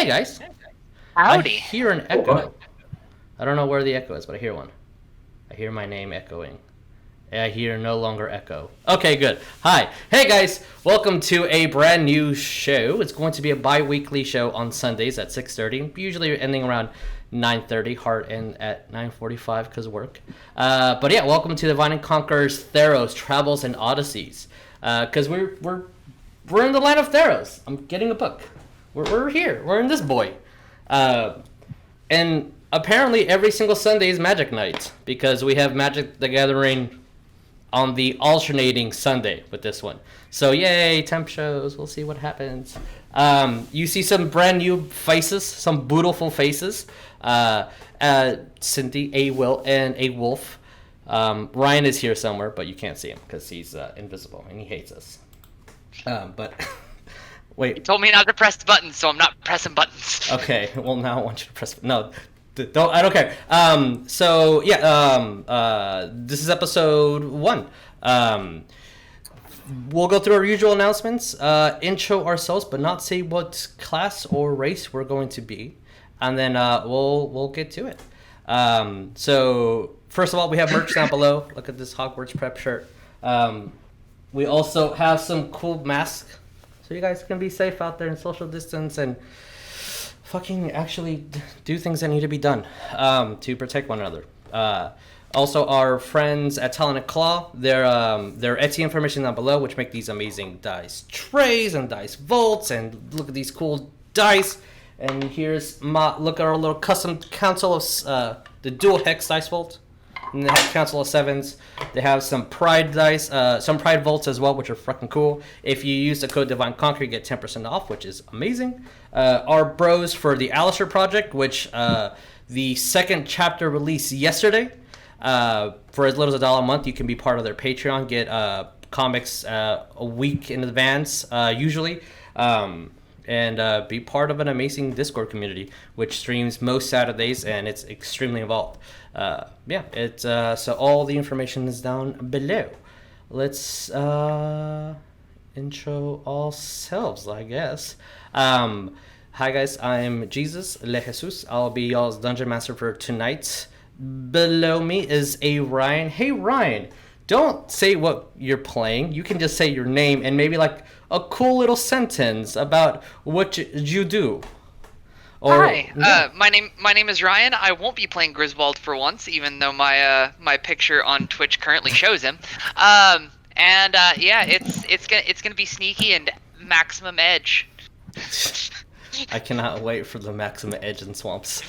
Hey guys. Howdy. I hear an echo. I don't know where the echo is, but I hear one. I hear my name echoing. I hear no longer echo. Okay, good. Hi. Hey guys. Welcome to a brand new show. It's going to be a bi-weekly show on Sundays at 6:30. Usually ending around 9:30. Hard end at 9:45 because of work. But yeah, welcome to Divine and Conqueror's Theros Travels and Odysseys. Because we're in the land of Theros. I'm getting a book. We're here. We're in this boy. And apparently every single Sunday is Magic Night because we have Magic the Gathering on the alternating Sunday with this one. So yay, temp shows. We'll see what happens. You see some brand new faces, some beautiful faces. Cindy, a Will, and a Wolf. Ryan is here somewhere, but you can't see him because he's invisible and he hates us. But wait. You told me not to press the buttons, so I'm not pressing buttons. Okay, well now I want you to press. No, don't. I don't care. So yeah. This is episode 1. We'll go through our usual announcements, intro ourselves, but not say what class or race we're going to be, and then we'll get to it. So first of all, we have merch down below. Look at this Hogwarts prep shirt. We also have some cool masks, so you guys can be safe out there and social distance and fucking actually do things that need to be done to protect one another. Also, our friends at Talon and Claw, their Etsy information down below, which make these amazing dice trays and dice vaults, and look at these cool dice. And here's look at our little custom Council of the dual hex dice vault. And they have Council of Sevens. They have some Pride dice, some Pride vaults as well, which are fucking cool. If you use the code Divine Conquer, you get 10% off, which is amazing. Our bros for the Alistair project, which the second chapter released yesterday. For as little as $1 a month, you can be part of their Patreon, get comics a week in advance, usually. And be part of an amazing Discord community, which streams most Saturdays, and it's extremely involved. Yeah, it's so all the information is down below. Let's intro ourselves, I guess. Hi guys, I'm Jesus Le Jesus. I'll be y'all's dungeon master for tonight. Below me is a Ryan. Hey Ryan, don't say what you're playing. You can just say your name and maybe like a cool little sentence about what you do. Or, hi, yeah. My name is Ryan. I won't be playing Griswold for once, even though my picture on Twitch currently shows him. Yeah, it's gonna be sneaky and maximum edge. I cannot wait for the maximum edge and swamps.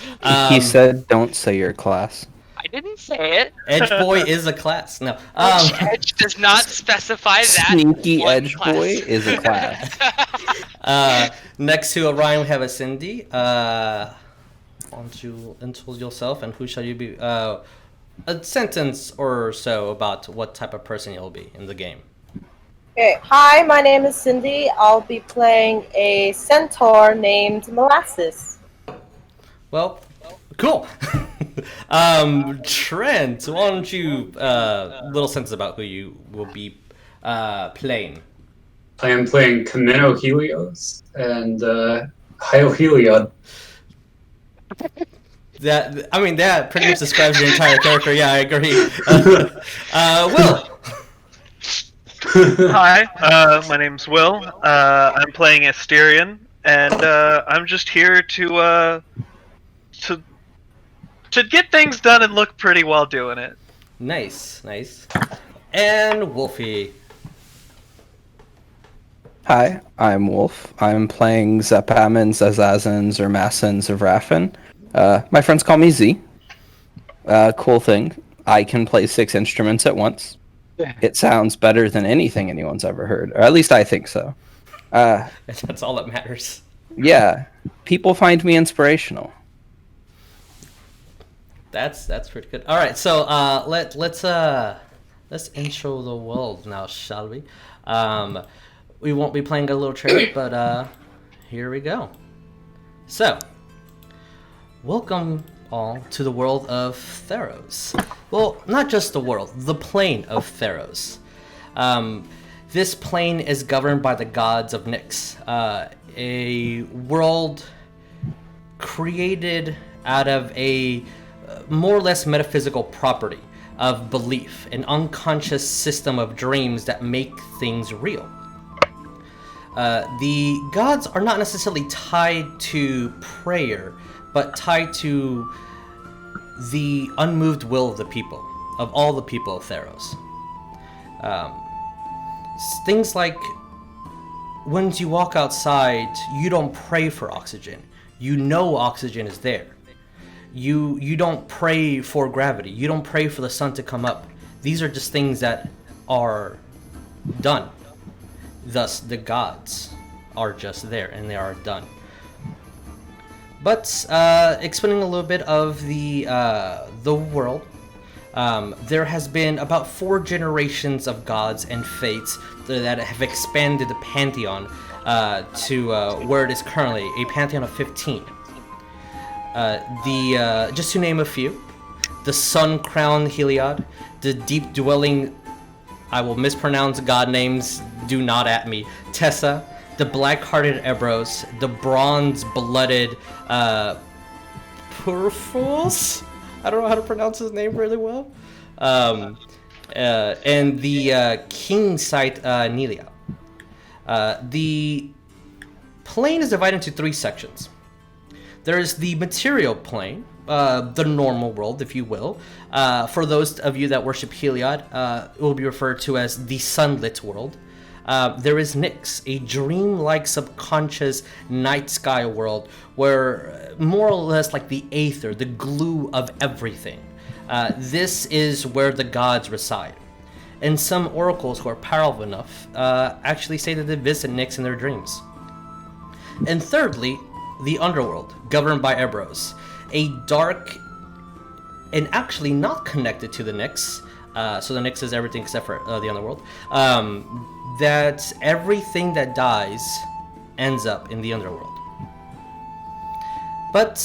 He said, "Don't say your class." I didn't say it. Edge boy is a class. No. Edge does not specify that. Sneaky edge boy is a class. Next to Orion, we have a Cindy. Why don't you introduce yourself and who shall you be? A sentence or so about what type of person you'll be in the game. Okay. Hi, my name is Cindy. I'll be playing a Centaur named Molasses. Well, cool. Trent, why don't you little sentence about who you will be playing? I am playing Chameno Helios and Heliod. That pretty much describes your entire character. Yeah, I agree. Will. Hi, my name's Will. I'm playing Asterion, and I'm just here to get things done and look pretty while doing it. Nice. And Wolfie. Hi, I'm Wolf. I'm playing Zipzammn, Zapazzin, Zermacen, Zaphremen. My friends call me Z. Cool thing, I can play 6 instruments at once. It sounds better than anything anyone's ever heard, or at least I think so. That's all that matters. Yeah, people find me inspirational. That's pretty good. All right, so let's intro the world now, shall we? We won't be playing a little trailer, but here we go. So, welcome all to the world of Theros. Well, not just the world, the plane of Theros. This plane is governed by the gods of Nyx, a world created out of a more or less metaphysical property of belief, an unconscious system of dreams that make things real. The gods are not necessarily tied to prayer, but tied to the unmoved will of the people, of all the people of Theros. Things like, when you walk outside, you don't pray for oxygen. You know oxygen is there. You don't pray for gravity. You don't pray for the sun to come up. These are just things that are done. Thus, the gods are just there, and they are done. But explaining a little bit of the world, there has been about 4 generations of gods and fates that have expanded the pantheon to where it is currently, a pantheon of 15. Just to name a few: the sun-crowned Helios, the deep-dwelling, I will mispronounce god names, do not at me, Tessa, the black-hearted Ebros, the bronze-blooded Purfos? I don't know how to pronounce his name really well. And the king site Nelia. The plane is divided into 3 sections. There's the material plane, the normal world, if you will. For those of you that worship Helios, it will be referred to as the sunlit world. There is Nyx, a dream-like subconscious night sky world where more or less like the aether, the glue of everything. This is where the gods reside. And some oracles who are powerful enough actually say that they visit Nyx in their dreams. And thirdly, the underworld, governed by Ebros, a dark and actually not connected to the Nyx. So the Nyx is everything except for the underworld. That everything that dies ends up in the underworld. But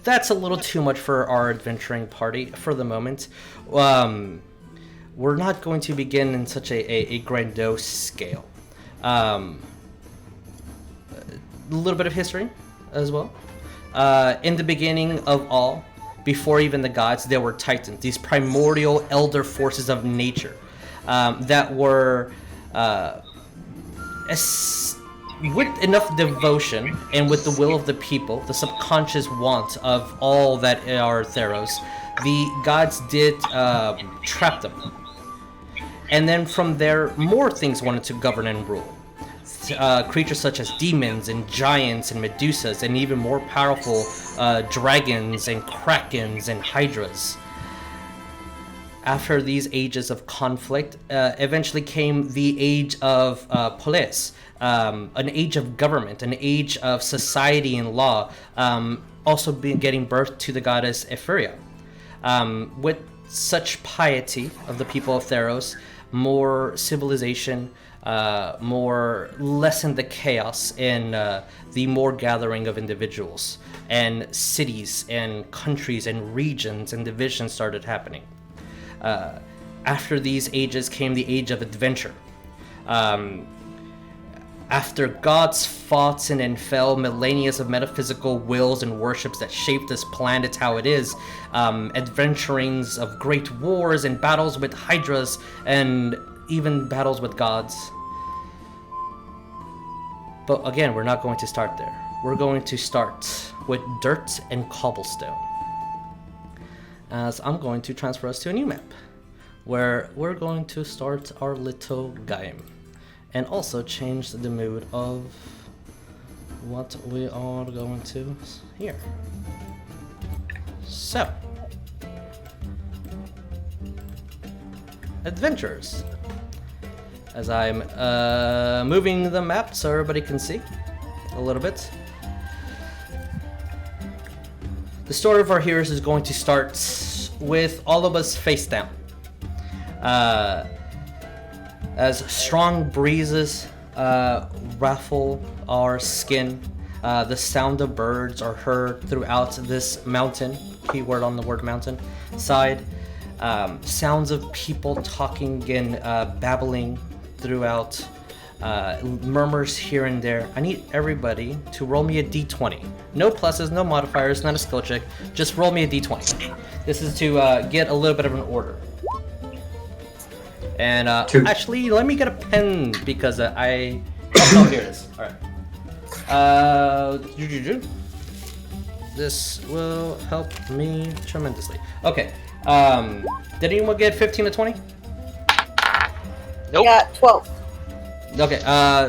that's a little too much for our adventuring party for the moment. We're not going to begin in such a grandiose scale. A little bit of history as well. In the beginning of all, before even the gods, there were titans, these primordial elder forces of nature that were with enough devotion and with the will of the people, the subconscious want of all that are Theros, the gods did trap them. And then from there, more things wanted to govern and rule. Creatures such as demons and giants and medusas, and even more powerful dragons and krakens and hydras. After these ages of conflict, eventually came the age of Polis, an age of government, an age of society and law, also getting birth to the goddess Euphoria. With such piety of the people of Theros, more civilization, more lessen the chaos in the more gathering of individuals, and cities and countries and regions and divisions started happening. After these ages came the age of adventure. After gods fought and fell, millennia of metaphysical wills and worships that shaped this planet how it is, adventurings of great wars and battles with hydras and even battles with gods. But again, we're not going to start there. We're going to start with dirt and cobblestone, as I'm going to transfer us to a new map, where we're going to start our little game, and also change the mood of what we are going to hear. So, adventurers. As I'm moving the map so everybody can see a little bit. The story of our heroes is going to start with all of us face down. As strong breezes ruffle our skin, the sound of birds are heard throughout this mountain, keyword on the word mountain, side. Sounds of people talking and babbling throughout. murmurs here and there. I need everybody to roll me a d20. No pluses, no modifiers, not a skill check. Just roll me a d20. This is to get a little bit of an order. And actually, let me get a pen because I... Oh, here it is. All right. This will help me tremendously. Okay. Did anyone get 15 to 20? Nope. Got 12. Okay,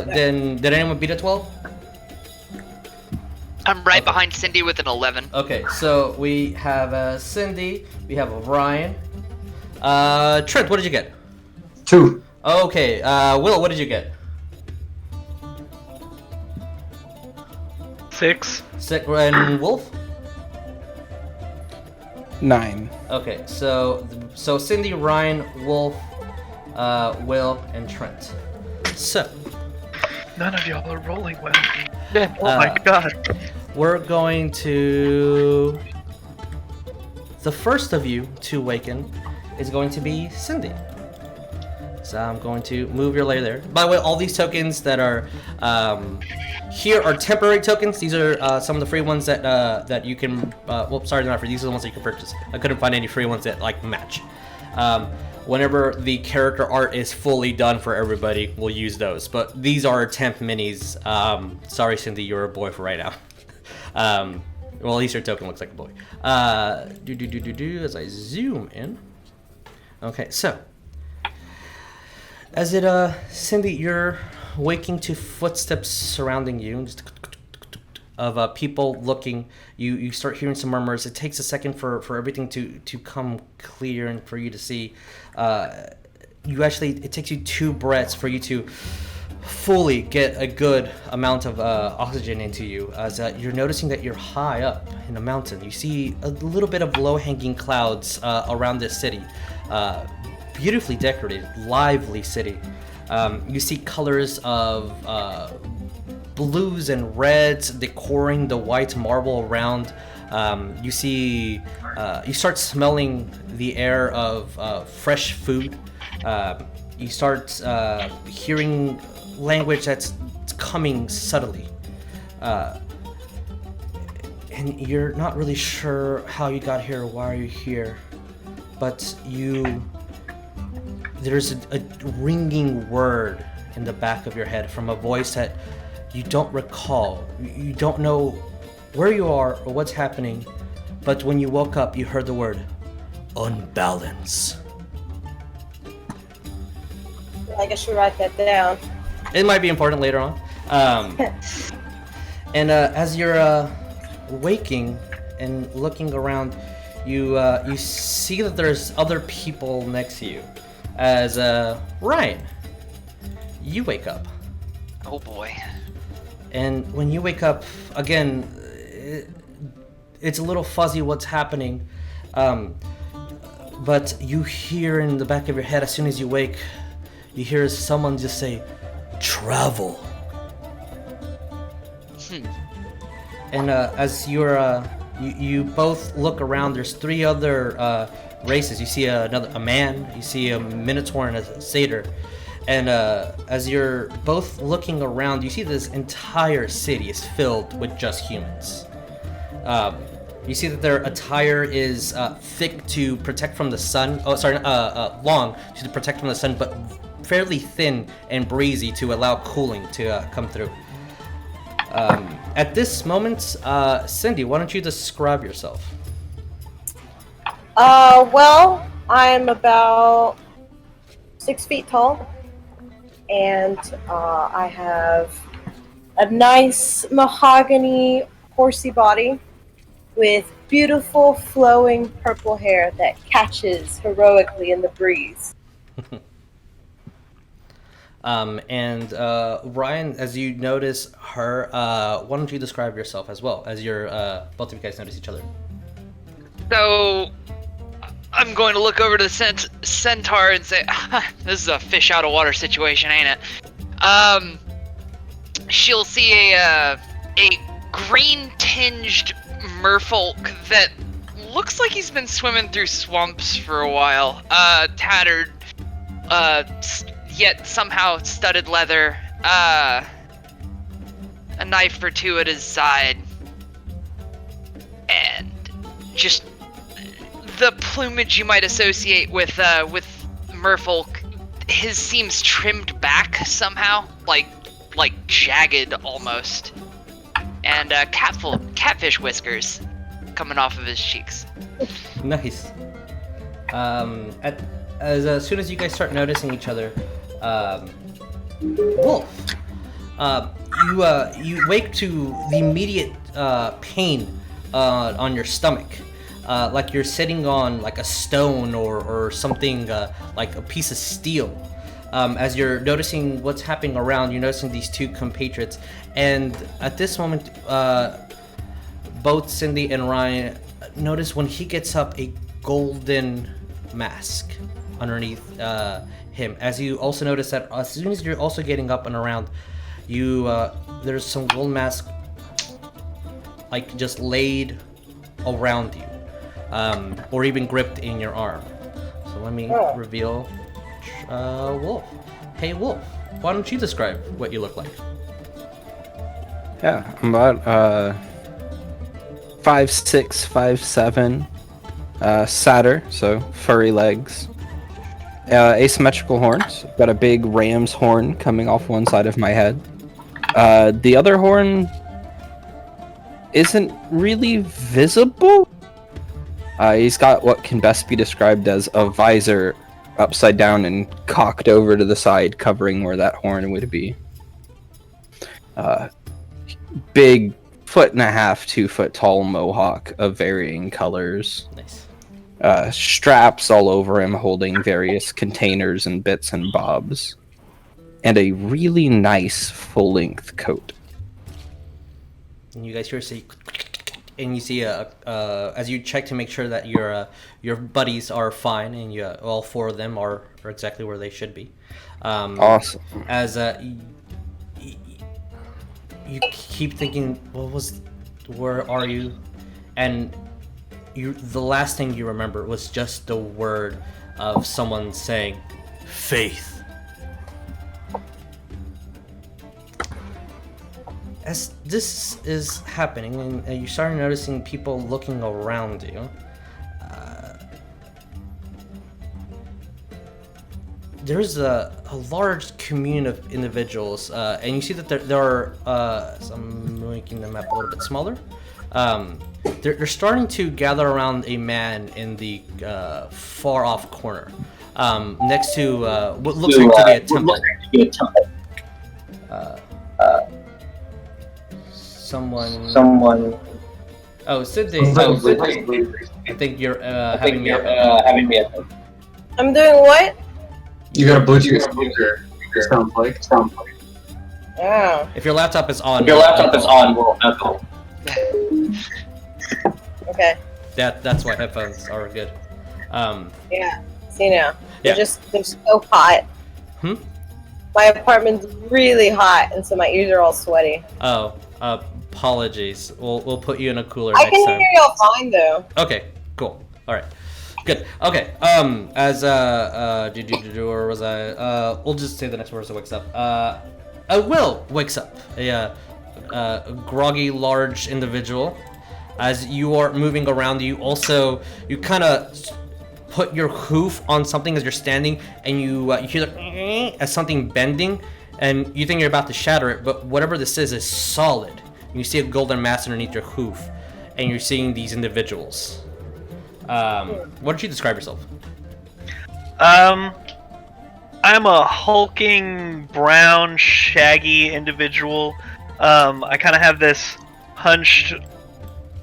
then did anyone beat a 12? I'm right behind Cindy with an 11. Okay, so we have Cindy, we have Ryan. Trent, what did you get? 2. Okay, Will, what did you get? 6. And Wolf? 9. Okay, so Cindy, Ryan, Wolf, Will, and Trent. So None of y'all are rolling well. Oh my god. we're going to... The first of you to awaken is going to be Cindy. So I'm going to move your layer there. By the way, all these tokens that are here are temporary tokens. These are some of the free ones that you can... well, sorry, they're not free. These are the ones that you can purchase. I couldn't find any free ones that like match. Whenever the character art is fully done for everybody, we'll use those. But these are temp minis. Sorry, Cindy, you're a boy for right now. Well, at least your token looks like a boy. As I zoom in. Okay, so as it Cindy, you're waking to footsteps surrounding you, just of people looking. You start hearing some murmurs. It takes a second for everything to come clear and for you to see. It takes you 2 breaths for you to fully get a good amount of oxygen into you, as you're noticing that you're high up in a mountain. You see a little bit of low-hanging clouds around this city. Beautifully decorated, lively city. You see colors of blues and reds decoring the white marble around. You start smelling the air of fresh food. You start hearing language that's coming subtly. And you're not really sure how you got here, why are you here, but there's a ringing word in the back of your head from a voice that you don't recall. You don't know where you are or what's happening, but when you woke up, you heard the word unbalance. I guess you write that down. It might be important later on. And as you're waking and looking around, you see that there's other people next to you. As Ryan, you wake up. Oh boy. And when you wake up, again, it's a little fuzzy what's happening. But you hear in the back of your head, as soon as you wake, you hear someone just say, travel. And as you both look around, there's 3 other races. You see a man, you see a Minotaur and a Sayter. And as you're both looking around, you see this entire city is filled with just humans. You see that their attire is thick to protect from the sun. Oh, sorry, long to protect from the sun, but fairly thin and breezy to allow cooling to come through. At this moment, Cindy, why don't you describe yourself? Well, I'm about 6 feet tall, and I have a nice mahogany horsey body with beautiful flowing purple hair that catches heroically in the breeze. And Ryan, as you notice her, why don't you describe yourself as well, as you're both of you guys notice each other? So, I'm going to look over to the Centaur and say, this is a fish out of water situation, ain't it? She'll see a green-tinged merfolk that looks like he's been swimming through swamps for a while. Tattered, yet somehow studded leather, a knife or two at his side, and just the plumage you might associate with Merfolk, his seems trimmed back somehow, like jagged almost, and catfish whiskers coming off of his cheeks. Nice. As soon as you guys start noticing each other, Wolf, you wake to the immediate pain on your stomach, like you're sitting on like a stone or something, like a piece of steel. As you're noticing what's happening around, you're noticing these two compatriots, and at this moment, both Cindy and Ryan notice when he gets up a golden mask underneath him. As you also notice that as soon as you're also getting up and around, you there's some gold mask like just laid around you, or even gripped in your arm. So let me reveal Wolf. Hey Wolf, why don't you describe what you look like? Yeah, I'm about 5'6", 5'7", satyr, so furry legs. Asymmetrical horns. Got a big ram's horn coming off one side of my head. The other horn isn't really visible. He's got what can best be described as a visor upside down and cocked over to the side, covering where that horn would be. Big 1.5 2 foot tall mohawk of varying colors. Nice. Straps all over him holding various containers and bits and bobs. And a really nice full-length coat. And you guys hear say, and you see as you check to make sure that your buddies are fine, and all four of them are exactly where they should be. Awesome. As you keep thinking, where are you? And the last thing you remember was just the word of someone saying, faith. As this is happening, and you start noticing people looking around you, there's a large community of individuals, and you see that there are, so I'm making the map a little bit smaller, they're starting to gather around a man in the far off corner, next to what looks like to be a temple. Someone. Oh, Sydney. I think you're having me up. I'm doing what? You got a Bluetooth speaker. Sounds like. Oh. If your laptop is on. We'll echo. Okay. That's why headphones are good. Yeah. See now. Yeah. They're so hot. My apartment's really hot, and so my ears are all sweaty. Oh, apologies. We'll put you in a cooler I next can time. hear y'all fine though. Okay, cool. All right, good. Okay. As or was I? We'll just say the next person wakes up. Will wakes up. A groggy, large individual. As you are moving around, you kind of put your hoof on something as you're standing, and you hear as something bending, and you think you're about to shatter it, but whatever this is solid. And you see a golden mass underneath your hoof, and you're seeing these individuals. Why don't you describe yourself? I'm a hulking, brown, shaggy individual. I kind of have this hunched,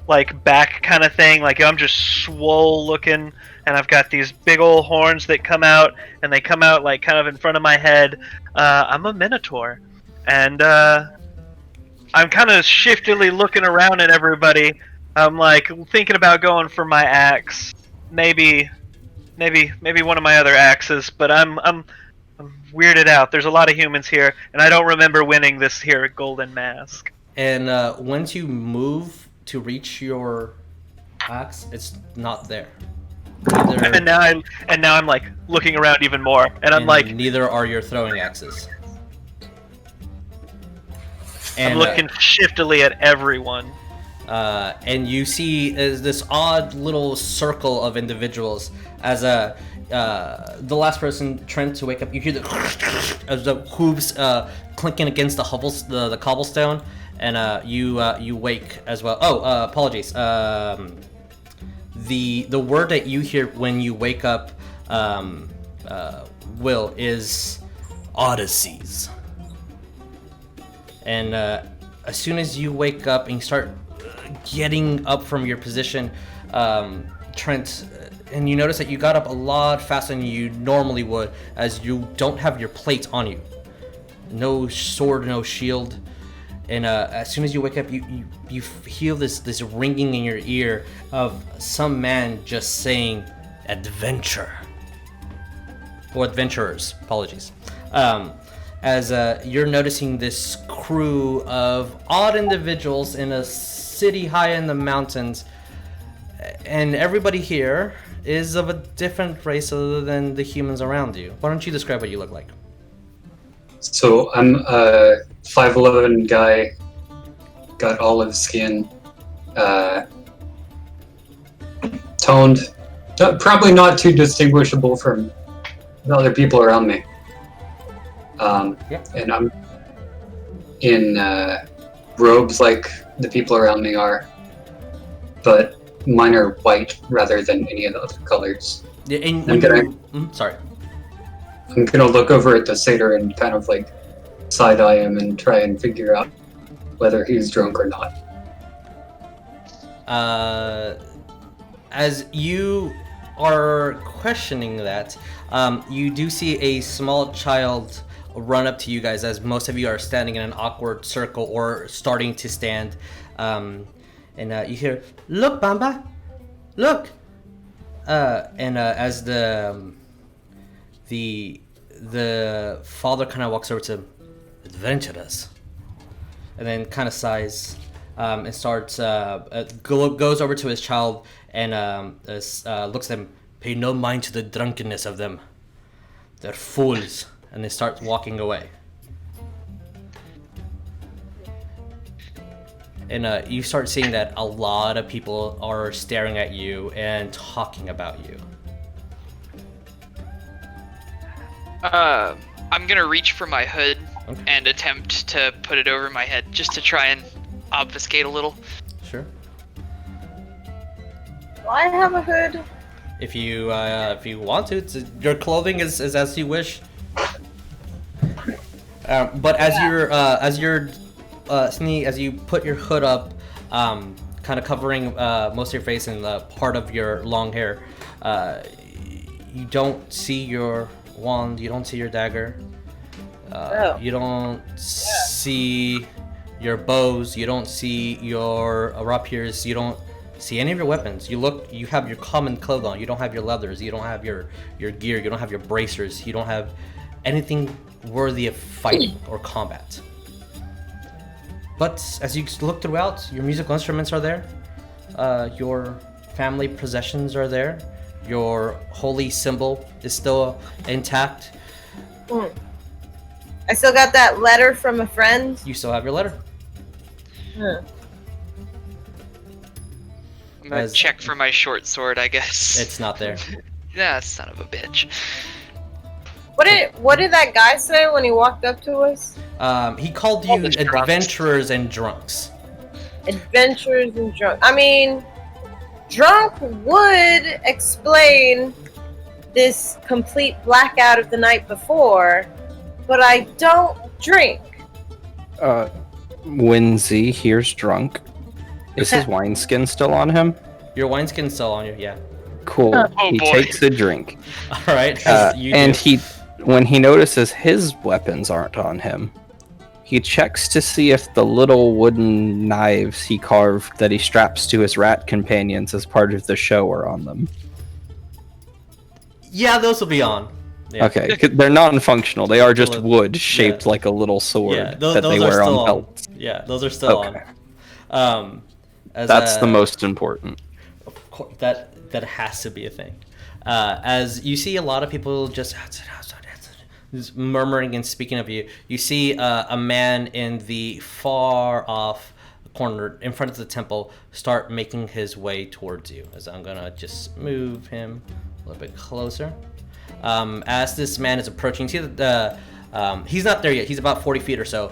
like, back kind of thing. Like, I'm just swole looking, and I've got these big old horns that come out, and they come out, like, kind of in front of my head. I'm a Minotaur, and I'm kind of shiftily looking around at everybody. I'm, like, thinking about going for my axe. Maybe one of my other axes, but I'm weirded out. There's a lot of humans here, and I don't remember winning this here golden mask. And once you move to reach your axe, it's not there. And now I'm like looking around even more, and I'm like, neither are your throwing axes. And, I'm looking shiftily at everyone. And you see this odd little circle of individuals as the last person, Trent, to wake up. You hear as the hooves clinking against the cobblestone, and you wake as well. Oh, apologies. The word that you hear when you wake up, Will, is Odysseys. And as soon as you wake up and you start getting up from your position, Trent, and you notice that you got up a lot faster than you normally would, as you don't have your plate on you. No sword, no shield. And as soon as you wake up, you feel this ringing in your ear of some man just saying, "Adventure." Or adventurers, apologies. As you're noticing this crew of odd individuals in a city high in the mountains, and everybody here is of a different race other than the humans around you. Why don't you describe what you look like? So I'm a 5'11" guy, got olive skin, toned, probably not too distinguishable from the other people around me. And I'm in robes like the people around me are, but mine are white rather than any of the other colors. Yeah, and sorry. I'm gonna look over at the Sayter and kind of like side-eye him and try and figure out whether he's drunk or not. As you are questioning that, you do see a small child run up to you guys, as most of you are standing in an awkward circle or starting to stand, and you hear, "Look, Bamba, look!" And as the father kind of walks over to him, "Adventurers," and then kind of sighs, and starts goes over to his child and looks at him. "Pay no mind to the drunkenness of them. They're fools." And they start walking away. And you start seeing that a lot of people are staring at you and talking about you. I'm gonna reach for my hood and attempt to put it over my head just to try and obfuscate a little. Sure. Do I have a hood? If you want to, your clothing is as you wish. But as you put your hood up, kind of covering most of your face and part of your long hair, you don't see your wand, you don't see your dagger, you don't see your bows, you don't see your rapiers, you don't see any of your weapons. You have your common clothes on, you don't have your leathers, you don't have your gear, you don't have your bracers, you don't have anything worthy of fighting or combat. But as you look throughout, your musical instruments are there, your family possessions are there, your holy symbol is still intact. I still got that letter from a friend. You still have your letter. I'm gonna check for my short sword, I guess. It's not there. Yeah, son of a bitch. What did that guy say when he walked up to us? He called you adventurers and drunks. Adventurers and drunk. I mean, drunk would explain this complete blackout of the night before, but I don't drink. When Z hears drunk, is his wineskin still on him? Your wineskin's still on you, yeah. Cool. Oh, he boy. takes a drink. All right. When he notices his weapons aren't on him, he checks to see if the little wooden knives he carved that he straps to his rat companions as part of the show are on them. Yeah, those will be on. Yeah. Okay, 'cause they're non-functional. They are just wood shaped like a little sword that they wear on belts. Yeah, those are still on. That's the most important. Of course, that has to be a thing. As you see a lot of people just who's murmuring and speaking of you. You see a man in the far off corner in front of the temple start making his way towards you. As I'm gonna just move him a little bit closer. As this man is approaching, see that he's not there yet. He's about 40 feet or so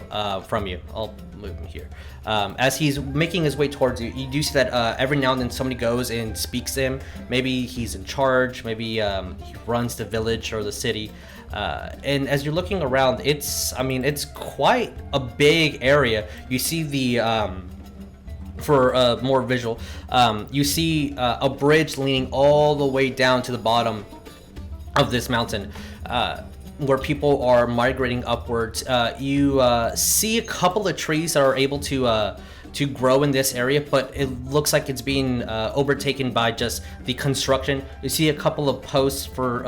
from you. I'll move him here. As he's making his way towards you, you do see that every now and then somebody goes and speaks to him. Maybe he's in charge. Maybe he runs the village or the city. And as you're looking around, it's quite a big area. You see the for more visual, you see a bridge leaning all the way down to the bottom of this mountain, where people are migrating upwards. You see a couple of trees that are able to grow in this area, but it looks like it's being overtaken by just the construction. You see a couple of posts for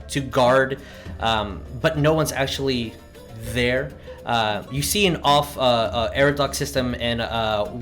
to guard, but no one's actually there. You see an off air duct system and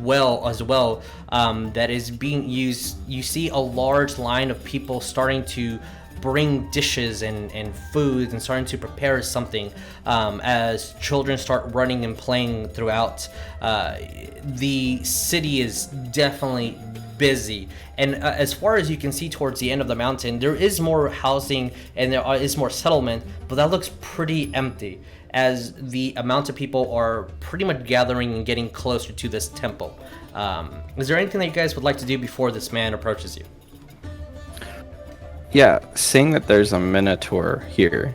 well as well that is being used. You see a large line of people starting to bring dishes and food and starting to prepare something as children start running and playing throughout. The city is definitely busy, and as far as you can see towards the end of the mountain, there is more housing and there is more settlement, but that looks pretty empty as the amount of people are pretty much gathering and getting closer to this temple. Is there anything that you guys would like to do before this man approaches you? Yeah, seeing that there's a Minotaur here,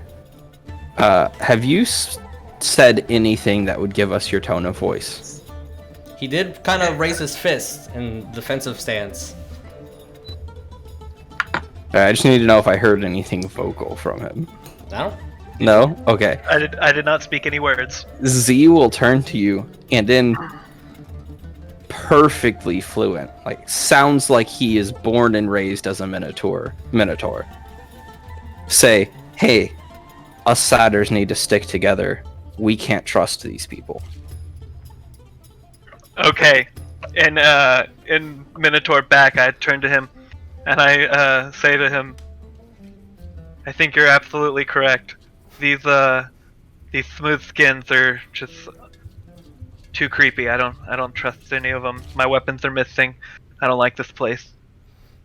have you said anything that would give us your tone of voice? He did kind of raise his fist in defensive stance. I just need to know if I heard anything vocal from him. No? No? Okay. I did not speak any words. Z will turn to you and in perfectly fluent, like sounds like he is born and raised as a Minotaur, say, "Hey, us satyrs need to stick together. We can't trust these people." Okay. And in Minotaur back, I turn to him and I say to him, "I think you're absolutely correct. These smooth skins are just too creepy. I don't trust any of them. My weapons are missing. I don't like this place."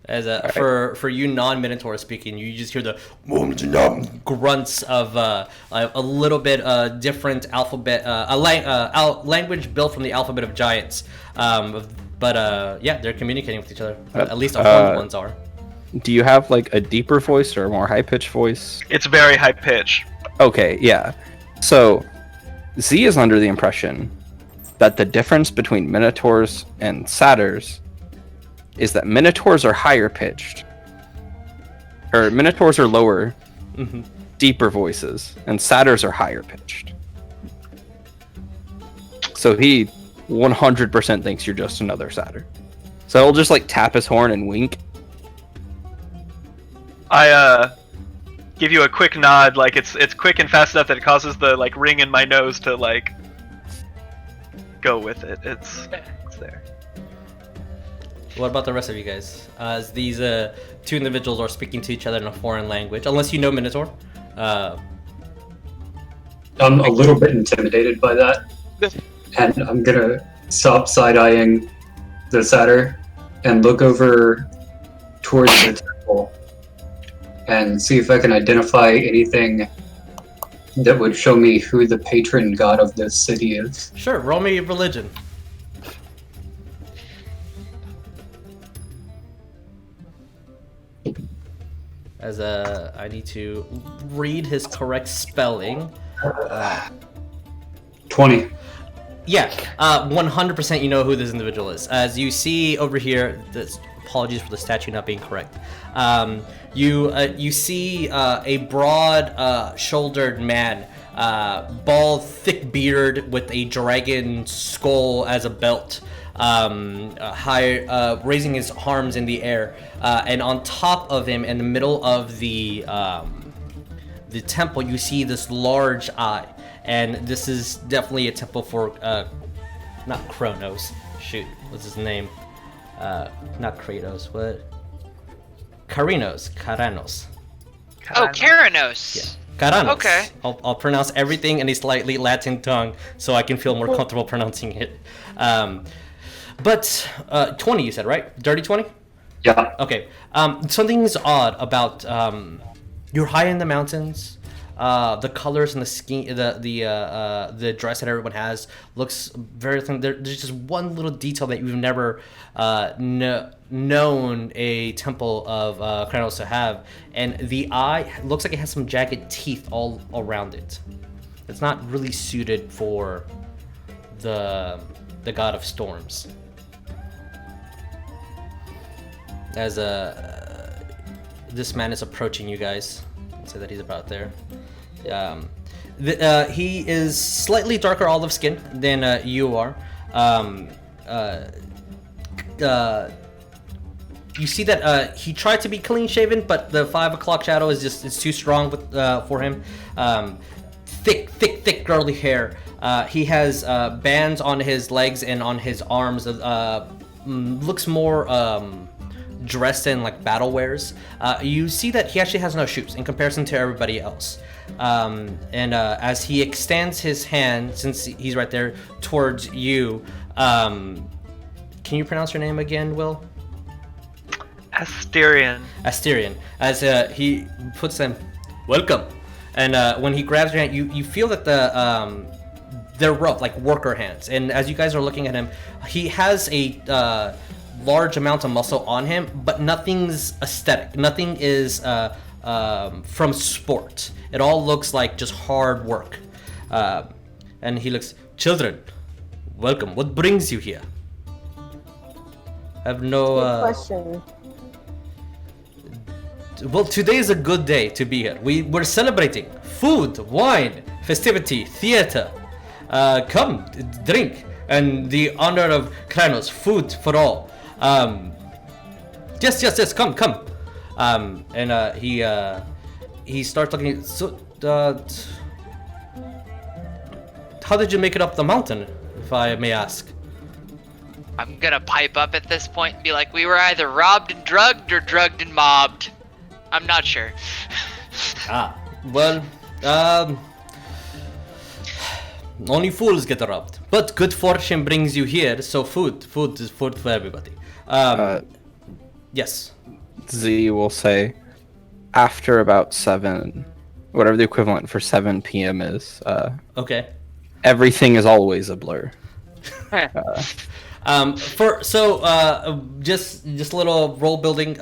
As for you non-Minotaur speaking, you just hear the grunts of a little bit different alphabet, language built from the alphabet of giants. But yeah, they're communicating with each other. At least the horned ones are. Do you have like a deeper voice or a more high-pitched voice? It's very high pitched. Okay, yeah. So Z is under the impression that the difference between Minotaurs and satyrs is that Minotaurs are higher pitched, or Minotaurs are lower, deeper voices, and satyrs are higher pitched. So he 100% thinks you're just another satyr. So he'll just like tap his horn and wink. I give you a quick nod, like it's quick and fast enough that it causes the like ring in my nose to like go with it. It's there. What about the rest of you guys? As these two individuals are speaking to each other in a foreign language, unless you know Minotaur. I'm a little bit intimidated by that, and I'm gonna stop side-eyeing the satyr and look over towards the temple and see if I can identify anything that would show me who the patron god of this city is. Sure, roll me religion. As I need to read his correct spelling. 20. Yeah, 100% you know who this individual is. As you see over here, apologies for the statue not being correct. You see a broad-shouldered man, bald, thick beard with a dragon skull as a belt, raising his arms in the air, and on top of him, in the middle of the temple, you see this large eye. And this is definitely a temple for, not Kronos. Shoot, what's his name? Not Kratos, what? Keranos. Oh, Keranos. Keranos. Okay. I'll pronounce everything in a slightly Latin tongue so I can feel more comfortable pronouncing it. But 20, you said, right? Dirty 20? Yeah. Okay. Something's odd about you're high in the mountains. The colors and the skin, the dress that everyone has looks very. There's just one little detail that you've never known a temple of Keranos to have, and the eye looks like it has some jagged teeth all around it. It's not really suited for the god of storms. As this man is approaching you guys, I'd say that he's about there. He is slightly darker olive skin than you are. You see that he tried to be clean shaven, but the 5 o'clock shadow is too strong for him. Thick curly hair. He has bands on his legs and on his arms. Looks more dressed in like battle wares. You see that he actually has no shoes in comparison to everybody else. As he extends his hand, since he's right there towards you, can you pronounce your name again, Will? Asterion. Asterion. As he puts them, welcome. And when he grabs your hand, you feel that they're rough, like worker hands. And as you guys are looking at him, he has a large amount of muscle on him, but nothing's aesthetic. Nothing is from sport. It all looks like just hard work. And he looks, children, welcome. What brings you here? I have no Good question. Well, today is a good day to be here. We're celebrating food, wine, festivity, theater. Come, drink, and the honor of Keranos, food for all. Yes, come. He starts looking. So, how did you make it up the mountain, if I may ask? I'm gonna pipe up at this point and be like, we were either robbed and drugged or drugged and mobbed. I'm not sure. Well, only fools get robbed. But good fortune brings you here, so food is food for everybody. Yes. Z will say, after about 7, whatever the equivalent for 7 p.m. is. Okay. Everything is always a blur. Just a little role building.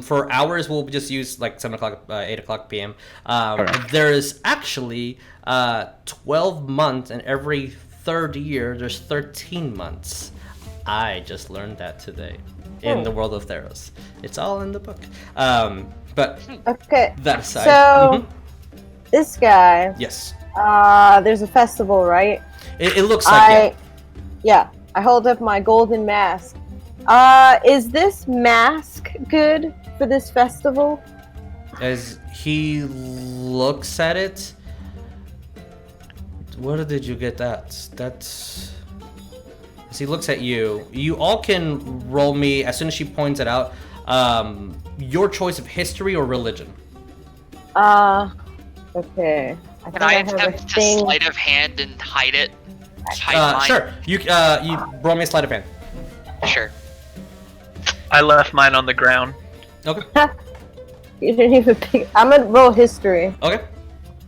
For hours, we'll just use like 7 o'clock, 8 o'clock p.m. Right. There is actually 12 months, and every third year there's 13 months. I just learned that today in the World of Theros. It's all in the book. But Okay. that aside. So, this guy. Yes, There's a festival, right? it looks like I hold up my golden mask. Is this mask good for this festival? As he looks at it, where did you get that? That's... As he looks at you, you all can roll me, as soon as she points it out, your choice of history or religion. Okay. Can I attempt to sleight of hand and hide it? Sure. You roll me a sleight of hand. Sure. I left mine on the ground. Okay. You didn't even pick. I'm gonna roll history. Okay.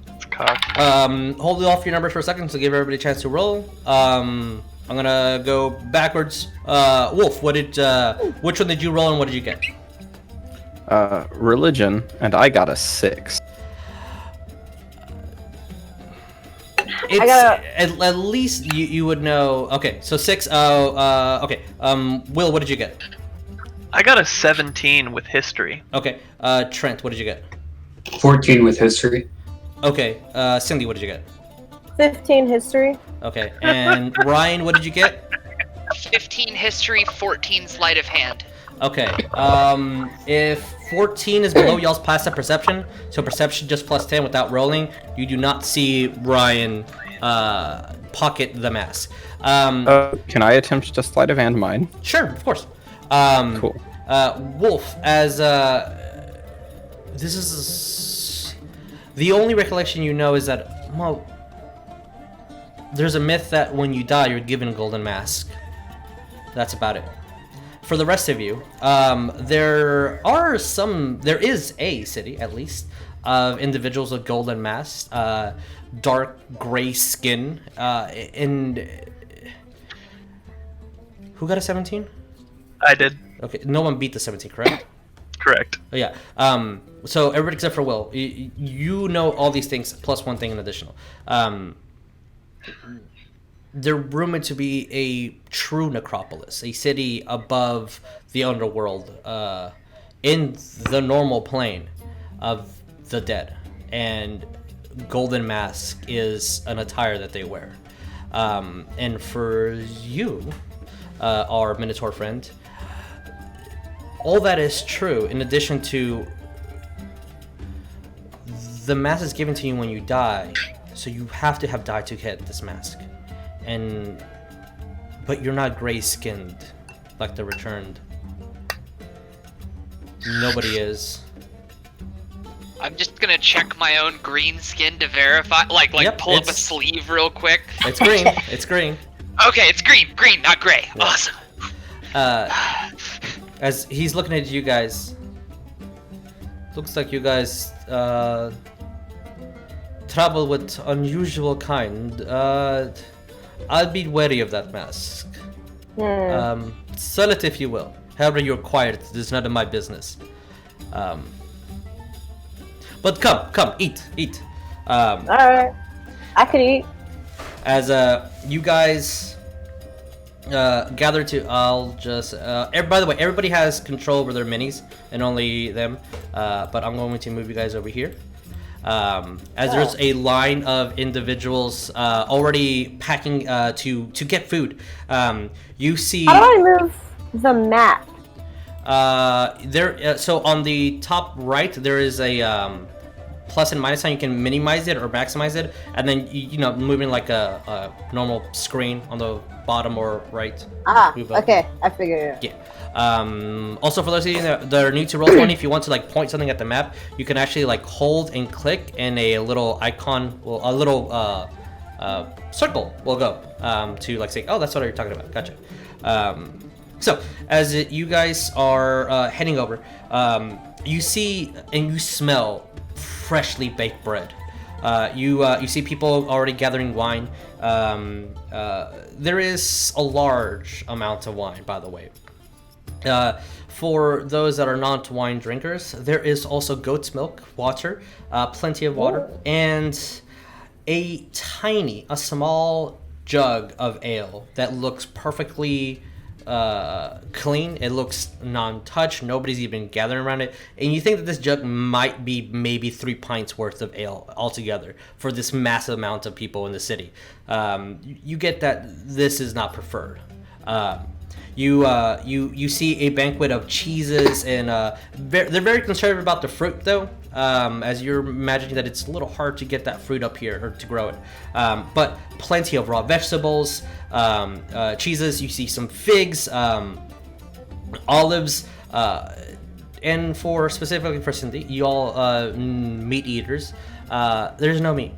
It's cocked. Hold off your numbers for a second to give everybody a chance to roll. I'm gonna go backwards. Wolf, which one did you roll and what did you get? Religion, and I got a 6. It's, gotta- at least you would know. Okay, so 6. Okay. Will, what did you get? I got a 17 with history. Okay. Trent, what did you get? 14 with history. Okay. Cindy, what did you get? 15 history. Okay. And Ryan, what did you get? 15 history, 14 sleight of hand. Okay. If 14 is below y'all's passive perception, so perception just plus 10 without rolling, you do not see Ryan pocket the mask. Can I attempt to sleight of hand mine? Sure, of course. Cool. Wolf, as this is The only recollection you know is that, well, there's a myth that when you die, you're given a golden mask. That's about it. For the rest of you, there is a city, at least, of individuals with golden masks, dark gray skin, and... Who got a 17? I did. Okay, no one beat the 17, correct? Correct. Oh, yeah. So everybody except for Will, you know all these things plus one thing in additional. They're rumored to be a true necropolis, a city above the underworld, in the normal plane of the dead, and golden mask is an attire that they wear. And for you, our Minotaur friend, all that is true, in addition to the mask is given to you when you die, so you have to have died to get this mask. But you're not gray-skinned like the returned. Nobody is. I'm just gonna check my own green skin to verify, Yep, pull up a sleeve real quick. It's green. It's green. Okay, it's green, not gray. Yeah. Awesome. As he's looking at you guys, looks like you guys travel with unusual kind. I'll be wary of that mask. Sell it if you will. However you acquire it, it's none of my business. But come, eat. Alright. I could eat. As you guys gather to, I'll just. By the way, everybody has control over their minis, and only them. But I'm going to move you guys over here. As there's a line of individuals already packing to get food. You see. How do I move the map? So on the top right, there is a plus and minus sign. You can minimize it or maximize it, and then you know, moving like a normal screen on the bottom or right. Okay, I figured it out. Yeah. Also, for those of you that are new to Roll20, if you want to like point something at the map, you can actually like hold and click, and a little icon, a little circle will go to like say, oh, that's what you're talking about. Gotcha. So as you guys are heading over, you see and you smell freshly baked bread. You see people already gathering wine. There is a large amount of wine, by the way. For those that are not wine drinkers, there is also goat's milk, water, plenty of water, and a small jug of ale that looks perfectly clean. It looks non-touched. Nobody's even gathering around it, and you think that this jug might be maybe 3 pints worth of ale altogether for this massive amount of people in the city. You get that this is not preferred. You see a banquet of cheeses, and they're very conservative about the fruit though, as you're imagining that it's a little hard to get that fruit up here or to grow it. But plenty of raw vegetables, cheeses. You see some figs, olives, and specifically for Cindy, you all meat eaters. There's no meat.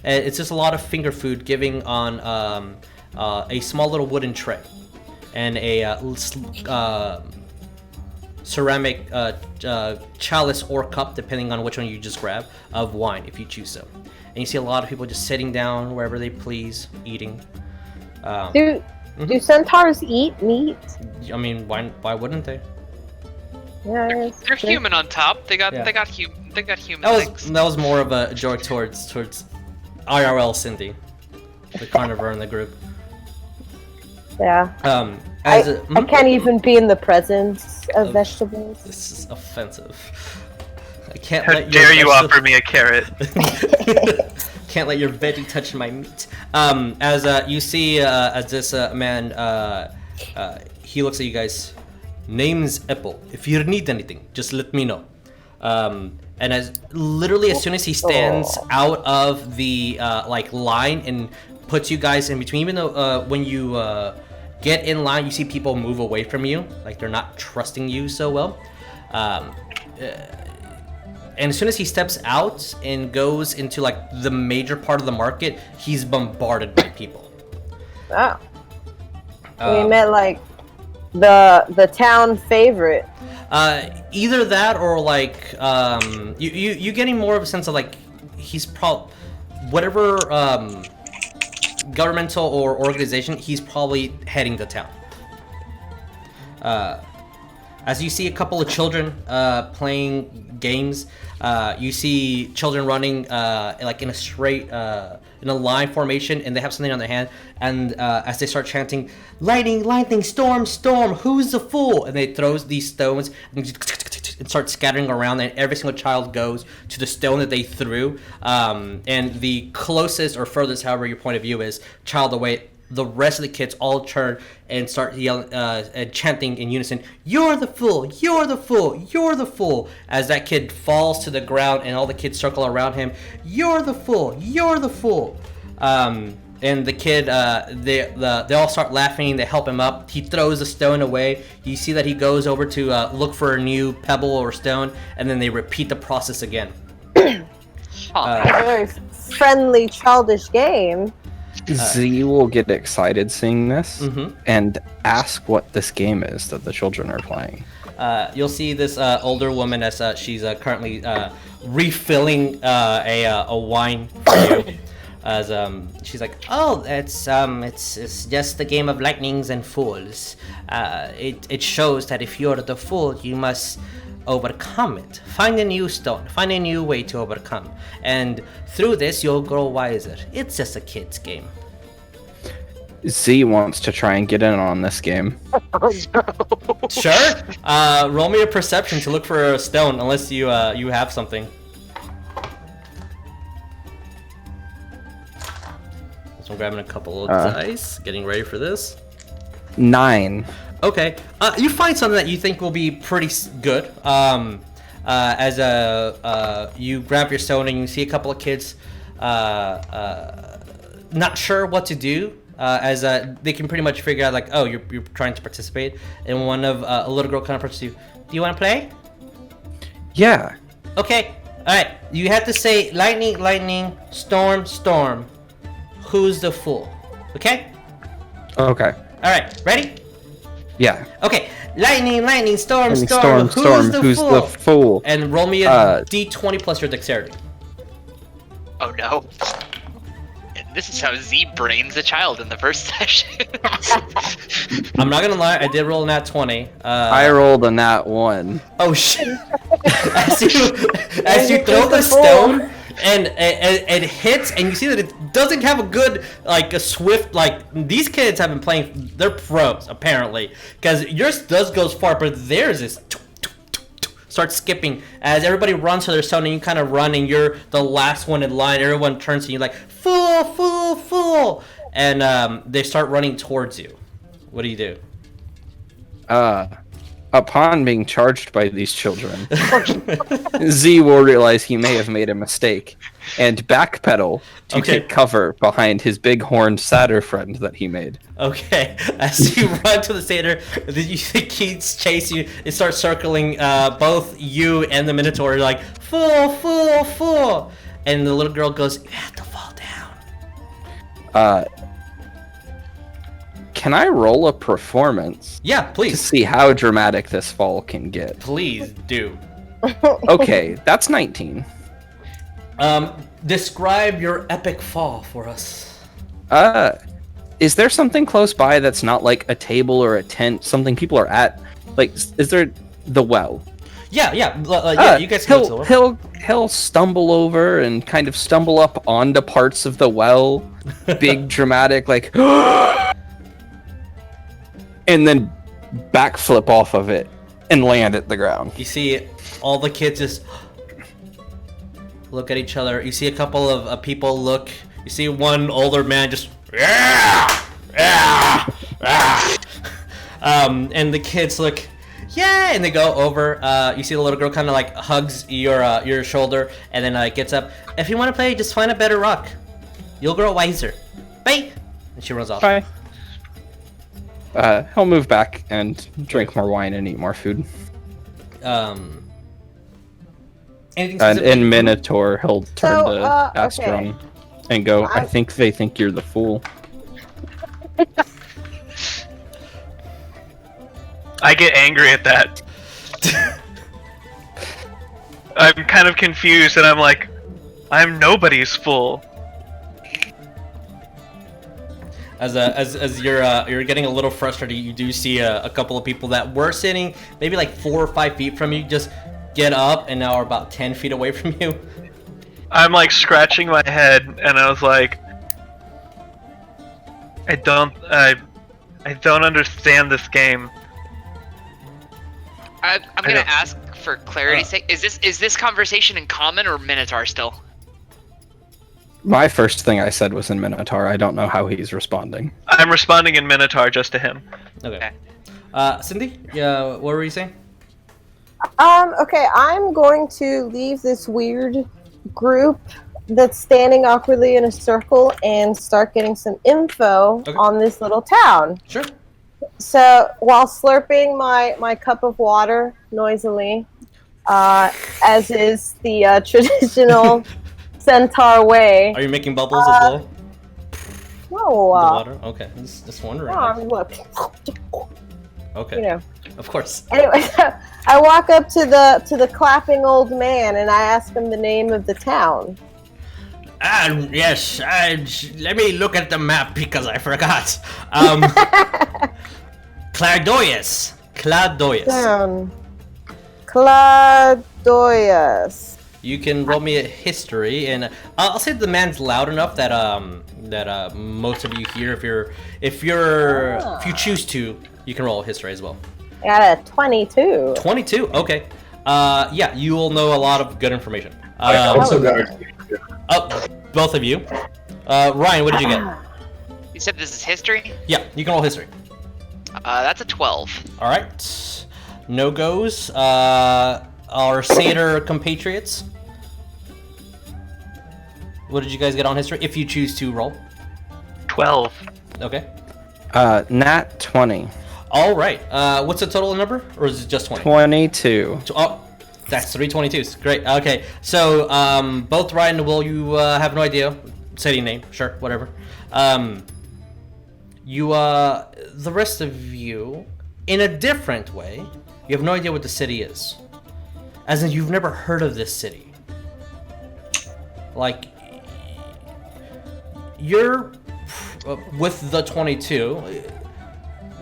It's just a lot of finger food, giving on a small little wooden tray and a ceramic chalice or cup, depending on which one you just grab, of wine if you choose so. And you see a lot of people just sitting down wherever they please, eating. Do centaurs eat meat? I mean, why wouldn't they? Yeah, They're human on top. They got human things. That was more of a joke towards IRL Cindy, the carnivore in the group. Yeah. I can't even be in the presence of vegetables. This is offensive. I can't How dare you offer me a carrot? Can't let your veggie touch my meat. As you see, as this man, he looks at you guys. Name's Apple. If you need anything, just let me know. And as soon as he stands out of the line and puts you guys in between, even though when you get in line, you see people move away from you, like they're not trusting you so well. and as soon as he steps out and goes into like the major part of the market, he's bombarded by people. Oh. We met like the town favorite. Either that or like you getting more of a sense of like he's whatever governmental or organization, he's probably heading to town. As you see a couple of children playing games, you see children running like in a straight, in a line formation, and they have something on their hand. And as they start chanting, "Lightning, lightning, storm, storm, who's the fool?" and they throw these stones and start scattering around, and every single child goes to the stone that they threw. And the closest or furthest, however your point of view is, child away. The rest of the kids all turn and start yelling and chanting in unison, "You're the fool! You're the fool! You're the fool!" As that kid falls to the ground and all the kids circle around him, "You're the fool! You're the fool!" And the kid, they all start laughing. They help him up. He throws the stone away. You see that he goes over to look for a new pebble or stone, and then they repeat the process again. A very friendly, childish game. Z will get excited seeing this and ask what this game is that the children are playing. You'll see this older woman as she's currently refilling a wine for you. As she's like, "Oh, it's just the game of lightnings and fools. It shows that if you're the fool, you must overcome it. Find a new stone, find a new way to overcome. And through this, you'll grow wiser. It's just a kid's game." Z wants to try and get in on this game. Sure. Roll me a perception to look for a stone, unless you have something. So I'm grabbing a couple of dice, getting ready for this. 9. Okay, you find something that you think will be pretty good. As you grab your stone and you see a couple of kids not sure what to do, as they can pretty much figure out like, oh, you're trying to participate, and one of a little girl kind of approaches you. "Do you want to play?" Yeah. Okay, all right. You have to say lightning, lightning, storm, storm. Who's the fool? Okay. Okay. All right. Ready? Yeah. Okay, lightning, lightning, storm, Lightning, storm, storm, who's the fool? And roll me a d20 plus your dexterity. Oh no. And this is how Z brains a child in the first session. I'm not gonna lie, I did roll a nat 20. I rolled a nat 1. Oh shit! as you throw the stone, and it hits, and you see that it doesn't have a good, like, a swift, like, these kids have been playing, they're pros, apparently, because yours does go far, but theirs is starts skipping as everybody runs to their stone, and you kind of run, and you're the last one in line. Everyone turns to you like, "Fool, fool, fool!" And they start running towards you. What do you do? Upon being charged by these children, Z will realize he may have made a mistake and backpedal to take cover behind his big horned satyr friend that he made. Okay, as you run to the satyr, you think he chase you and start circling both you and the Minotaur. You're like, "Fool, fool, fool!" And the little girl goes, "You have to fall down." Can I roll a performance? Yeah, To please. see how dramatic this fall can get. Please do. Okay, that's 19. Describe your epic fall for us. Is there something close by that's not like a table or a tent, something people are at? Like, is there the well? Yeah, you guys can go to the well. He'll stumble over and kind of stumble up onto parts of the well, big dramatic, like, and then backflip off of it and land at the ground. You see all the kids just look at each other. You see a couple of people look. You see one older man just and the kids look, yeah, and they go over. You see the little girl kind of like hugs your shoulder, and then gets up. "If you want to play, just find a better rock. You'll grow wiser. Bye." And she runs off. Bye. He'll move back and drink more wine and eat more food. Anything And specific? in Minotaur, he'll turn So, to okay. Asterion and go, I think they think you're the fool. I get angry at that. I'm kind of confused, and I'm like, I'm nobody's fool. As you're getting a little frustrated, you do see a couple of people that were sitting maybe like 4 or 5 feet from you just get up and now are about 10 feet away from you. I'm like scratching my head, and I was like, I don't understand this game. I'm gonna ask for clarity's sake. Is this conversation in common or Minotaur still? My first thing I said was in Minotaur. I don't know how he's responding. I'm responding in Minotaur just to him. Okay. Cindy, what were you saying? Okay, I'm going to leave this weird group that's standing awkwardly in a circle and start getting some info on this little town. Sure. So while slurping my cup of water noisily, as is the traditional Centaur way. Are you making bubbles as well? No. The water? Okay, just wondering. No, I mean, look. Okay. You know. Of course. Anyway, I walk up to the clapping old man and I ask him the name of the town. Yes. Let me look at the map because I forgot. Cladoyus. Cladoyus. You can roll me a history, and I'll say the man's loud enough that most of you hear. If you choose to, you can roll a history as well. I got a 22. 22. Okay. Yeah, you will know a lot of good information. I also got a Both of you. Ryan, what did you get? You said this is history? Yeah, you can roll history. That's a 12. All right. No goes. Our Sayter compatriots. What did you guys get on history? If you choose to roll. 12. Okay. Nat 20. All right. What's the total number, or is it just 20? 22. Oh, that's 3 22s. Great. Okay. So, both Ryan and Will, you have no idea. City name, sure, whatever. The rest of you, in a different way, you have no idea what the city is. As in, you've never heard of this city. Like, you're with the 22.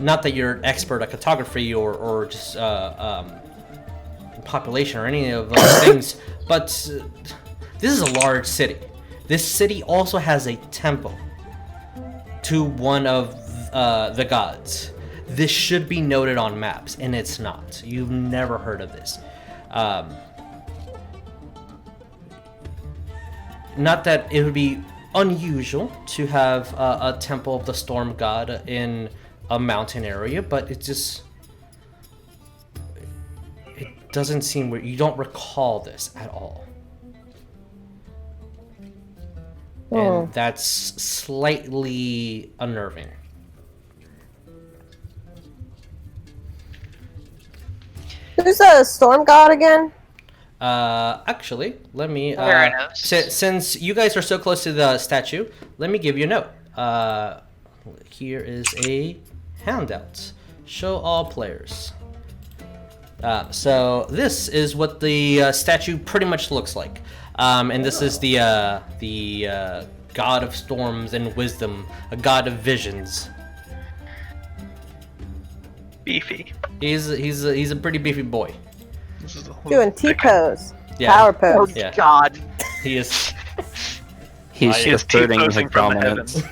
Not that you're an expert at cartography or just population or any of those things, but this is a large city. This city also has a temple to one of the gods. This should be noted on maps, and it's not. You've never heard of this. Not that it would be unusual to have a temple of the storm god in a mountain area, but it doesn't seem weird. You don't recall this at all. And that's slightly unnerving. Who's the storm god again? Actually, let me. Keranos. Since you guys are so close to the statue, let me give you a note. Here is a handout. Show all players. So this is what the statue pretty much looks like, and this is the god of storms and wisdom, a god of visions. Beefy. He's a pretty beefy boy. Doing T-pose. Yeah. Power pose. Yeah. God. He is. He's He is asserting his T-posing from the dominance.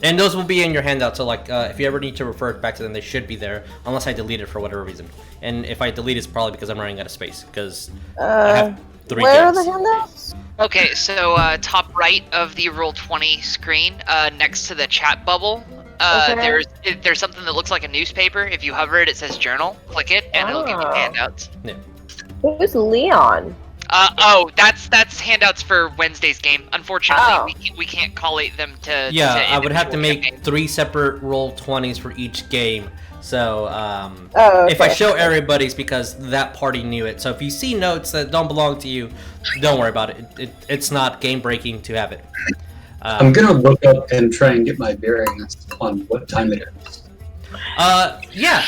And those will be in your handout, so like if you ever need to refer back to them, they should be there, unless I delete it for whatever reason. And if I delete it, it's probably because I'm running out of space, because I have 3 Where are games. the handouts? Okay, so top right of the Roll20 screen, next to the chat bubble, Okay. there's something that looks like a newspaper. If you hover it, it says journal. Click it, and it'll give you handouts. Yeah. Who's Leon? That's handouts for Wednesday's game. Unfortunately, Oh. we can't collate them to. Yeah, to I would have to individual make campaigns. 3 separate roll 20s for each game. So, Oh, if I okay. show everybody's because that party knew it. So if you see notes that don't belong to you, don't worry about it. It's not game breaking to have it. I'm gonna look up and try and get my bearings on what time it is. Yeah.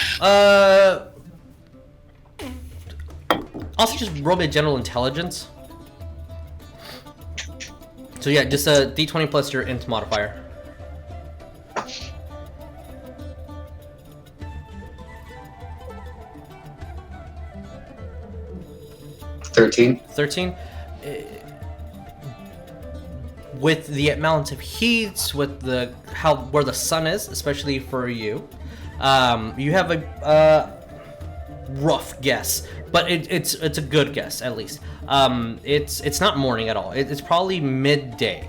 Also, just roll me a general intelligence. So yeah, just a d20 plus your int modifier. 13. 13. With the amount of heat, with the where the sun is, especially for you, you have a rough guess, but it's a good guess at least. It's not morning at all. It's probably midday.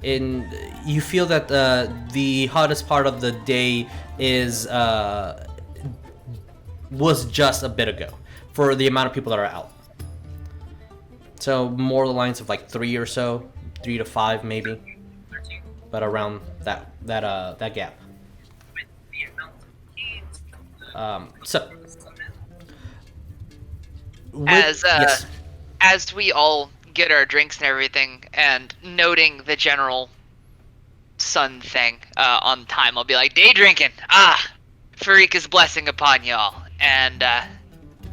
You feel that the hottest part of the day was just a bit ago for the amount of people that are out. So more the lines of like 3 or so, 3 to 5 maybe, but around that gap. Yes. As we all get our drinks and everything, and noting the general sun thing on time, I'll be like, day drinking. Farika's blessing upon y'all, and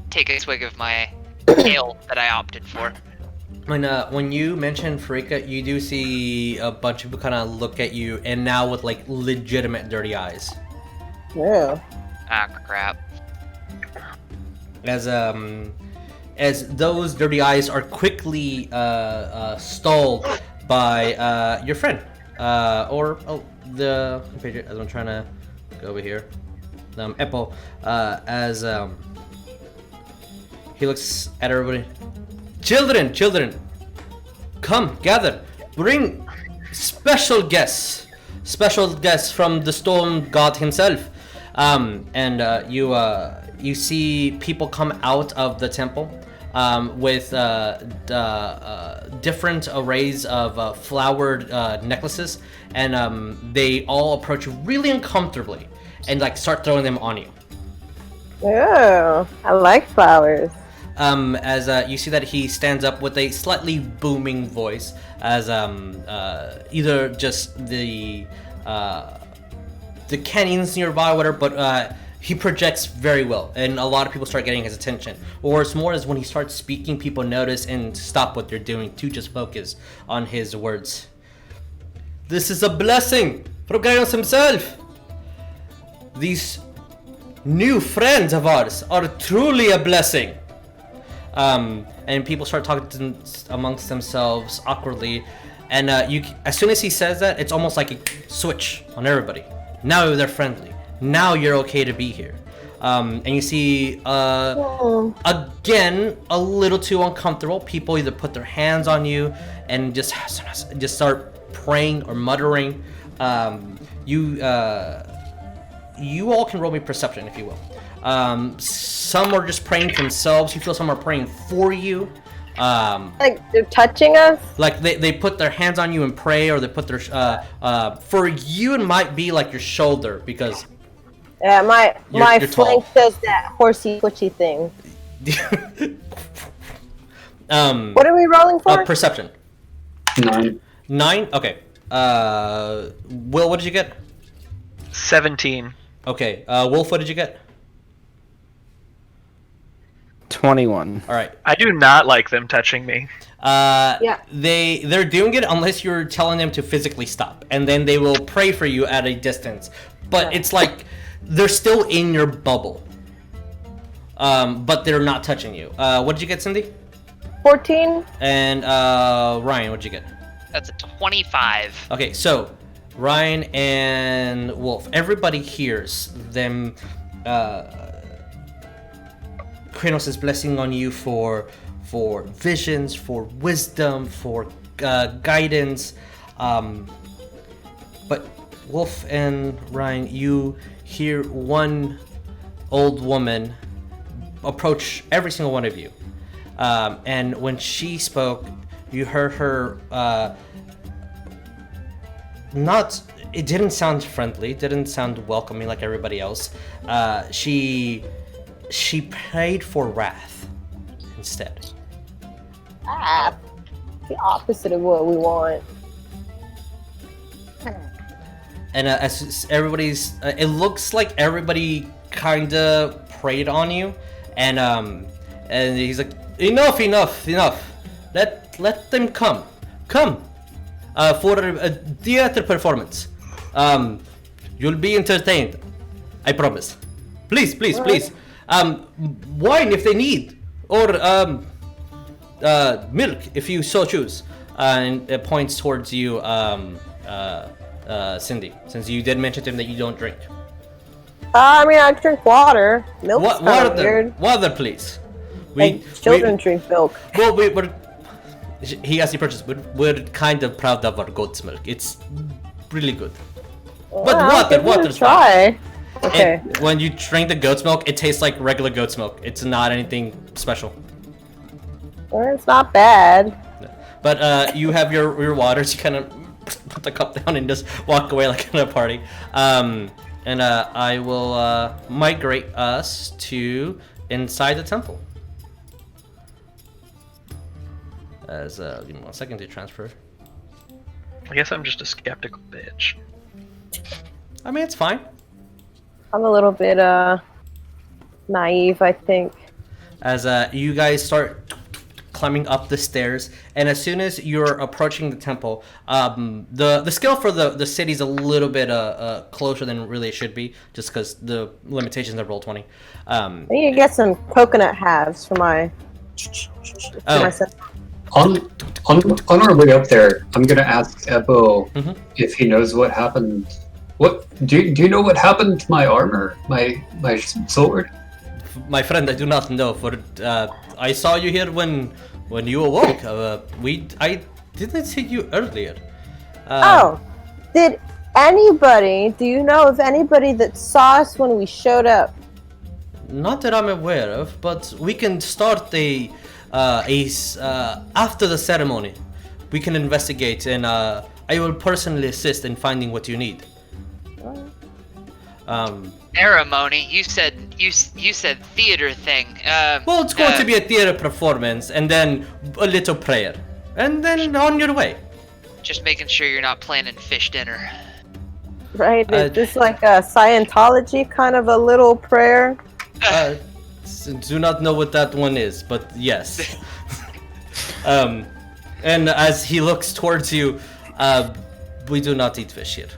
take a swig of my ale that I opted for. When you mention Farika, you do see a bunch of people kind of look at you, and now with like legitimate dirty eyes. Yeah. Ah, crap. As those dirty eyes are quickly stalled by your friend, as I'm trying to go over here, Eppo, as he looks at everybody. Children, come, gather, bring special guests from the storm god himself. You see people come out of the temple with different arrays of flowered necklaces, and they all approach you really uncomfortably and like start throwing them on you. Oh, I like flowers. As you see that he stands up with a slightly booming voice, as either just the canyons nearby, whatever, but he projects very well, and a lot of people start getting his attention. Or it's more as when he starts speaking, people notice and stop what they're doing to just focus on his words. This is a blessing from Keranos himself. These new friends of ours are truly a blessing. And people start talking amongst themselves awkwardly, and as soon as he says that, it's almost like a switch on everybody. Now they're friendly. Now you're okay to be here. And you see, again, a little too uncomfortable. People either put their hands on you and just start praying or muttering. You all can roll me perception, if you will. Some are just praying to themselves. You feel some are praying for you. Like they're touching us? Like they put their hands on you and pray, or they put their for you it might be like your shoulder, because yeah, my you're flank tall. does that horsey twitchy thing. What are we rolling for? Perception. 9? Okay. Will, what did you get? 17. Okay. Wolf, what did you get? 21. All right. I do not like them touching me. Yeah. They're doing it unless you're telling them to physically stop, and then they will pray for you at a distance. But it's like they're still in your bubble. But they're not touching you. What did you get, Cindy? 14. And Ryan, what did you get? That's a 25. Okay, so Ryan and Wolf, everybody hears them. Keranos is blessing on you for visions, for wisdom, for guidance. But Wolf and Ryan, you hear one old woman approach every single one of you. And when she spoke, you heard her. It didn't sound friendly. Didn't sound welcoming like everybody else. She prayed for wrath instead. The opposite of what we want. And as everybody's, it looks like everybody kind of preyed on you, and he's like, enough. Let them come for a theater performance. You'll be entertained, I promise. Please. Wine if they need, or milk if you so choose. And it points towards you, Cindy, since you did mention to him that you don't drink. I mean, I drink water. Milk's kind of weird. Water, please. Children drink milk. Well, he actually purchased. We're kind of proud of our goat's milk. It's really good. But water's try. Okay. And when you drink the goat's milk, it tastes like regular goat's milk. It's not anything special. Well, it's not bad. But you have your waters. You kind of put the cup down and just walk away like in a party. And I will migrate us to inside the temple. Give me 1 second to transfer. I guess I'm just a skeptical bitch. I mean, it's fine. I'm a little bit naive, I think. As you guys start climbing up the stairs, and as soon as you're approaching the temple, the scale for the city's a little bit closer than really it should be, just because the limitations of Roll20. I need to get some coconut halves for my. On our way up there, I'm gonna ask Ebo if he knows what happened. What do you know what happened to my armor, my sword? My friend, I do not know. For I saw you here when you awoke. I didn't see you earlier. Did anybody? Do you know of anybody that saw us when we showed up? Not that I'm aware of, but we can start after the ceremony. We can investigate, and I will personally assist in finding what you need. Ceremony? You said theater thing. Well, it's going to be a theater performance, and then a little prayer, and then on your way. Just making sure you're not planning fish dinner. Right? Is this like a Scientology kind of a little prayer? Do not know what that one is, but yes. And as he looks towards you, we do not eat fish here.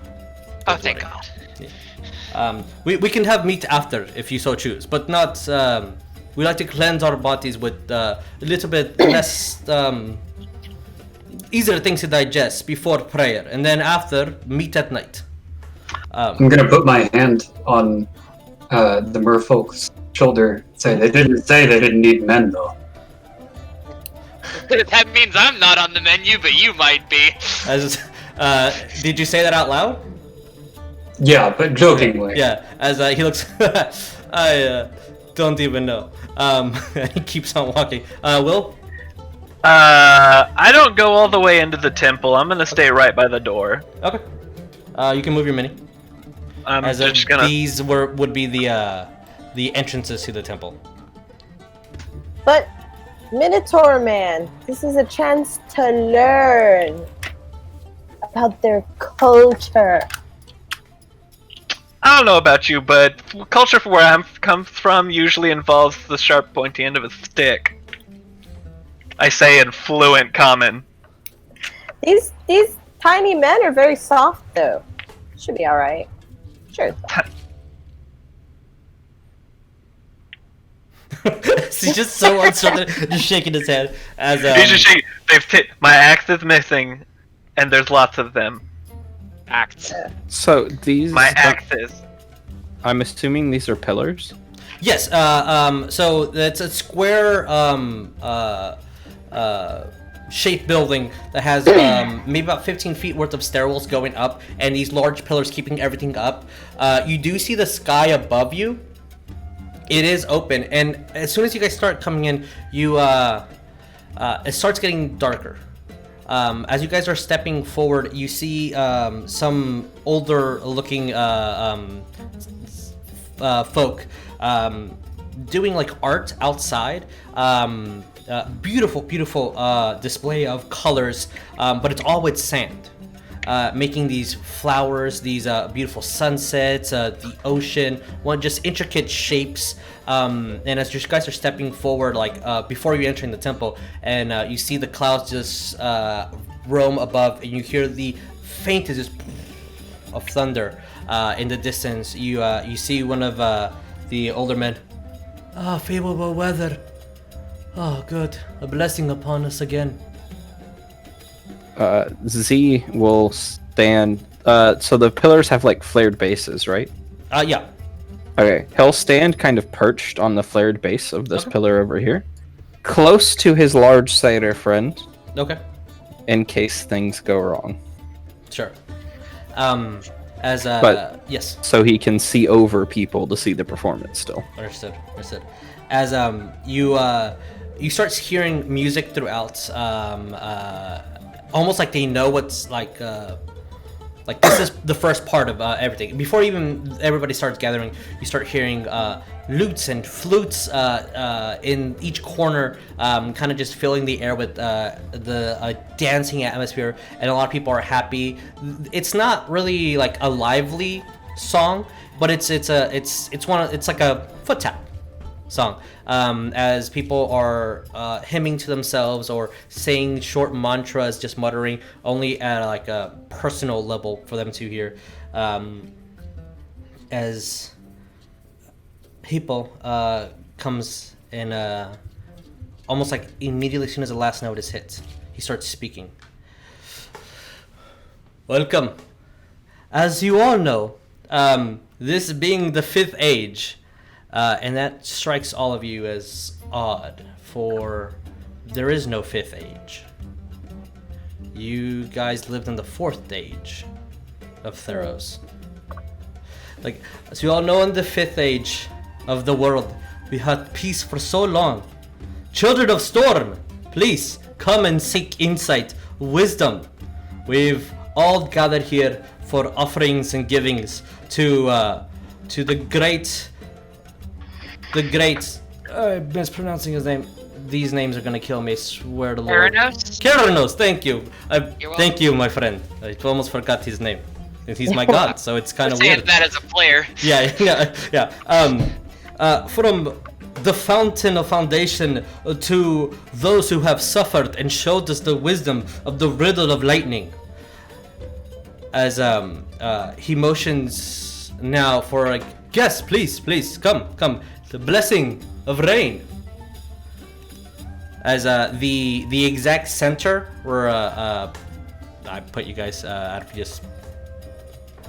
Oh, thank God. Yeah. We can have meat after if you so choose, but not. We like to cleanse our bodies with a little bit less easier things to digest before prayer, and then after meat at night. I'm gonna put my hand on the Merfolk's shoulder. Say they didn't need men though. That means I'm not on the menu, but you might be. Did you say that out loud? Yeah, but jokingly. Yeah, as he looks, I don't even know. He keeps on walking. Will? I don't go all the way into the temple. I'm gonna stay right by the door. Okay. You can move your mini. I'm just gonna. These would be the entrances to the temple. But Minotaur man, this is a chance to learn about their culture. I don't know about you, but culture for where I'm come from usually involves the sharp, pointy end of a stick. I say in fluent common. These tiny men are very soft, though. Should be all right. Sure. He's just so uncertain, just shaking his head as He's just shaking. My axe is missing, and there's lots of them. Acts. So these. My axes. I'm assuming these are pillars. Yes. So it's a square shaped building that has maybe about 15 feet worth of stairwells going up, and these large pillars keeping everything up. You do see the sky above you. It is open, and as soon as you guys start coming in, you it starts getting darker. As you guys are stepping forward, you see some older-looking folk doing like art outside. Beautiful display of colors, but it's all with sand. Making these flowers, these beautiful sunsets, the ocean, just intricate shapes. And as you guys are stepping forward, like before you enter in the temple, and you see the clouds just roam above, and you hear the faintest of thunder in the distance. You see one of the older men. Ah, favorable weather. Oh, good. A blessing upon us again. Z will stand. So the pillars have like flared bases, right? Yeah. Okay, he'll stand kind of perched on the flared base of this pillar over here, close to his large Sayter friend. Okay. In case things go wrong. Sure. Yes. So he can see over people to see the performance still. Understood. As you start hearing music throughout, almost like they know what's like this is the first part of everything. Before even everybody starts gathering, you start hearing lutes and flutes in each corner, kind of just filling the air with the dancing atmosphere, and a lot of people are happy. It's not really like a lively song, but it's like a foot tap song, as people are hymning to themselves or saying short mantras, just muttering, only at like a personal level for them to hear, as people comes and almost like immediately as soon as the last note is hit, he starts speaking. Welcome. As you all know, this being the 5th age, and that strikes all of you as odd, for there is no 5th age. You guys lived in the 4th age of Theros. Like, as you all know, in the 5th age of the world, we had peace for so long. Children of Storm, please come and seek insight, wisdom. We've all gathered here for offerings and givings to the great. I'm mispronouncing his name. These names are gonna kill me, I swear to Lord. Keranos, thank you. Thank you, my friend. I almost forgot his name. He's my god, so it's kind of weird. That as a player. Yeah. From the fountain of foundation to those who have suffered and showed us the wisdom of the riddle of lightning. As he motions now for like, yes, please, come. The blessing of rain. As the exact center where I put you guys out of just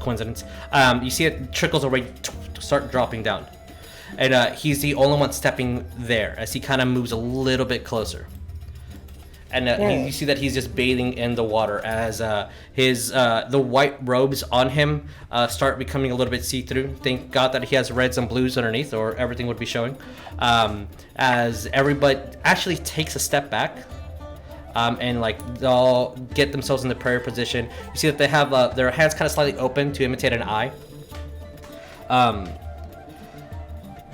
coincidence. You see it trickles already start dropping down, and he's the only one stepping there as he kind of moves a little bit closer. And you see that he's just bathing in the water as the white robes on him start becoming a little bit see-through. Thank God that he has reds and blues underneath, or everything would be showing. As everybody actually takes a step back, and like they'll get themselves in the prayer position. You see that they have their hands kind of slightly open to imitate an eye.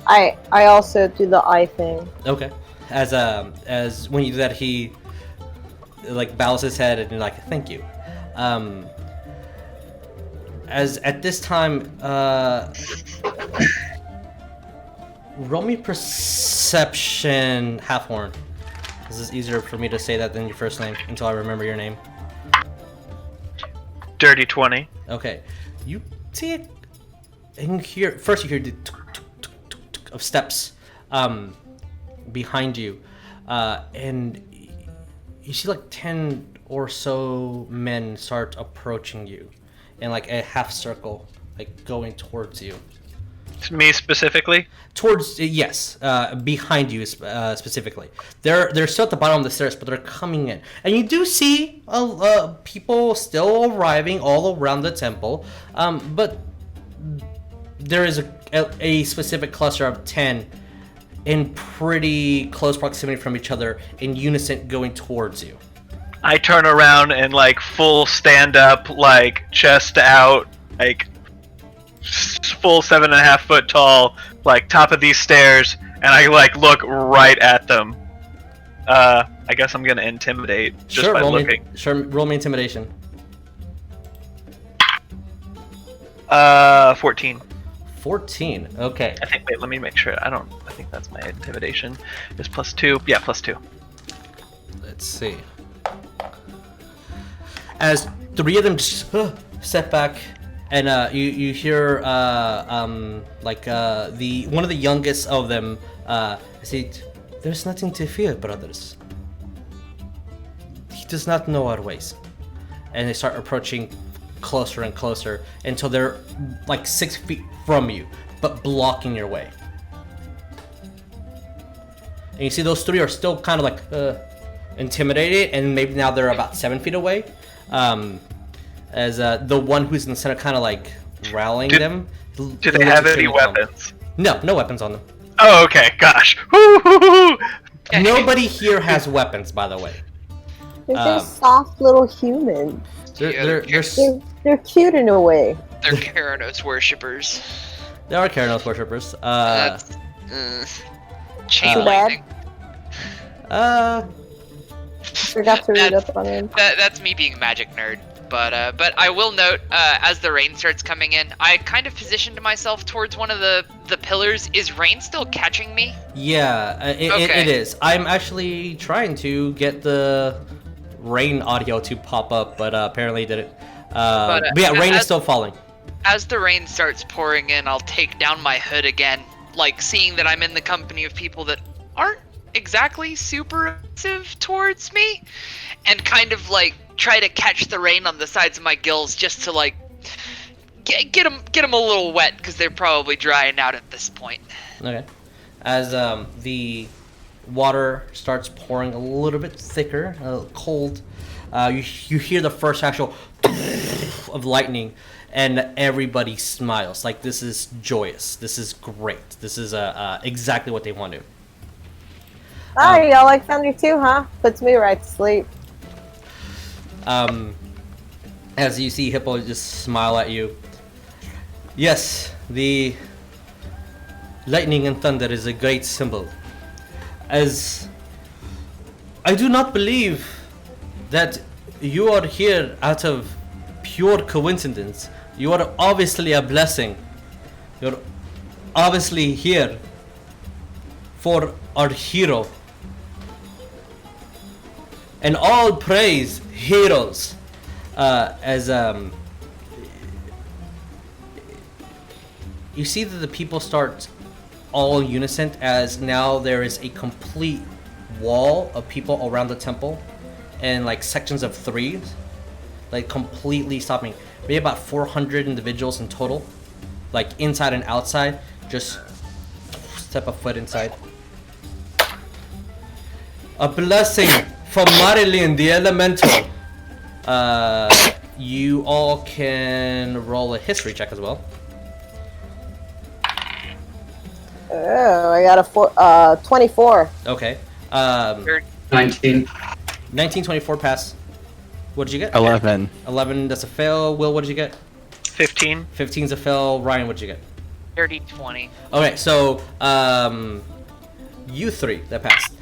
I also do the eye thing. Okay. As when you do that, he like bows his head and like, thank you. As at this time, roll me perception, Halfhorn. This is easier for me to say that than your first name until I remember your name. Dirty 20. Okay, you see it in here. First, you hear the tuk, tuk, tuk, tuk, tuk of steps behind you, and you see like 10 or so men start approaching you in like a half circle, like going towards you. Me specifically? Towards, yes, behind you specifically. They're still at the bottom of the stairs, but they're coming in, and you do see people still arriving all around the temple, but there is a specific cluster of 10 in pretty close proximity from each other, in unison, going towards you. I turn around and like full stand up, like chest out, like full 7.5 foot tall, like top of these stairs, and I like look right at them. I guess I'm gonna intimidate just Sure, by looking. roll me intimidation. 14. 14. Okay. I think. Wait, let me make sure. I think that's my intimidation. It's +2. Yeah, +2. Let's see. As 3 of them just step back, and you hear the one of the youngest of them say, "There's nothing to fear, brothers. He does not know our ways." And they start approaching closer and closer until they're like 6 feet from you, but blocking your way. And you see those 3 are still kind of like intimidated, and maybe now they're about 7 feet away. As the one who's in the center kind of like rallying them. Do they have any weapons? No weapons on them. Oh, okay. Gosh. Nobody here has weapons, by the way. They're just soft little humans. They're They're cute in a way. They're Keranos worshippers. They are Keranos worshippers. That's chain Too bad. lightning. Forgot to read up on him. That's me being a magic nerd. But I will note, as the rain starts coming in, I kind of positioned myself towards one of the pillars. Is rain still catching me? Yeah, it is. I'm actually trying to get the rain audio to pop up, but apparently it didn't. But yeah, rain is still falling. As the rain starts pouring in, I'll take down my hood again, like seeing that I'm in the company of people that aren't exactly super aggressive towards me, and kind of like try to catch the rain on the sides of my gills just to like get them a little wet, because they're probably drying out at this point. Okay. As the water starts pouring a little bit thicker, cold, you hear the first actual of lightning, and everybody smiles. Like, this is joyous. This is great. This is exactly what they want to. Oh, y'all like thunder too, huh? Puts me right to sleep. As you see Hippo just smile at you. Yes, the lightning and thunder is a great symbol. As I do not believe that you are here out of pure coincidence. You are obviously a blessing. You're obviously here for our hero. And all praise heroes. You see that the people start all unison, as now there is a complete wall of people around the temple, and like sections of 3, like completely stopping. Maybe about 400 individuals in total, like inside and outside. Just step a foot inside. A blessing from Marilyn, the elemental. You all can roll a history check as well. Oh, I got a 24. Okay. 19. 1924 pass. What did you get? 11. 11, that's a fail. Will, what did you get? 15. 15's a fail. Ryan, what did you get? 30-20. Okay, so you 3 that passed.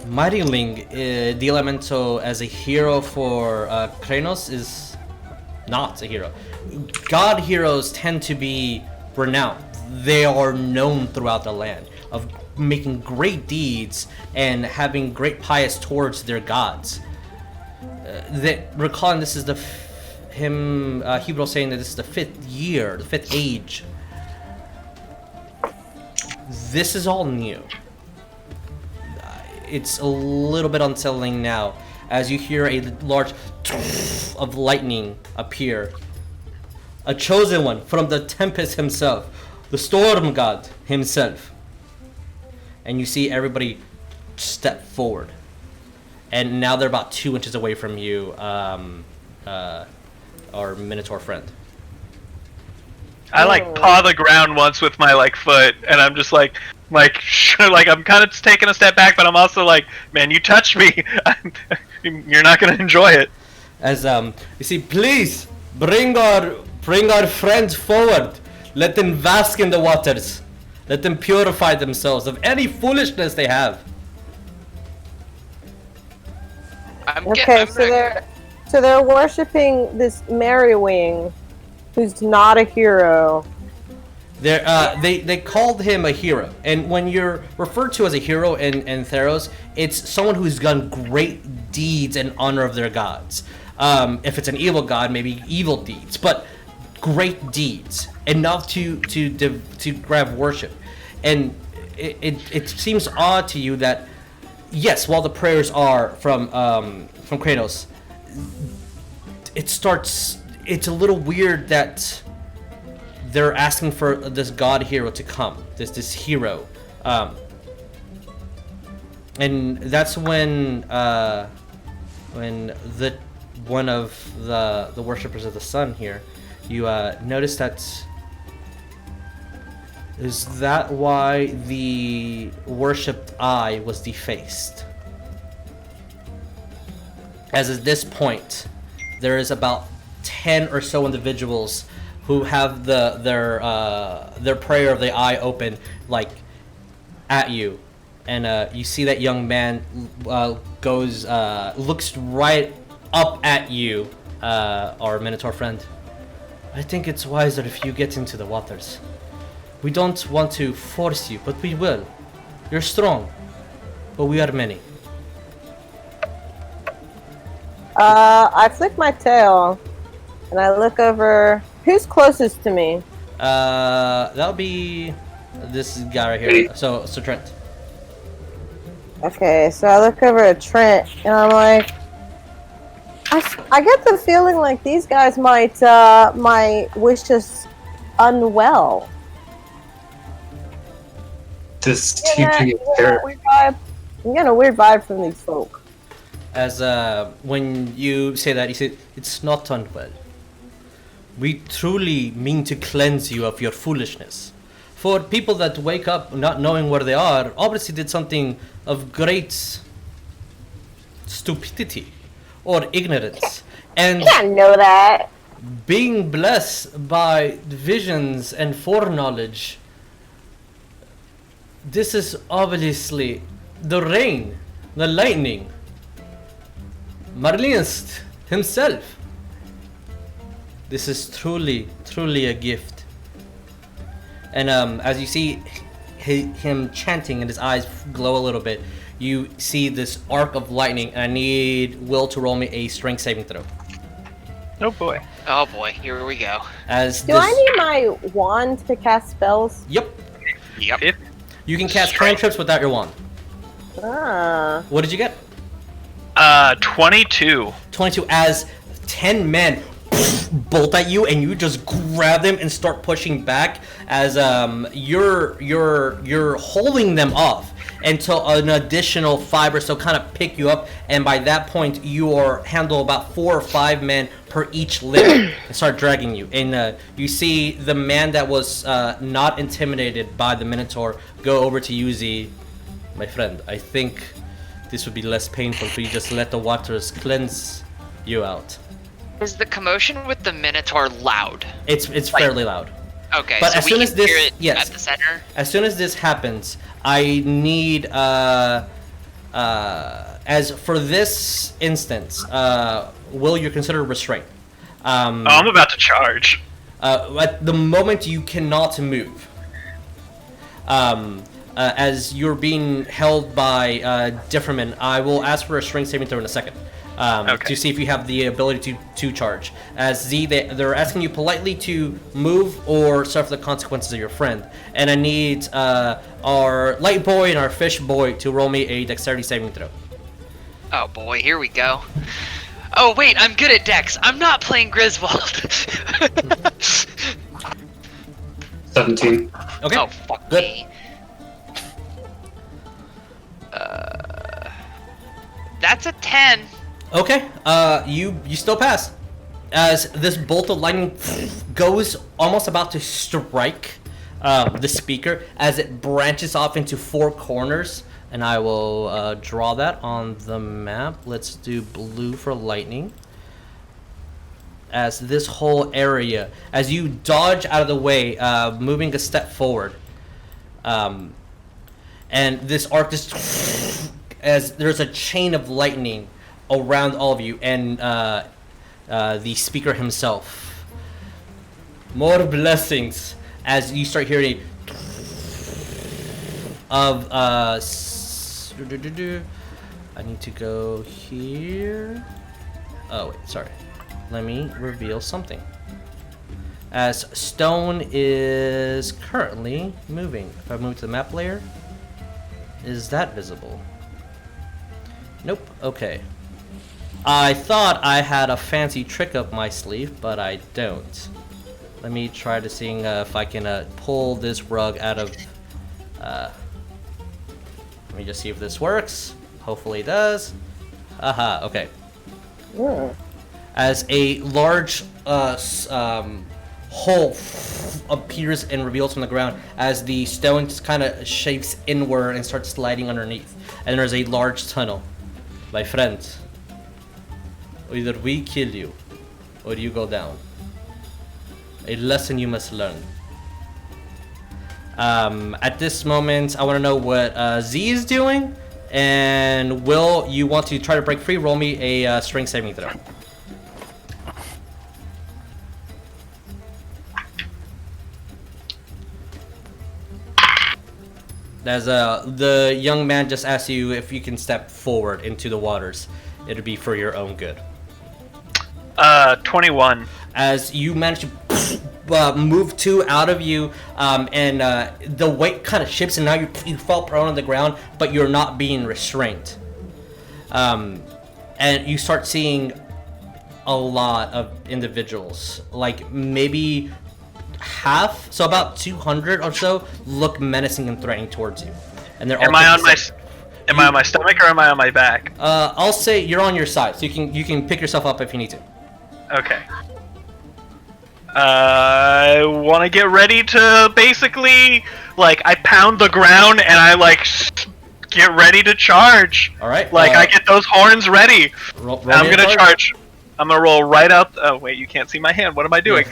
Mighty Ling, the elemental as a hero for Keranos, is not a hero. God heroes tend to be renowned. They are known throughout the land of making great deeds and having great pious towards their gods. Recalling this is Hebrew saying that this is the 5th year, the 5th age. This is all new. It's a little bit unsettling now as you hear a large of lightning appear. A chosen one from the Tempest himself, the Storm God himself. And you see everybody step forward. And now they're about 2 inches away from you, our Minotaur friend. I like paw the ground once with my like foot, and I'm just like I'm kind of taking a step back, but I'm also like, man, you touched me. You're not gonna enjoy it. As you see, please bring our friends forward. Let them bask in the waters. Let them purify themselves of any foolishness they have. Okay, so they're worshiping this Merrywing, who's not a hero. They called him a hero, and when you're referred to as a hero in Theros, it's someone who's done great deeds in honor of their gods. If it's an evil god, maybe evil deeds, but great deeds enough to grab worship. And it seems odd to you that yes, while the prayers are from Keranos, it's a little weird that they're asking for this god hero to come, this hero, and that's when one of the worshippers of the sun here, you notice that. Is that why the worshipped eye was defaced? As at this point, there is about 10 or so individuals who have their prayer of the eye open, like at you, and you see that young man looks right up at you, our Minotaur friend. I think it's wiser if you get into the waters. We don't want to force you, but we will. You're strong, but we are many. I flick my tail, and I look over. Who's closest to me? That'll be this guy right here. So Trent. Okay, so I look over at Trent, and I'm like, I get the feeling like these guys might wish us unwell. This teaching is terrible. I'm getting a weird vibe from these folk. As when you say that, you say it's not unwell. We truly mean to cleanse you of your foolishness. For people that wake up not knowing where they are, obviously did something of great stupidity or ignorance. And I can't know that. Being blessed by visions and foreknowledge, this is obviously the rain, the lightning, Marlianst himself. This is truly a gift. And as you see him chanting and his eyes glow a little bit, you see this arc of lightning, and I need Will to roll me a strength saving throw. Oh boy. Oh boy, here we go. Do I need my wand to cast spells? Yep. Yep. You can cast cantrips without your wand. Ah. What did you get? 22. 22 as 10 men bolt at you, and you just grab them and start pushing back as you're holding them off until an additional 5 or so kind of pick you up, and by that point you are handle about 4 or 5 men per each limb and start dragging you. And you see the man that was not intimidated by the Minotaur go over to Yuzi. My friend, I think this would be less painful if you just let the waters cleanse you out. Is the commotion with the Minotaur loud? It's fairly loud. Okay, but so as soon as this, hear it yes, at the center? As soon as this happens, I need as for this instance, Will, you're considered restrained. I'm about to charge. At the moment, you cannot move. As you're being held by Zaphremen, I will ask for a strength saving throw in a second. To see if you have the ability to charge. As Z, they're asking you politely to move or suffer the consequences of your friend. And I need our light boy and our fish boy to roll me a dexterity saving throw. Oh boy, here we go. Oh wait, I'm good at dex. I'm not playing Griswold. 17. Okay. Oh fuck good. me. That's a 10. Okay. You still pass. as this bolt of lightning goes almost about to strike the speaker as it branches off into 4 corners. And I will draw that on the map. Let's do blue for lightning. As this whole area, as you dodge out of the way, moving a step forward. And this arc is... as there's a chain of lightning around all of you. And the speaker himself. More blessings. As you start hearing of I need to go here. Oh wait, sorry. Let me reveal something. As stone is currently moving. If I move to the map layer, is that visible? Nope. Okay. I thought I had a fancy trick up my sleeve, but I don't. Let me try to see if I can pull this rug out of... let me just see if this works. Hopefully it does. Aha, okay. Yeah. As a large hole appears and reveals from the ground as the stone just kind of shapes inward and starts sliding underneath. And there's a large tunnel. My friend, either we kill you or you go down. A lesson you must learn. At this moment, I want to know what Z is doing. And Will, you want to try to break free? Roll me a strength saving throw. As the young man just asked you if you can step forward into the waters. It'll be for your own good. 21. As you manage to move 2 out of you, and the weight kind of shifts, and now you fall prone on the ground, but you're not being restrained. And you start seeing a lot of individuals, like maybe half, so about 200 or so, look menacing and threatening towards you. And they're Am I on my stomach or am I on my back? I'll say you're on your side, so you can pick yourself up if you need to. Okay. I want to get ready to basically, like, I pound the ground and I, like, get ready to charge. Alright. Like, I get those horns ready. Roll And I'm gonna charge. I'm gonna roll right out. Oh, wait, you can't see my hand. What am I doing?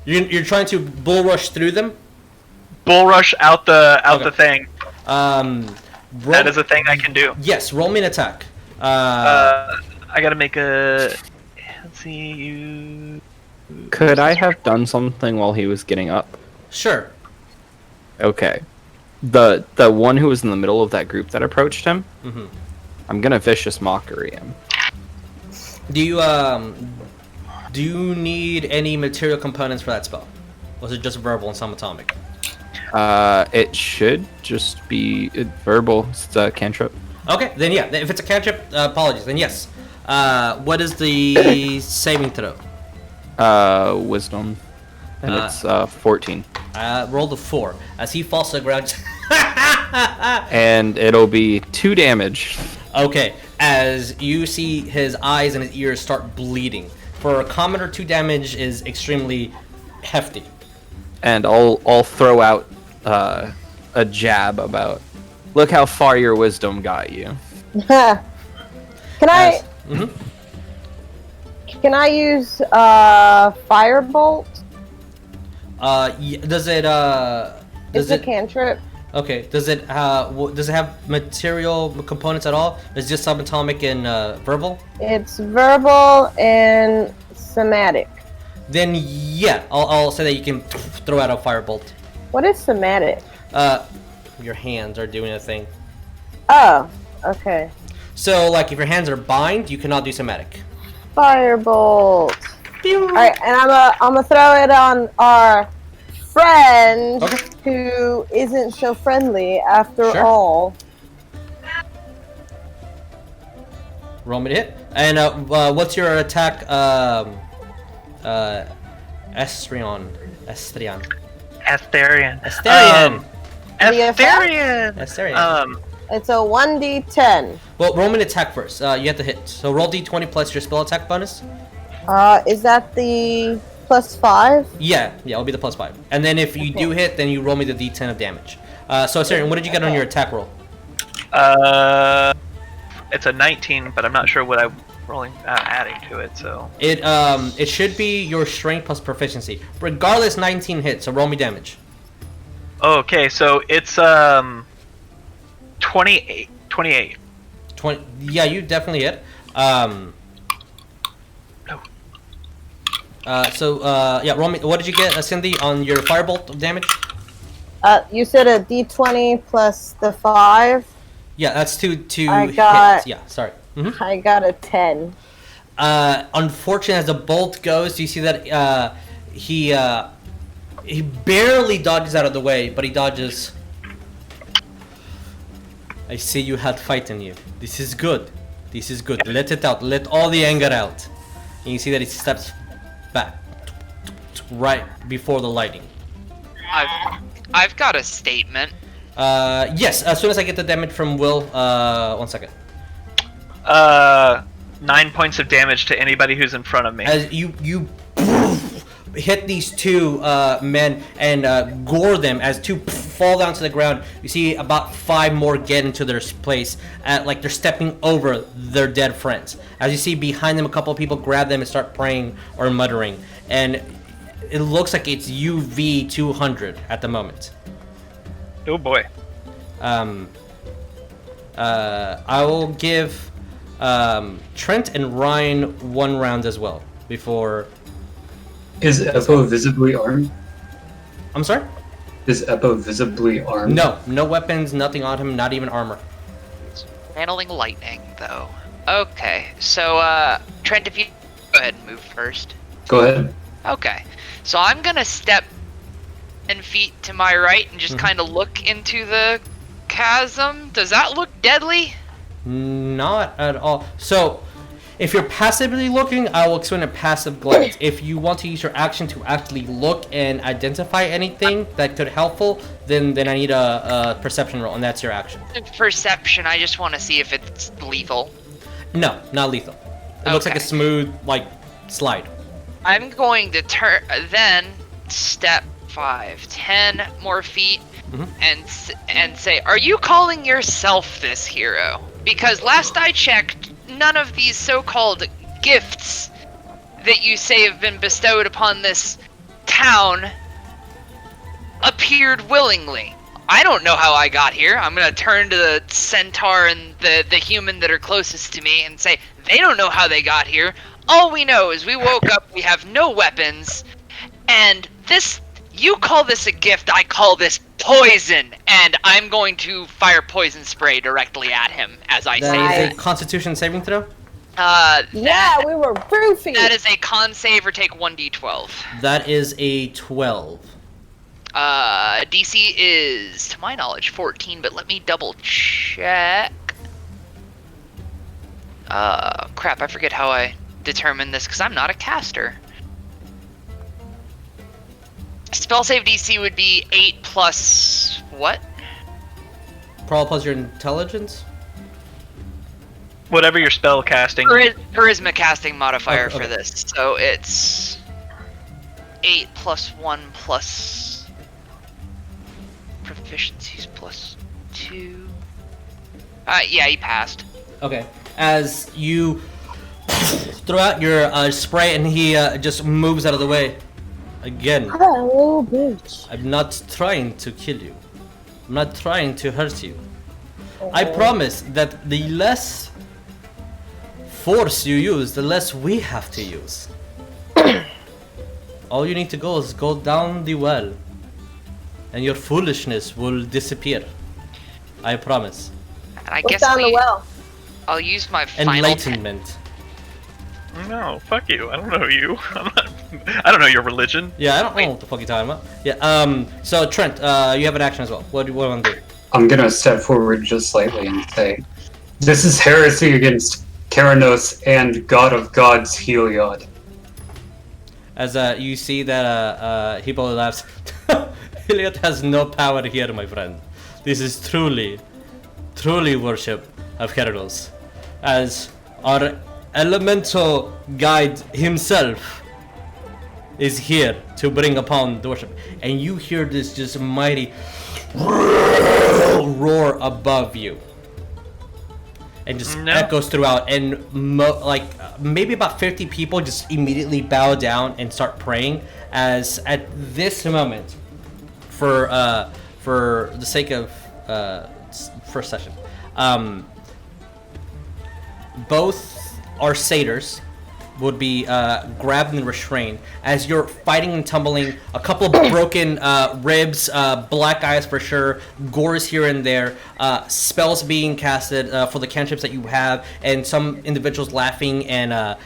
You're trying to bull rush through them? Bull rush out the thing. That is a thing I can do. Yes, roll me an attack. I gotta make a... Let's see, you... Could I have done something while he was getting up? Sure. Okay. The one who was in the middle of that group that approached him, I'm gonna vicious mockery him. Do you need any material components for that spell? Or is it just verbal and subatomic? It should just be verbal. It's a cantrip. Okay, then yeah. If it's a cantrip, apologies. Then yes. What is the saving throw? Wisdom. And it's 14. Roll the 4 as he falls to the ground. And it'll be 2 damage. Okay, as you see his eyes and his ears start bleeding. For a commoner, 2 damage is extremely hefty. And I'll throw out a jab about, look how far your wisdom got you. Can I use firebolt? Does it It's a cantrip. Okay. Does it have material components at all? Is it just subatomic and verbal? It's verbal and somatic. Then yeah, I'll say that you can throw out a firebolt. What is somatic? Your hands are doing a thing. Oh, okay. So like if your hands are bind, you cannot do somatic. Firebolt. Alright, and I'm gonna throw it on our friend who isn't so friendly after all. Roll me to hit. And what's your attack? Asterion. It's a 1d10. Well, roll me an attack first. You have to hit. So roll d20 plus your spell attack bonus. Is that the +5? Yeah, it'll be the +5. And then if you do hit, then you roll me the d10 of damage. So, Asterion, what did you get on your attack roll? It's a 19, but I'm not sure what I'm rolling, adding to it. So it should be your strength plus proficiency. Regardless, 19 hits. So roll me damage. Okay, so it's 28. 20. Yeah, you definitely hit. Yeah, roll me. What did you get, Cindy, on your firebolt of damage? You said a d20 plus the 5. Yeah, that's two hits. Yeah, sorry. Mm-hmm. I got a 10. Unfortunately, as the bolt goes, you see that he barely dodges out of the way, but he dodges. I see you had fight in you. This is good. This is good. Let it out. Let all the anger out. And you see that he steps back right before the lightning. I've got a statement. Yes, as soon as I get the damage from Will, 1 second. 9 points of damage to anybody who's in front of me. As you hit these two men and gore them as two fall down to the ground. You see about 5 more get into their place, like they're stepping over their dead friends. As you see behind them, a couple of people grab them and start praying or muttering. And it looks like it's UV 200 at the moment. Oh boy. I will give Trent and Ryan 1 round as well before. Is Eppo visibly armed? I'm sorry? Is Eppo visibly armed? No weapons, nothing on him, not even armor. Channeling lightning, though. Okay, so Trent, if you go ahead and move first. Go ahead. Okay, so I'm gonna step 10 feet to my right and just kind of look into the chasm. Does that look deadly? Not at all. So, if you're passively looking, I will explain a passive glance. If you want to use your action to actually look and identify anything that could helpful, then I need a perception roll, and that's your action. Perception, I just want to see if it's lethal. No, not lethal. It looks like a smooth, slide. I'm going to then step 5, 10 more feet, and say, are you calling yourself this hero? Because last I checked, none of these so-called gifts that you say have been bestowed upon this town appeared willingly. I don't know how I got here. I'm gonna turn to the Centaur and the human that are closest to me and say, they don't know how they got here. All we know is we woke up, we have no weapons, and this, you call this a gift, I call this poison, and I'm going to fire poison spray directly at him as I say That is that. a Constitution saving throw? Yeah, we were proofing. That is a con save or take 1d12. That is a 12. DC is, to my knowledge, 14, but let me double check. Crap, I forget how I determine this, because I'm not a caster. Spell save DC would be 8 plus what? Probably plus your intelligence? Whatever your spell casting. Charisma casting modifier Okay. for this. So it's 8 plus 1 plus proficiencies plus 2. Yeah, he passed. Okay. As you throw out your spray and he just moves out of the way. Again, Hello, bitch. I'm not trying to kill you. I'm not trying to hurt you. I promise that the less force you use, the less we have to use. All you need to go is go down the well, and your foolishness will disappear. I promise. And I What's guess down the well? I'll use my final Enlightenment. No, fuck you. I don't know you. I don't know your religion. Yeah, I don't know what the fuck you're talking about. Yeah, so Trent, you have an action as well. What do you want to do? I'm gonna step forward just slightly and say, this is heresy against Keranos and God of Gods Helios. As you see that Hippo laughs. Helios has no power here, my friend. This is truly worship of Keranos. As our elemental guide himself is here to bring upon the worship. And you hear this just mighty roar above you. And just echoes throughout, and maybe about 50 people just immediately bow down and start praying. As at this moment, for the sake of first session, both our satyrs would be grabbed and restrained as you're fighting and tumbling. A couple of broken ribs, black eyes for sure, gores here and there, spells being casted for the cantrips that you have, and some individuals laughing and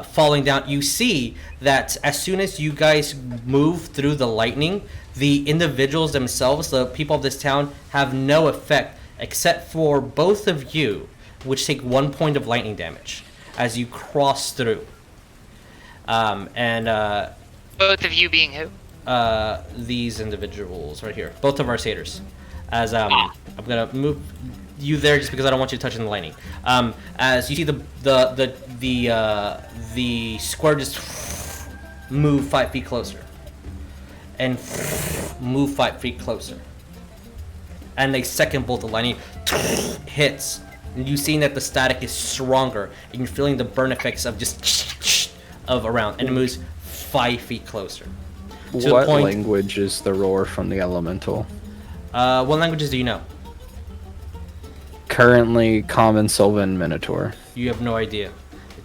falling down. You see that as soon as you guys move through the lightning, the individuals themselves, the people of this town, have no effect except for both of you, which take 1 point of lightning damage as you cross through. Both of you being who? These individuals right here. Both of our satyrs. As I'm gonna move you there just because I don't want you touching the lightning. As you see the square just move 5 feet closer. And move 5 feet closer. And a second bolt of lightning hits. And you've seen that the static is stronger, and you're feeling the burn effects of just of around, and it moves 5 feet closer. What language is the roar from the elemental? What languages do you know? Currently, Common, Sylvan, Minotaur. You have no idea.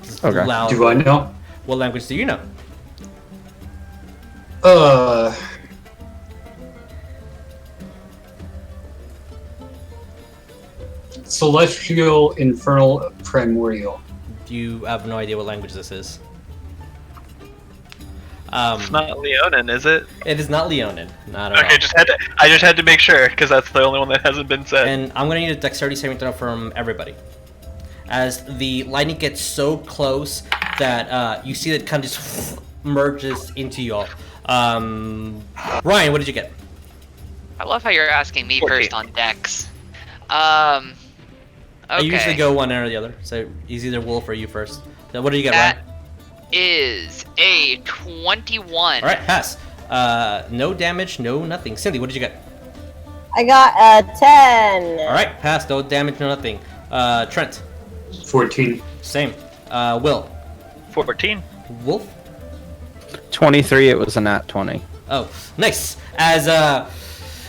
It's okay. Loud. Do I know? What language do you know? Celestial, Infernal, Primordial. You have no idea what language this is. It's not Leonin, is it? It is not Leonin. Not at all. Okay, I just had to make sure, because that's the only one that hasn't been said. And I'm going to need a dexterity saving throw from everybody. As the lightning gets so close that you see that it kind of just merges into y'all. Ryan, what did you get? I love how you're asking me 14. first on dex. Okay. I usually go one or the other, so it's either Wolf or you first. So what did you get, That Ryan? is a 21. Alright, pass. No damage, no nothing. Cindy, what did you get? I got a 10. Alright, pass, no damage, no nothing. Trent. 14. Same. Will. 14. Wolf. 23, it was a nat 20. Oh, nice. As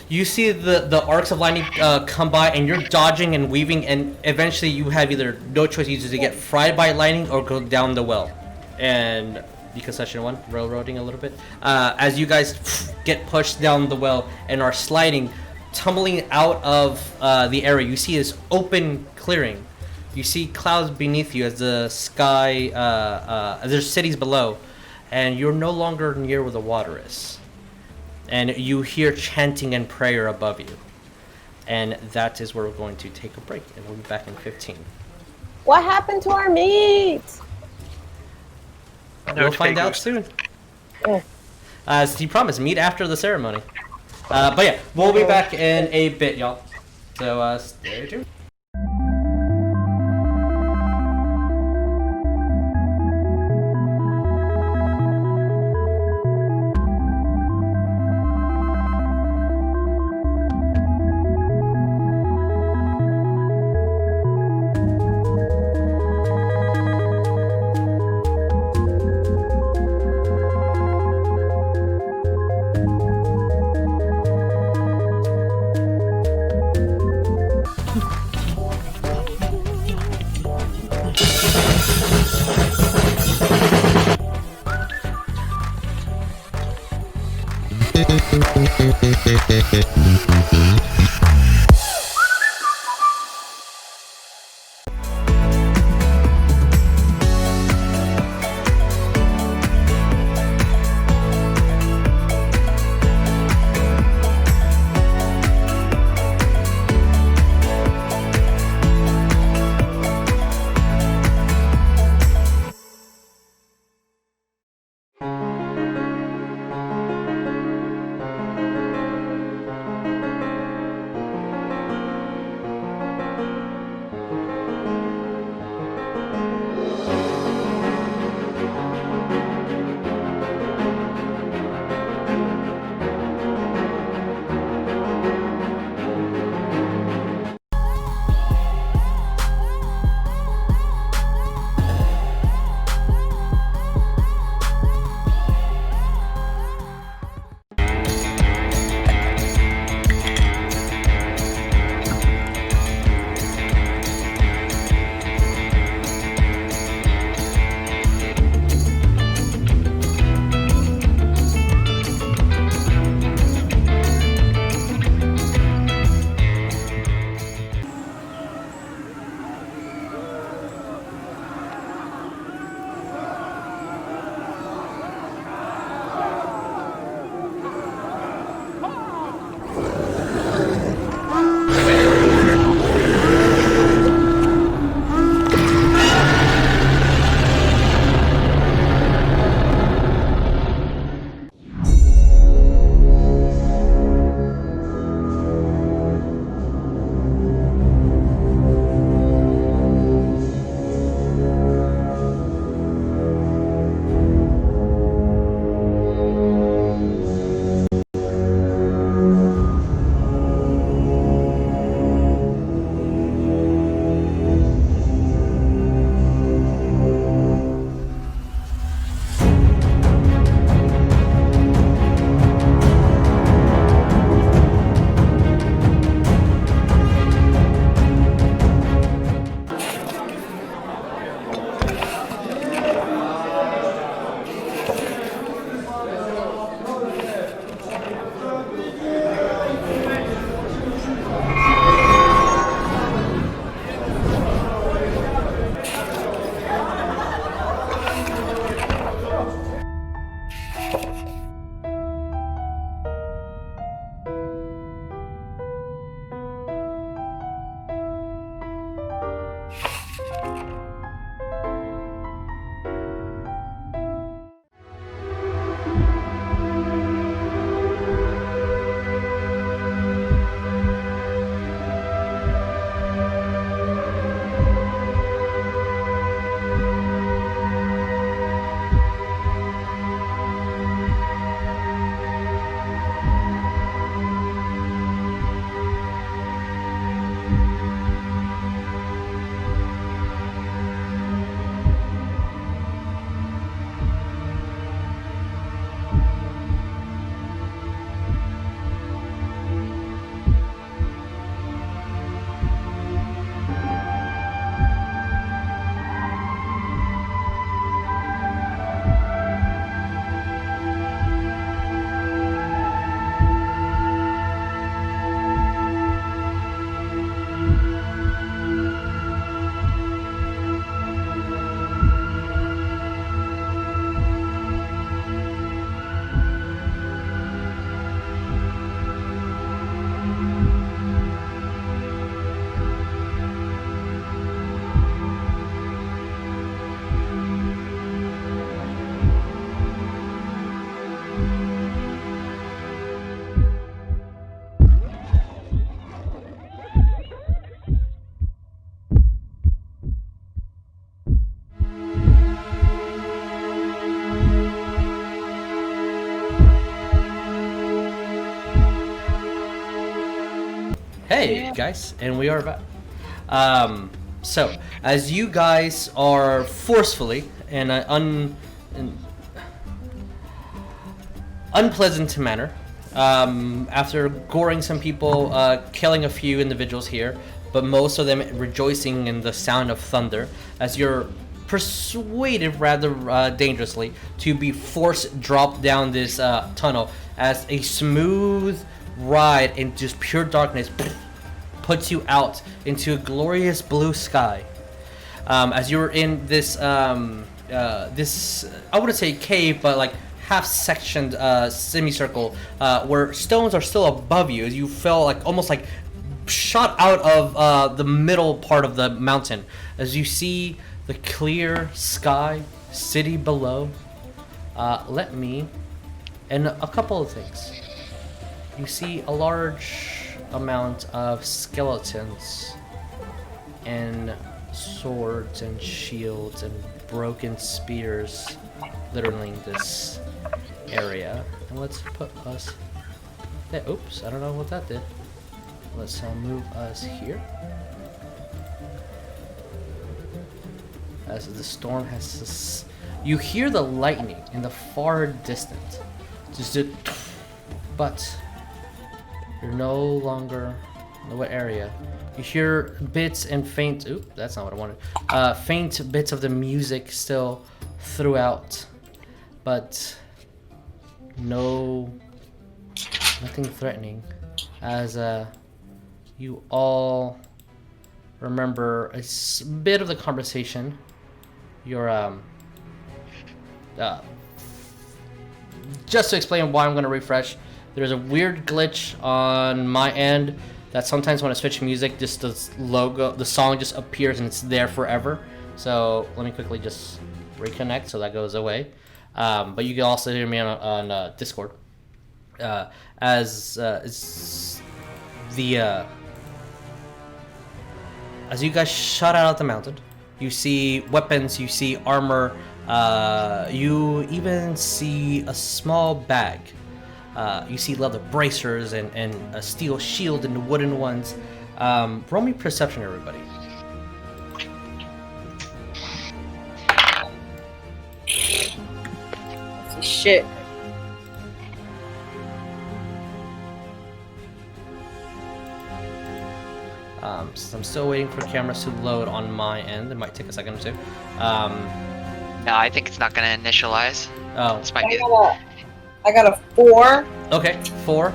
you see the arcs of lightning come by, and you're dodging and weaving, and eventually you have either no choice, either to get fried by lightning or go down the well. And because session 1, railroading a little bit, as you guys get pushed down the well and are sliding, tumbling out of the area, you see this open clearing. You see clouds beneath you as the sky, there's cities below, and you're no longer near where the water is. And you hear chanting and prayer above you. And that is where we're going to take a break, and we'll be back in 15. What happened to our meat? We'll find out soon. Yeah. As he promised, meet after the ceremony. But yeah, we'll be back in a bit, y'all. So stay tuned. Hey guys, and we are back. So as you guys are forcefully in an unpleasant manner, after goring some people, killing a few individuals here, but most of them rejoicing in the sound of thunder, as you're persuaded rather dangerously to be forced dropped down this tunnel, as a smooth ride in just pure darkness puts you out into a glorious blue sky. As you're in this this, I wouldn't say cave, but like half-sectioned semicircle, where stones are still above you, as you feel like almost like shot out of the middle part of the mountain, as you see the clear sky, city below. And a couple of things. You see a large amount of skeletons and swords and shields and broken spears littering this area. And let's put us there. Oops, I don't know what that did. Let's move us here. As the storm has this, you hear the lightning in the far distance. Just a, but you're no longer in what area. You hear bits and faint. Oop, that's not what I wanted. Faint bits of the music still throughout, but nothing threatening. As you all remember a bit of the conversation. You're just to explain why I'm going to refresh, there's a weird glitch on my end that sometimes when I switch music, just the song just appears and it's there forever. So let me quickly just reconnect so that goes away. But you can also hear me on Discord. As you guys shot out of the mountain, you see weapons, you see armor, you even see a small bag. You see leather bracers and a steel shield and wooden ones. Roll me perception, everybody. Shit. Since I'm still waiting for cameras to load on my end, it might take a second or two. No, I think it's not going to initialize. Oh, This might be. I got a 4. okay, 4.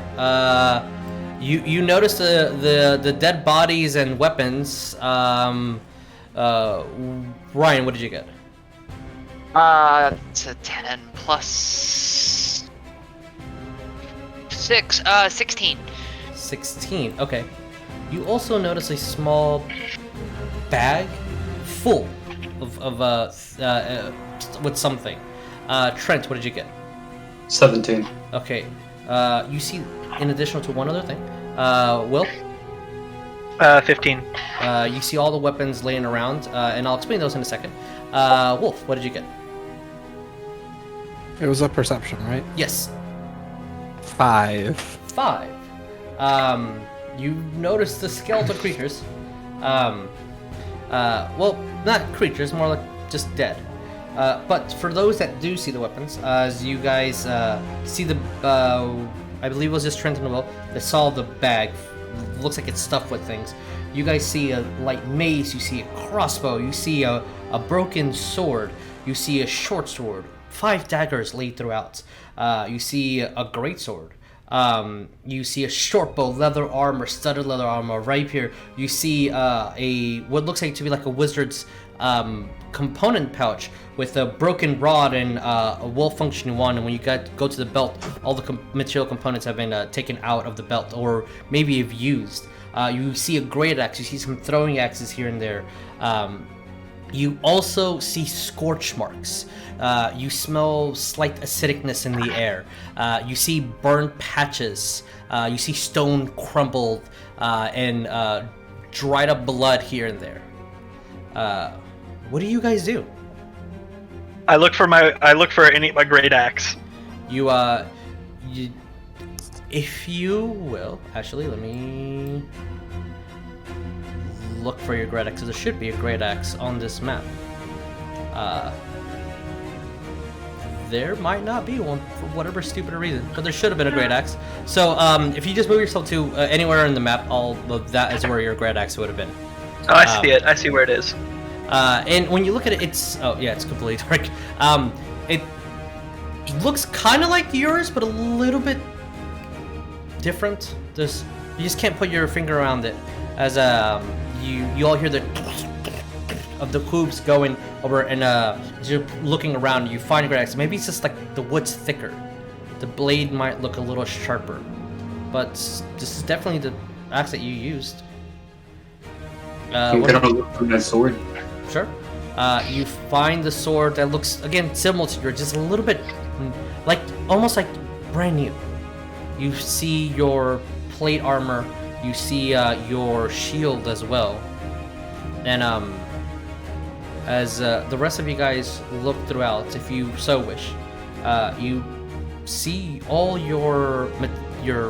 You notice the dead bodies and weapons. Ryan, what did you get? It's a 10 plus 6. 16. 16. Okay. You also notice a small bag full of with something. Trent, what did you get? 17. Okay. You see, in addition to one other thing, Will? 15. You see all the weapons laying around, and I'll explain those in a second. Wolf, what did you get? It was a perception, right? Yes. 5. 5. You notice the skeletal creatures. Well, not creatures, more like just dead. But for those that do see the weapons, as you guys see the, I believe it was just Trenton and Will that saw the bag. Looks like it's stuffed with things. You guys see a light mace, you see a crossbow, you see a broken sword, you see a short sword, 5 daggers laid throughout. You see a great sword. You see a short bow, leather armor, studded leather armor. Right here, you see what looks like to be like a wizard's component pouch with a broken rod and a well-functioning one. And when you go to the belt, all the material components have been taken out of the belt, or maybe have used. You see a great axe. You see some throwing axes here and there. You also see scorch marks. You smell slight acidicness in the air. You see burnt patches. You see stone crumbled and dried up blood here and there. What do you guys do? I look for my great axe. You If you will, actually, let me look for your great axe. There should be a great axe on this map. There might not be one for whatever stupid reason, but there should have been a great axe. So if you just move yourself to anywhere in the map, that is where your great axe would have been. Oh, I see it. I see where it is. And when you look at it, it's it's completely dark. It looks kind of like yours, but a little bit different. You just can't put your finger around it. As you all hear the of the hooves going over, and as you're looking around, you find a great axe. Maybe it's just like the wood's thicker. The blade might look a little sharper, but this is definitely the axe that you used. I'm gonna look for my sword. Sure. You find the sword that looks, again, similar to yours, just a little bit, almost like brand new. You see your plate armor, you see your shield as well. And as the rest of you guys look throughout, if you so wish, you see all your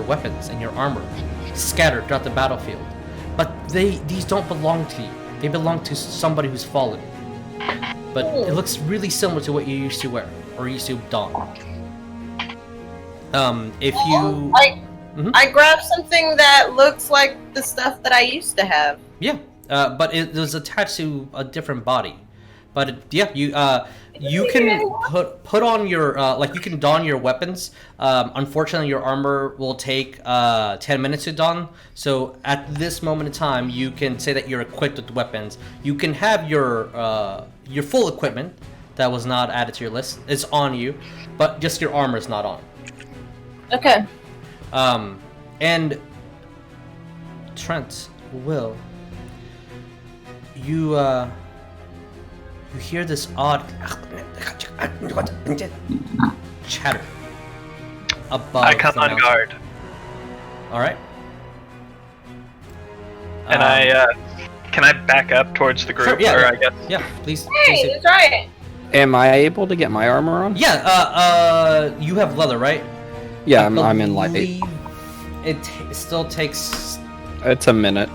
weapons and your armor scattered throughout the battlefield. But these don't belong to you. They belong to somebody who's fallen. But it looks really similar to what you used to wear, or used to don. If you... I grabbed something that looks like the stuff that I used to have. Yeah, but it was attached to a different body. But you can put on your you can don your weapons. Unfortunately, your armor will take 10 minutes to don. So at this moment in time, you can say that you're equipped with weapons. You can have your full equipment that was not added to your list is on you, but just your armor is not on. Okay. And Trent, Will, you hear this odd chatter above. I come on guard. All right. And can I back up towards the group? Sure, yeah, or yeah. I guess. Yeah, please. Hey, please that's right. Am I able to get my armor on? Yeah. You have leather, right? Yeah, I'm in light. It still takes. It's a minute.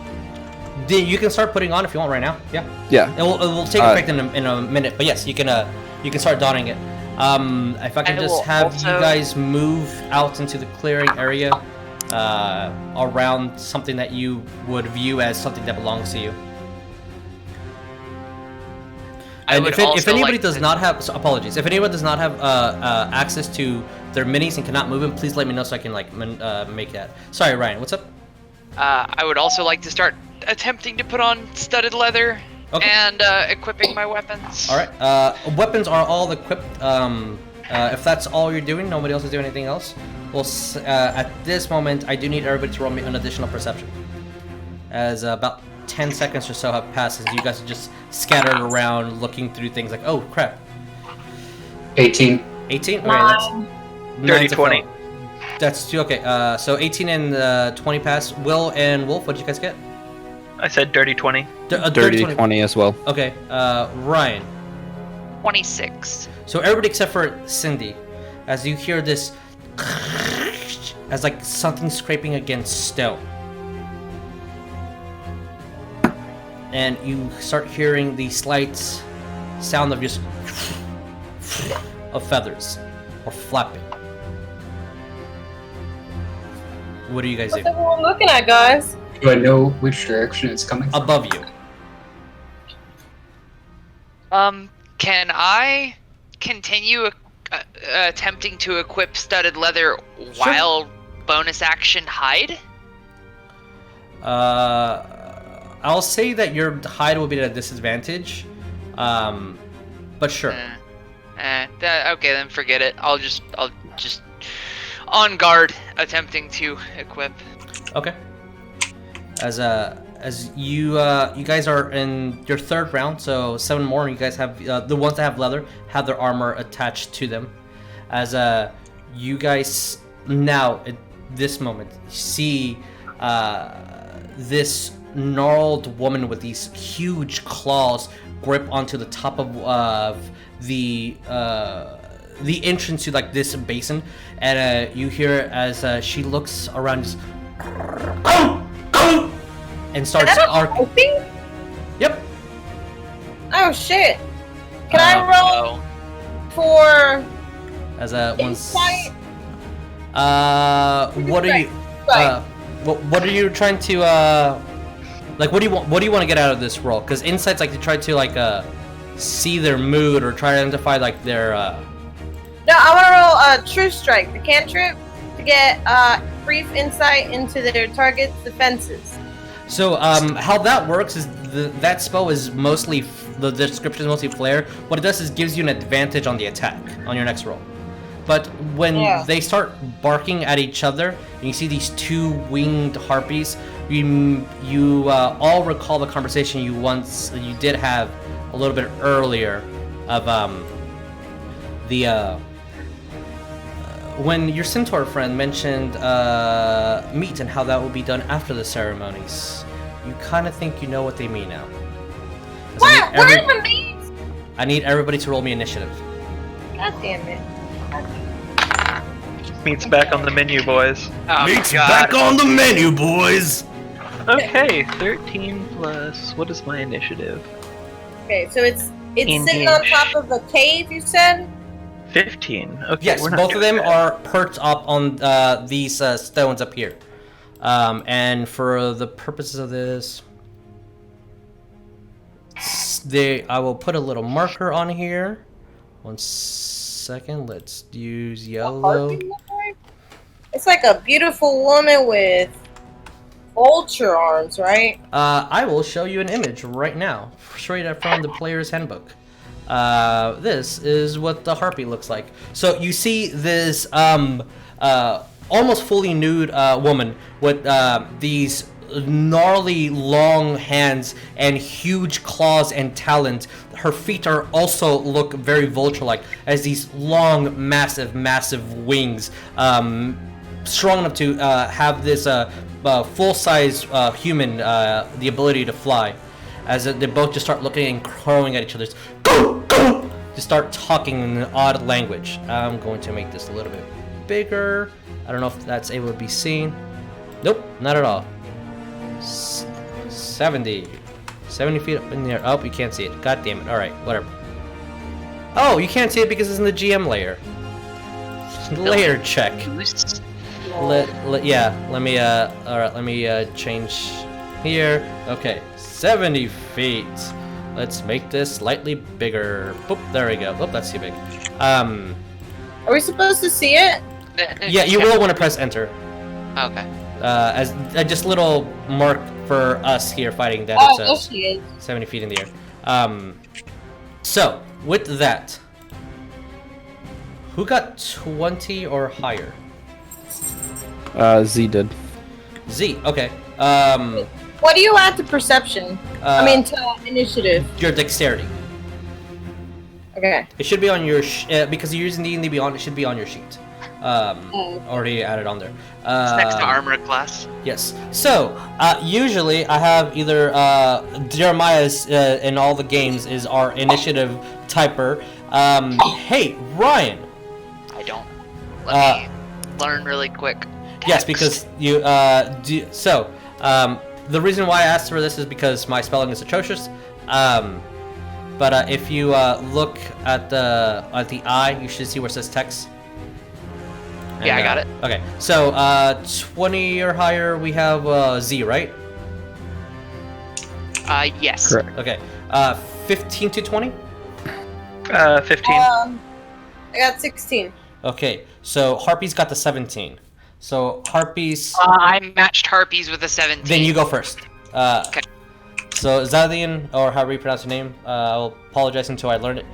You can start putting on if you want right now. Yeah. Yeah. It will take effect in a minute, but yes, you can start donning it. If I can just have you guys move out into the clearing area, around something that you would view as something that belongs to you. And if anybody does not have, apologies. If anyone does not have access to their minis and cannot move them, please let me know so I can make that. Sorry, Ryan. What's up? I would also like to start attempting to put on studded leather and equipping my weapons. All right. Weapons are all equipped. If that's all you're doing, nobody else is doing anything else. Well, at this moment, I do need everybody to roll me an additional perception. As about 10 seconds or so have passed as you guys are just scattered around looking through things like, oh crap. 18. 18? Okay, that's 30, 20. That's two. Okay, so 18 and 20 pass. Will and Wolf, what did you guys get? I said dirty 20. Dirty 20 as well. Okay, Ryan. 26. So everybody except for Cindy, as you hear this, as like something scraping against stone. And you start hearing the slight sound of just of feathers or flapping. What do you guys do? What's everyone looking at, guys? Do I know which direction it's coming from? Above you. Can I continue attempting to equip studded leather while bonus action hide? I'll say that your hide will be at a disadvantage, but sure. Okay, then forget it. I'll just on guard, attempting to equip. Okay. As you guys are in your third round, so 7 more. You guys have the ones that have leather have their armor attached to them. As you guys now at this moment see this gnarled woman with these huge claws grip onto the top of the the entrance to like this basin, and you hear as she looks around, just, and starts arcing. Yep. Oh shit! Can I roll for as a insight? What are you? What are you trying to like? What do you want? What do you want to get out of this roll? Because insight's like to try to like see their mood or try to identify like their. No, I want to roll a True Strike, the cantrip, to get brief insight into their target's defenses. So how that works is that spell is mostly the description is mostly flare. What it does is gives you an advantage on the attack on your next roll. But when they start barking at each other, and you see these two winged harpies, you all recall the conversation you did have a little bit earlier of when your Centaur friend mentioned meat and how that will be done after the ceremonies. You kind of think you know what they mean now. What? What are the meats? I need everybody to roll me initiative. God damn it. Meat's back on the menu, boys. Oh, Meat's back on the menu, boys! Okay, 13 plus... What is my initiative? Okay, so it's sitting on top of a cave, you said? 15. Okay, yes, both of them are perched up on these stones up here. And for the purposes of this, I will put a little marker on here. 1 second, let's use yellow. It's like a beautiful woman with vulture arms, right? I will show you an image right now, straight up from the player's handbook. This is what the harpy looks like. So you see this almost fully nude woman with these gnarly long hands and huge claws and talons. Her feet are also look very vulture-like as these long, massive wings, strong enough to have this full-size human the ability to fly. As they both just start looking and crowing at each other, to start talking in an odd language. I'm going to make this a little bit bigger. I don't know if that's able to be seen. Nope, not at all. 70 feet up in the air. Oh, you can't see it. God damn it. All right, whatever. Oh, you can't see it because it's in the GM layer. Layer check. Let me all right, let me change here. Okay, 70 feet. Let's make this slightly bigger. Boop, there we go. Oh, that's too big. Are we supposed to see it? Yeah, you will want to press enter. Okay. As just a little mark for us here fighting that it's 70 feet in the air. So with that, who got 20 or higher? Z did. Z. Okay. What do you add to perception? To initiative. Your dexterity. Okay. It should be on your because you're using D&D Beyond. It should be on your sheet. Already added on there. It's next to armor class. Yes. So usually I have either Jeremiah's in all the games is our initiative typer. Hey Ryan. I don't. Let me learn really quick. Yes, because you do. So the reason why I asked for this is because my spelling is atrocious. But if you look at the eye, you should see where it says text. And, yeah, I got it. Okay, so 20 or higher, we have Z, right? Yes. Correct. Okay, 15 to 20? 15. I got 16. Okay, so Harpy's got the 17. So Harpy's... I matched Harpies with a 17. Then you go first. Okay. So Zadrith, or however you pronounce your name, I'll apologize until I learn it.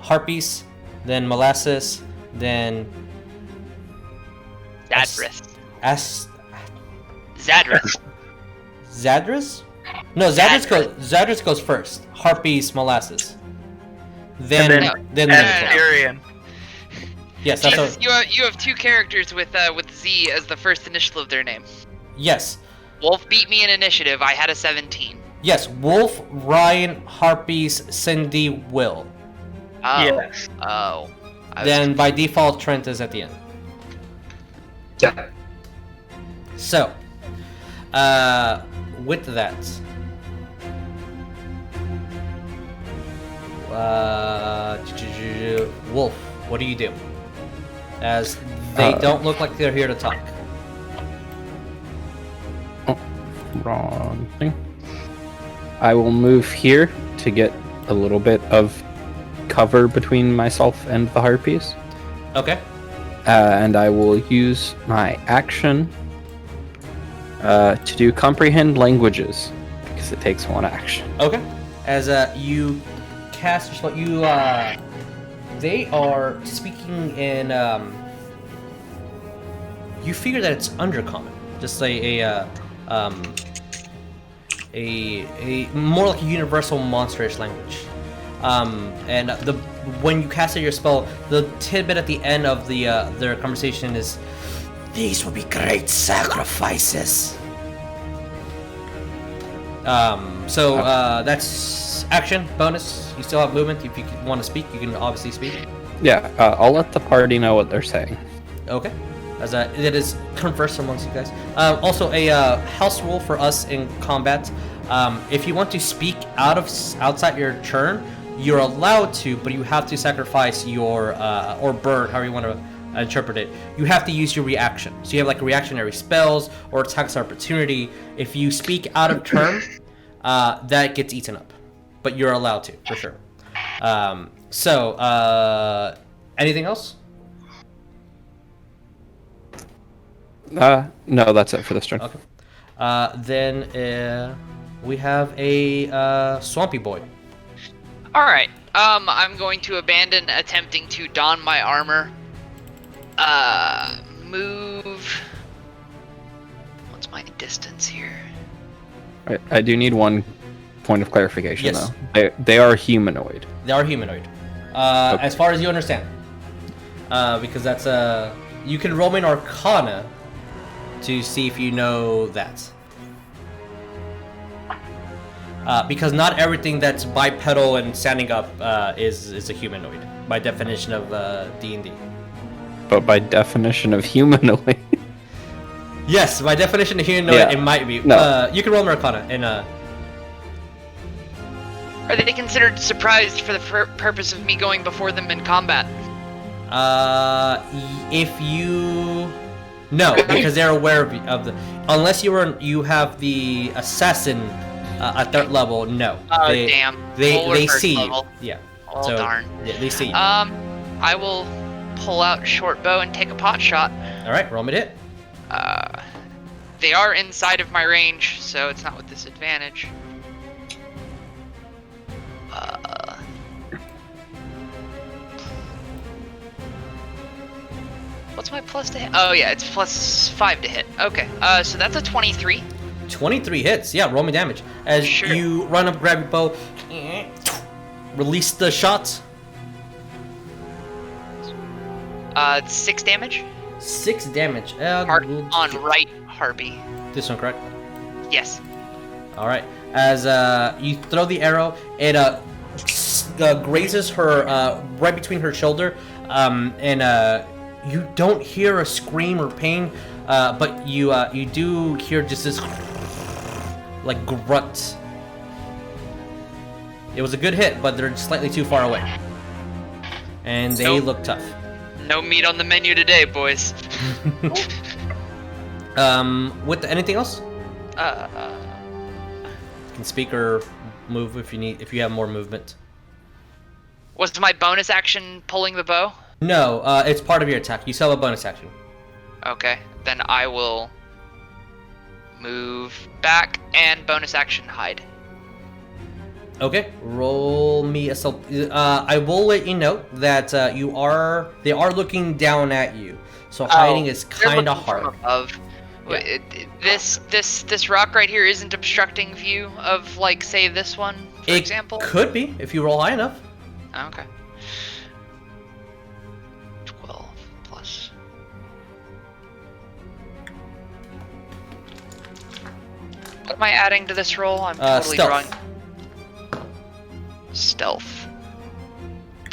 Harpies, then Molasses, then... Zadrith. Zadrith? No, Zadrith goes first. Harpies, Molasses. Then Asterion. Yes, that's what... You have two characters with Z as the first initial of their name. Yes. Wolf beat me in initiative. I had a 17. Yes, Wolf, Ryan, Harpies, Cindy, Will. Oh. Yes. Oh. Then by default, Trent is at the end. Yeah. So, with that, Wolf, what do you do? As they don't look like they're here to talk. Wrong thing. I will move here to get a little bit of cover between myself and the harpies. Okay. And I will use my action to do comprehend languages because it takes one action. Okay. As you cast your spell, they are speaking in. You figure that it's undercommon, just a more like a universal monsterish language. And when you casted your spell, the tidbit at the end of their conversation is, "These will be great sacrifices." So that's action bonus. You still have movement. If you want to speak, you can obviously speak. Yeah, I'll let the party know what they're saying. Okay. As it is conversed amongst you guys. Also, a house rule for us in combat: if you want to speak outside your turn, you're allowed to, but you have to sacrifice your or burn, however you want to interpret it. You have to use your reaction. So you have like reactionary spells or attacks of opportunity. If you speak out of turn, that gets eaten up, but you're allowed to for sure. Anything else? No, that's it for this turn. Okay. Then we have a swampy boy. All right. I'm going to abandon attempting to don my armor. Move. What's my distance here? I do need one point of clarification, Yes. though. They are humanoid. They are humanoid. Okay. As far as you understand. Because that's you can roll me an Arcana to see if you know that. Because not everything that's bipedal and standing up is a humanoid by definition of D&D. But by definition of humanoid. Yes, by definition of humanoid, Yeah. it might be. No. You can roll an Arcana and Are they considered surprised for the purpose of me going before them in combat? if you no, because they're aware of the unless you have the assassin at third level. No. Oh damn. They first see level. you. Yeah. Oh So, darn. Yeah, they see you. I will pull out a short bow and take a pot shot. All right, roll me to hit. They are inside of my range, so it's not with disadvantage. What's my plus to hit? Oh yeah, it's +5 to hit. Okay, so that's a 23. 23 hits. Yeah, roll me damage. As Sure. you run up, grab your bow, release the shots. 6 damage. 6 damage. On right harpy. This one, correct? Yes. All right. As you throw the arrow, it grazes her right between her shoulder, and you don't hear a scream or pain, but you do hear just this like grunt. It was a good hit, but they're slightly too far away, and they Nope. look tough. No meat on the menu today, boys. Anything else? Uh, You can speak or move if you have more movement. was my bonus action pulling the bow? No, it's part of your attack. You still have a bonus action. Okay, then I will move back and bonus action hide. Okay, roll me a self. I will let you know that they are looking down at you, so hiding is They're kind of looking from hard. above. Yeah. This rock right here isn't obstructing view of, like, say this one, for It example. could be if you roll high enough. Okay. 12 plus. What am I adding to this roll? I'm totally stealth. drawing. Stealth.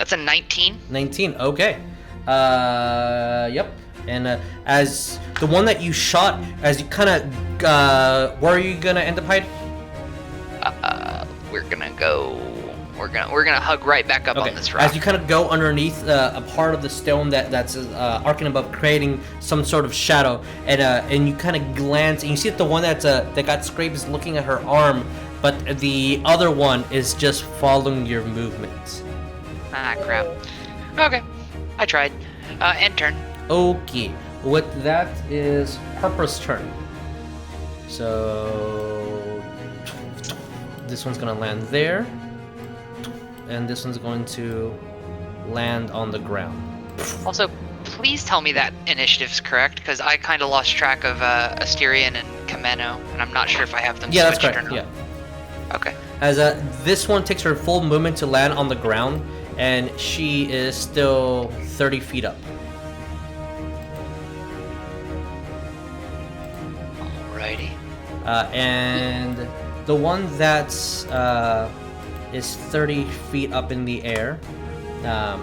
That's a 19. 19. Okay. Yep. And as the one that you shot, as you kind of, where are you gonna end up hiding? We're gonna hug right back up on this rock. As you kind of go underneath a part of the stone that's arcing above, creating some sort of shadow, and you kind of glance, and you see that the one that got scraped is looking at her arm, but the other one is just following your movements. Ah, crap. Okay, I tried. End turn. Okay, with that is Harper's turn. So this one's gonna land there, and this one's going to land on the ground. Also, please tell me that initiative's correct, because I kind of lost track of Asterion and Chameno, and I'm not sure if I have them switched or not. Yeah. Okay. As this one takes her full movement to land on the ground, and she is still 30 feet up. Alrighty. And the one that's is 30 feet up in the air, I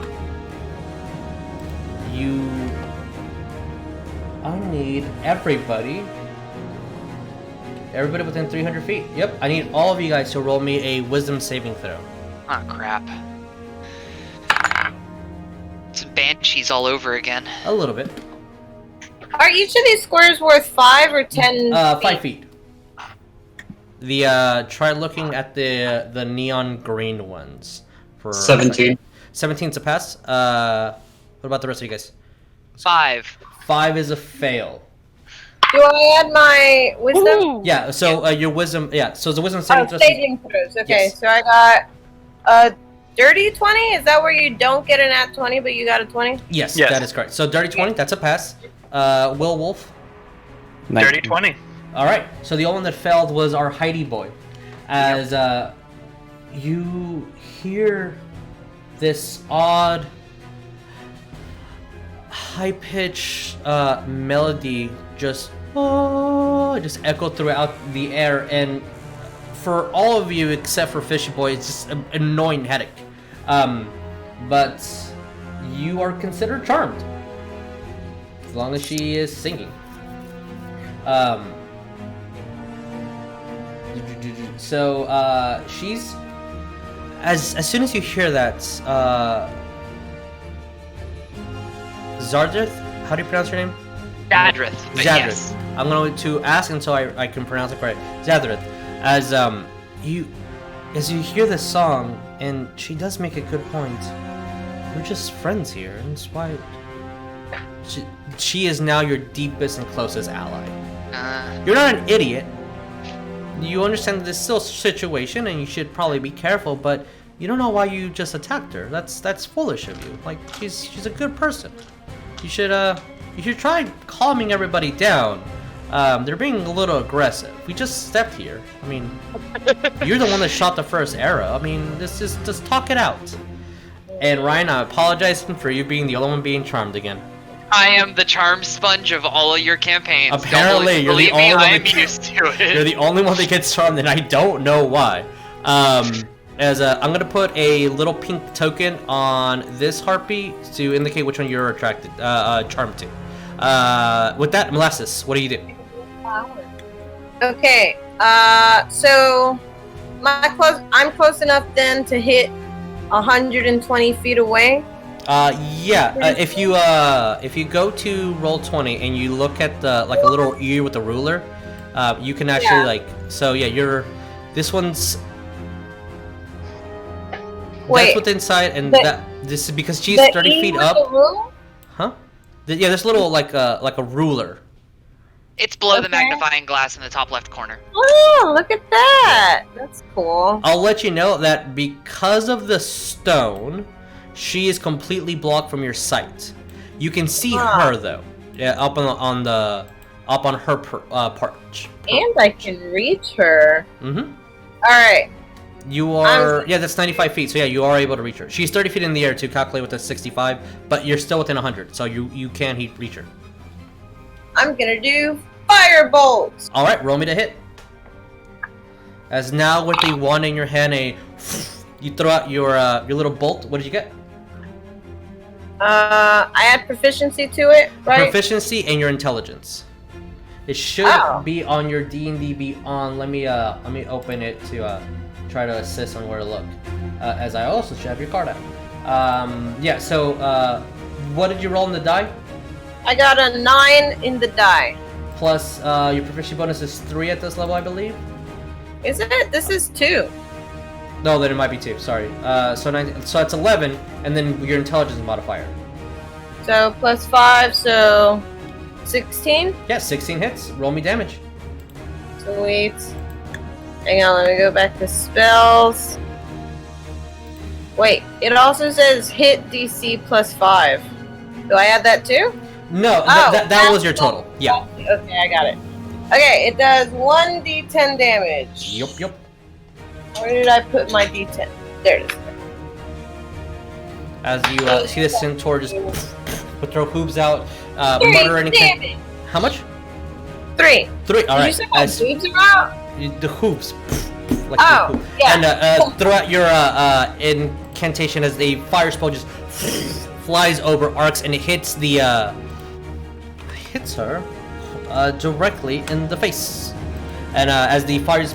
need everybody within 300 feet. Yep, I need all of you guys to roll me a wisdom saving throw. Ah, crap. It's banshees all over again. A little bit. Are each of these squares worth 5 or 10 5 feet. Try looking at the neon green ones. For 17. 17's a pass. What about the rest of you guys? 5. 5 is a fail. Do I add my wisdom? Ooh. Yeah, so your wisdom, so the wisdom saving throw. Saving throws. Okay, Yes. so I got a dirty 20. Is that where you don't get an at 20, but you got a 20? Yes, Yes. that is correct. So dirty 20, that's a pass. Will Wolf. 30 20. All right. So the only one that failed was our Heidi boy. As you hear this odd, high-pitched melody just echo throughout the air, and for all of you except for Fishy Boy, it's just an annoying headache. But you are considered charmed as long as she is singing. So she's as soon as you hear that, Zadrith, how do you pronounce your name? Zadrith. But Zadrith. yes. I'm going to ask until I can pronounce it correct. Zadrith, as you hear this song, and she does make a good point. We're just friends here, and that's why she is now your deepest and closest ally. You're not an idiot. You understand that this is still a situation, and you should probably be careful. But you don't know why you just attacked her. That's foolish of you. Like she's a good person. You should try calming everybody down. They're being a little aggressive. We just stepped here. I mean, you're the one that shot the first arrow. I mean, just talk it out. And Ryan, I apologize for you being the only one being charmed again. I am the charm sponge of all of your campaigns. Apparently, you're the only one. I'm used to it. You're the only one that gets charmed, and I don't know why. I'm gonna put a little pink token on this harpy to indicate which one you're attracted, charmed to. With that, Molasses, what do you do? Okay, so I'm close enough then to hit 120 feet away. If you go to roll 20 and you look at the a little ear with the ruler, you can actually this one's. Wait, that's what's inside, and this is because she's 30 feet up. The ruler? Huh? There's a little like a ruler. It's below the magnifying glass in the top left corner. Oh, look at that! That's cool. I'll let you know that because of the stone, she is completely blocked from your sight. You can see her though, up on her perch. And I can reach her. Mm-hmm. All right. You are that's 95 feet. So yeah, you are able to reach her. She's 30 feet in the air to calculate with a 65, but you're still within 100, so you can reach her. I'm gonna do firebolt. All right, roll me to hit. As now with the wand in your hand, you throw out your little bolt. What did you get? I add proficiency to it, right? Proficiency and your intelligence. It should be on your D&D Beyond. Let me open it to try to assist on where to look. As I also should have your card out. Yeah. So what did you roll in the die? I got a 9 in the die. Plus your proficiency bonus is 3 at this level, I believe. Is it? This is 2. No, then it might be 2. Sorry. So it's 11, and then your intelligence modifier. So plus 5, so 16. Yeah, 16 hits. Roll me damage. Sweet. Hang on, let me go back to spells. Wait, it also says hit DC plus 5. Do I add that too? No, that was your total. Yeah. Okay, I got it. Okay, it does 1d10 damage. Yep. Where did I put my d10? There it is. As you see the Centaur just with their hooves out, murdering. How much? 3. 3. All right. Did you say my hooves are out? The hooves. Like yeah. And throughout your incantation, as the fire spell just flies over arcs and it hits hits her directly in the face. And as the fire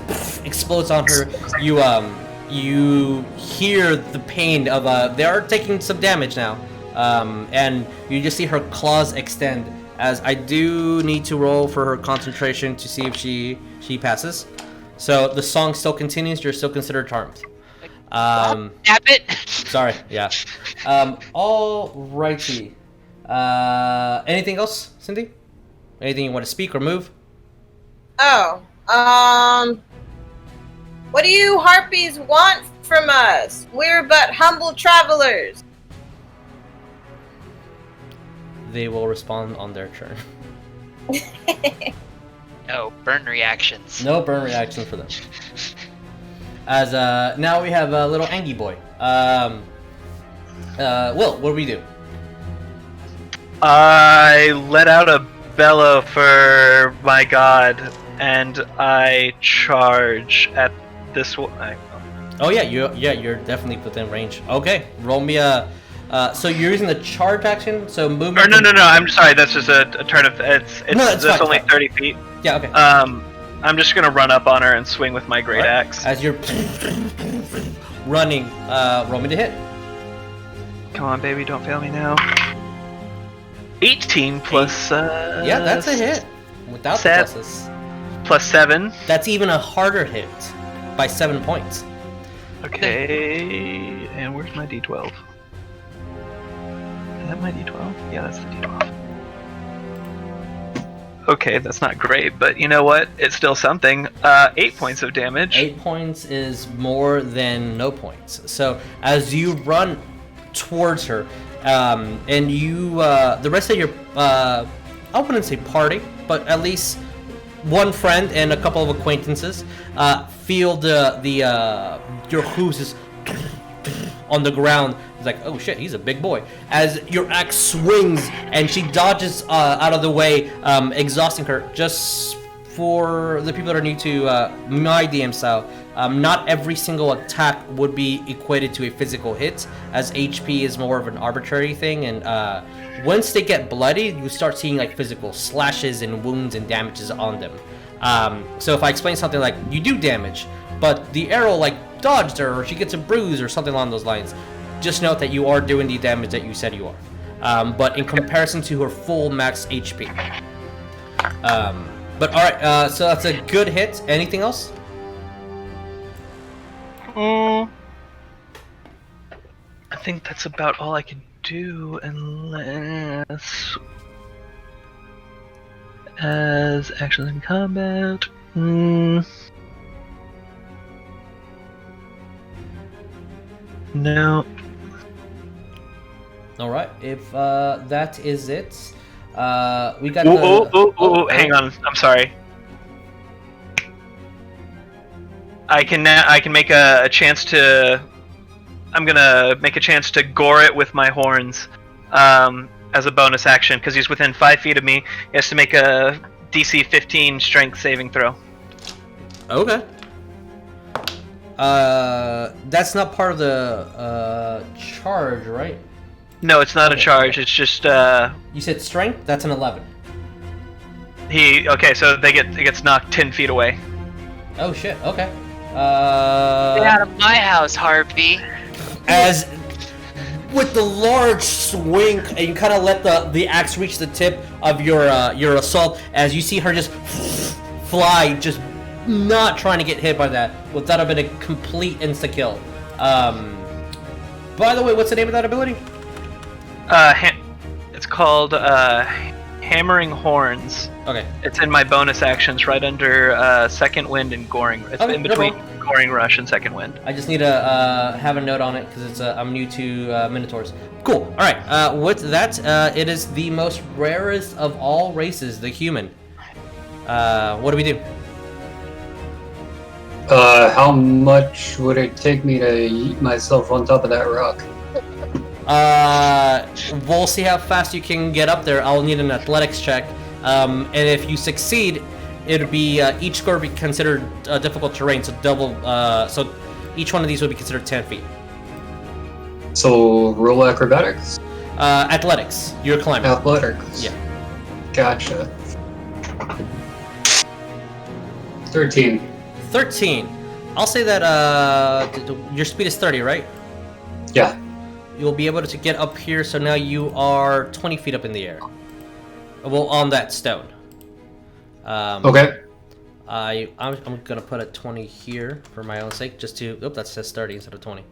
explodes on her, you hear the pain of they are taking some damage now, and you just see her claws extend. As I do need to roll for her concentration to see if she passes. So the song still continues. You're still considered charmed. Damn it! Sorry. Yeah. Alrighty. Anything else, Cindy? Anything you want to speak or move? What do you harpies want from us? We're but humble travelers. They will respond on their turn. No burn reactions. No burn reaction for them. As now we have a little Angie boy. Will, what do we do? I let out a bellow for my god, and I charge at this one. Oh yeah, you're definitely within range. Okay, roll me a. So you're using the charge action. So movement. Or no. I'm sorry. That's just a turn of it's fine, only 30 feet. Yeah. Okay. I'm just gonna run up on her and swing with my great axe. As you're running, roll me to hit. Come on, baby, don't fail me now. 18 plus. Yeah, that's a hit. Without the pluses. Plus 7. That's even a harder hit by 7 points. Okay, and where's my d12? Is that my d12? Yeah, that's the d12. Okay, that's not great, but you know what? It's still something. 8 points of damage. 8 points is more than no points. So as you run towards her, and you, the rest of your, I wouldn't say party, but at least one friend and a couple of acquaintances, feel your hooves just on the ground. It's like, oh shit, he's a big boy. As your axe swings and she dodges out of the way, exhausting her. Just for the people that are new to my DM style, not every single attack would be equated to a physical hit, as HP is more of an arbitrary thing, and once they get bloody, you start seeing like physical slashes and wounds and damages on them. So if I explain something like, you do damage, but the arrow like dodged her, or she gets a bruise or something along those lines, just note that you are doing the damage that you said you are, but in comparison to her full max HP. But alright, so that's a good hit. Anything else? I think that's about all I can do, unless... As actions in combat... No. Alright, if that is it, we got hang on, I'm sorry. I can make a chance to... I'm gonna make a chance to gore it with my horns, as a bonus action, because he's within 5 feet of me. He has to make a DC 15 strength saving throw. Okay. That's not part of the charge, right? No, it's not Okay. a charge. It's just You said strength? That's an 11. So it gets knocked 10 feet away. Oh shit, okay. Get out of my house, Harpy. As with the large swing, and you kind of let the axe reach the tip of your assault, as you see her just fly, just not trying to get hit by that. Would that have been a complete insta-kill? By the way, what's the name of that ability? It's called Hammering Horns. Okay. It's in my bonus actions, right under Second Wind and Goring. It's Okay, in no between problem. Goring Rush and Second Wind. I just need to have a note on it because I'm new to Minotaurs. Cool. All right. With that, it is the most rarest of all races, the human. What do we do? How much would it take me to yeet myself on top of that rock? We'll see how fast you can get up there. I'll need an athletics check. And if you succeed, it'll be each score will be considered difficult terrain. So so each one of these will be considered 10 feet. So roll acrobatics? Athletics. You're climbing. Athletics. Yeah. Gotcha. 13. 13. I'll say that your speed is 30, right? Yeah. You'll be able to get up here, so now you are 20 feet up in the air. Well, on that stone. Okay. I'm gonna put a 20 here for my own sake, just to. Oh, that says 30 instead of 20,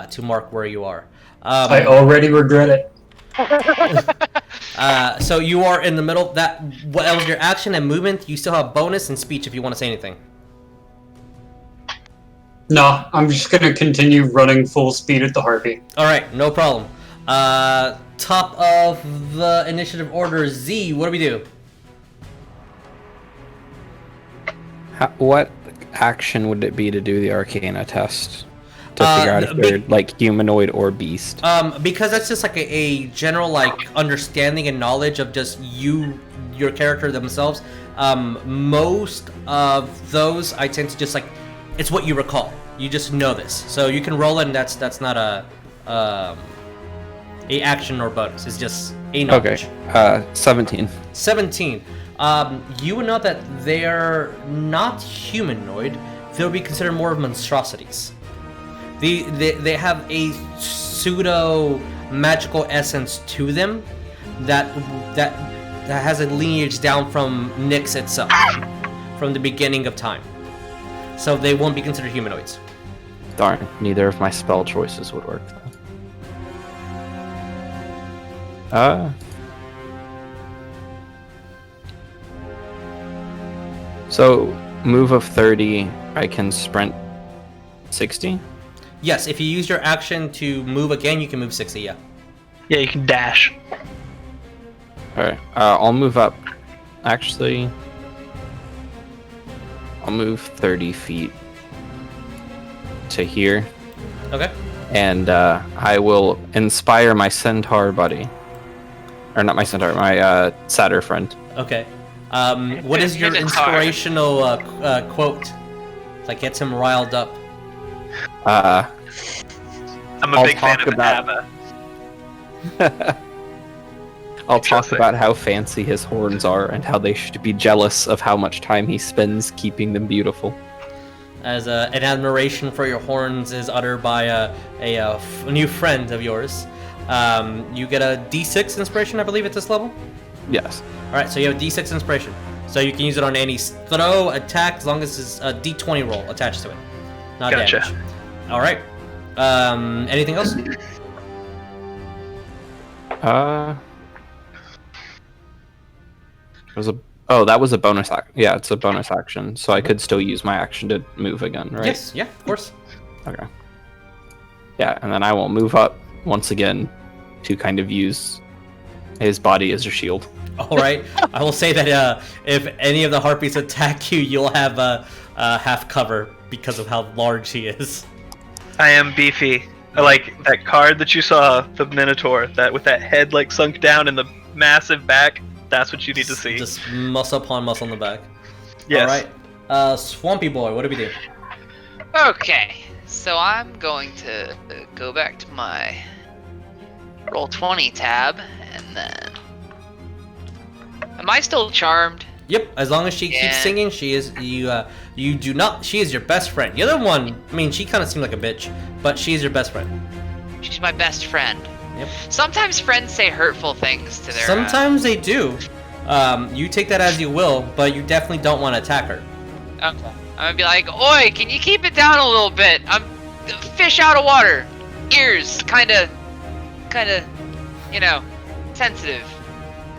to mark where you are. I already regret it. So you are in the middle. That was your action and movement. You still have bonus and speech if you want to say anything. No, I'm just gonna continue running full speed at the Harpy. All right, no problem. Top of the initiative order, Z. What do we do? What action would it be to do the Arcana test? To figure out if the they're like humanoid or beast? Because that's just like a general like understanding and knowledge of just your character themselves. Most of those I tend to just like, it's what you recall. You just know this, so you can roll it, and that's not a action or bonus. It's just a knowledge. Okay. 17. 17. You would know that they're not humanoid. They'll be considered more of monstrosities. They have a pseudo magical essence to them that has a lineage down from Nyx itself, from the beginning of time. So they won't be considered humanoids. Darn, neither of my spell choices would work. So move of 30, I can sprint 60? Yes, if you use your action to move again, you can move 60, yeah. Yeah, you can dash. Alright, I'll move up. Actually, I'll move 30 feet to here. Okay. And I will inspire my Centaur buddy. Or not my Centaur, my Satyr friend. Okay. What is your Minotaur. inspirational quote that gets him riled up? I'm a I'll big fan talk of about- ABBA. I'll talk Interesting. about how fancy his horns are and how they should be jealous of how much time he spends keeping them beautiful. As an admiration for your horns is uttered by a new friend of yours. You get a D6 inspiration, I believe, at this level? Yes. Alright, so you have a D6 inspiration. So you can use it on any throw, attack, as long as it's a D20 roll attached to it. Not Gotcha. damage. Alright. Anything else? That was a bonus action. Yeah, it's a bonus action, so I could still use my action to move again, right? Yes, yeah, of course. Okay. Yeah, and then I will move up once again to kind of use his body as a shield. Alright, I will say that if any of the harpies attack you, you'll have a half cover because of how large he is. I am beefy. I like that card that you saw, the Minotaur, that with that head like sunk down and the massive back. That's what you need to see. Just muscle upon muscle in the back. Yes. Alright, Swampy Boy, what do we do? Okay, so I'm going to go back to my Roll 20 tab, and then... Am I still charmed? Yep, as long as she keeps singing, she is, you do not, she is your best friend. The other one, I mean, she kind of seemed like a bitch, but she is your best friend. She's my best friend. Yep. Sometimes friends say hurtful things to their... Sometimes they do. You take that as you will, but you definitely don't want to attack her. Okay. I'm gonna be like, oi, can you keep it down a little bit? I'm fish out of water. Ears, kinda, you know, sensitive.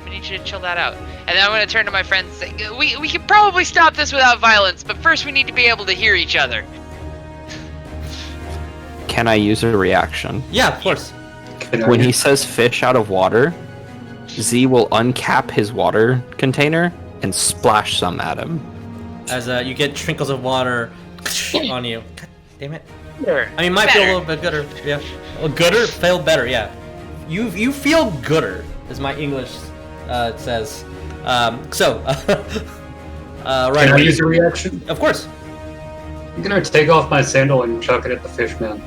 We need you to chill that out. And then I'm gonna turn to my friends and say, we can probably stop this without violence, but first we need to be able to hear each other. Can I use a reaction? Yeah, of course. When he says fish out of water, Z will uncap his water container and splash some at him. As you get trickles of water on you. God damn it. Sure. I mean, might feel a little bit gooder. Yeah. Well, gooder? Feel better, yeah. You feel gooder, as my English says. Right. Can I use a reaction? Of course. I'm gonna take off my sandal and chuck it at the fish man.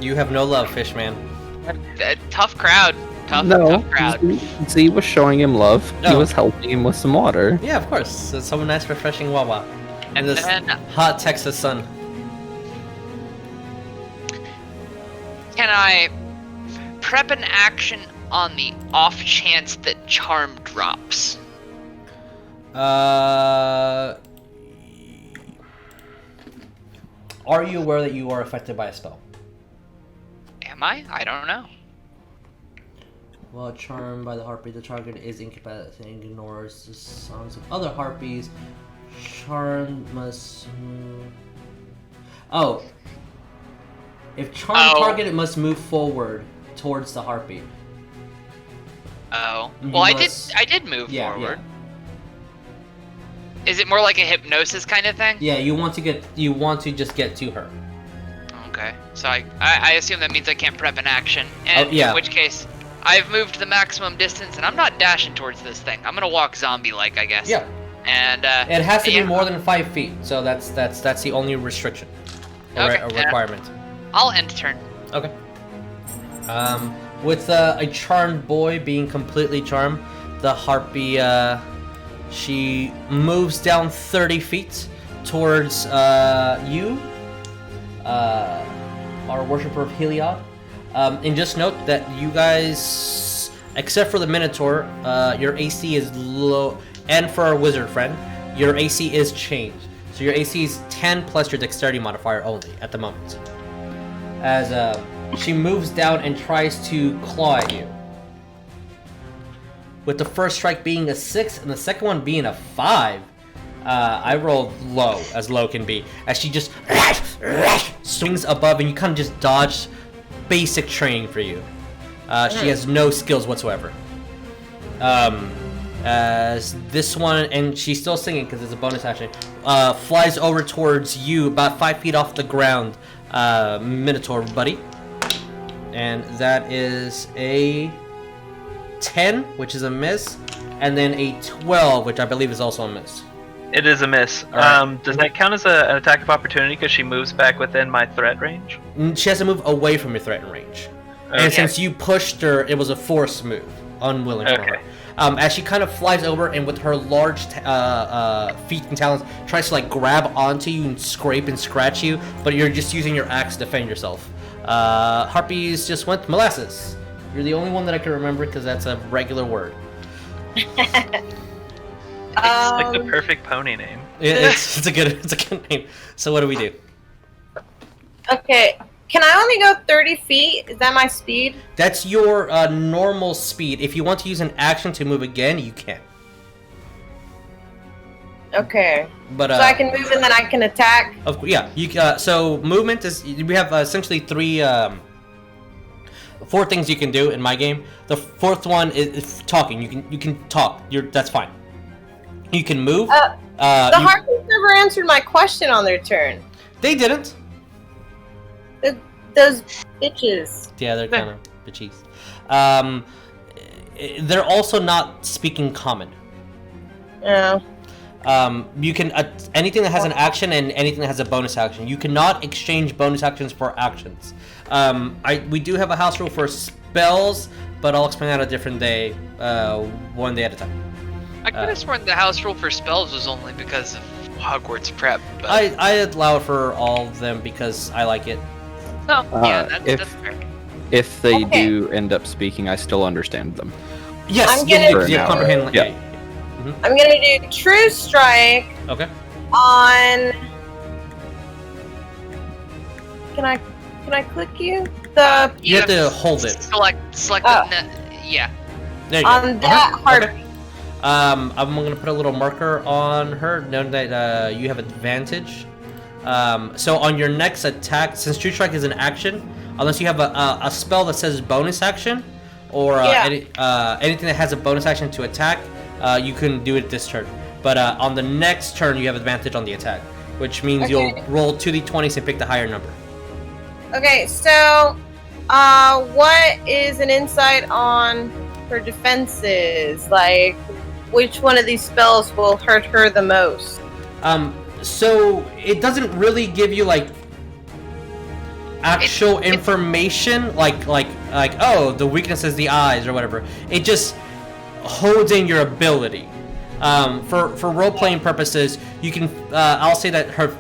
You have no love, fish man. Tough crowd. Tough crowd. Z was showing him love. He Oh. was helping him with some water. Yeah, of course. It's some nice, refreshing Wawa. And this then, hot Texas sun. can I prep an action on the off chance that charm drops? Are you aware that you are affected by a spell? Am I? I don't know. While charmed by the harpy, the target is incapacitated and ignores the songs of other harpies. Charmed must move... Oh. If charmed target, it must move forward towards the harpy. Oh. You Well, must- I did move Yeah, forward. Is it more like a hypnosis kind of thing? Yeah, you want to just get to her. Okay. So I assume that means I can't prep an action. And yeah. in which case, I've moved the maximum distance and I'm not dashing towards this thing. I'm gonna walk zombie-like, I guess. Yeah. And It has to yeah. be more than 5 feet, so that's the only restriction. Okay, A requirement. I'll end turn. Okay. With a charmed boy being completely charmed, the harpy, she moves down 30 feet towards you, our worshiper of Helios. And just note that you guys, except for the Minotaur, your AC is low, and for our wizard friend, your AC is changed. So your AC is 10 plus your dexterity modifier only at the moment. As she moves down and tries to claw at you. With the first strike being a 6 and the second one being a 5. I rolled low, as low can be. As she just swings above and you kind of just dodge. Basic training for you. She has no skills whatsoever. As this one, and she's still singing because it's a bonus action, flies over towards you about 5 feet off the ground, Minotaur buddy. And that is a 10, which is a miss, and then a 12, which I believe is also a miss. It is a miss. Alright. Does that count as an attack of opportunity because she moves back within my threat range? She has to move away from your threatened range. And Okay. since you pushed her, it was a forced move. Unwilling for her. Okay. As she kind of flies over and with her large feet and talons tries to like grab onto you and scrape and scratch you, but you're just using your axe to defend yourself. Harpies just went Molasses. You're the only one that I can remember because that's a regular word. It's like the perfect pony name. It's a good name. So what do we do? Okay, can I only go 30 feet? Is that my speed? That's your normal speed. If you want to use an action to move again, you can. Okay. But So I can move and then I can attack? Yeah. You so movement is we have essentially four things you can do in my game. The fourth one is talking. You can talk. That's fine. You can move. The Harpies never answered my question on their turn. They didn't. Those bitches. Yeah, they're kind of bitchies. They're also not speaking common. Oh. You can anything that has an action and anything that has a bonus action. You cannot exchange bonus actions for actions. We do have a house rule for spells, but I'll explain that a different day, one day at a time. I could have sworn the house rule for spells was only because of Hogwarts prep. But... I allow it for all of them because I like it. Oh, yeah, that's fair. If they do end up speaking, I still understand them. Yes, you comprehend. Yeah. I'm gonna do True Strike. Okay. On. Can I click you? You have to hold it. Select the yeah. There you on go. that heartbeat. Okay. I'm gonna put a little marker on her, knowing that you have advantage. So on your next attack, since True Strike is an action, unless you have a spell that says bonus action, or anything that has a bonus action to attack, you can do it this turn. But on the next turn, you have advantage on the attack, which means you'll roll 2d20s and pick the higher number. Okay, so what is an insight on her defenses? Like, which one of these spells will hurt her the most? So it doesn't really give you like actual information, like oh, the weakness is the eyes or whatever. It just holds in your ability. For role playing purposes, you can I'll say that her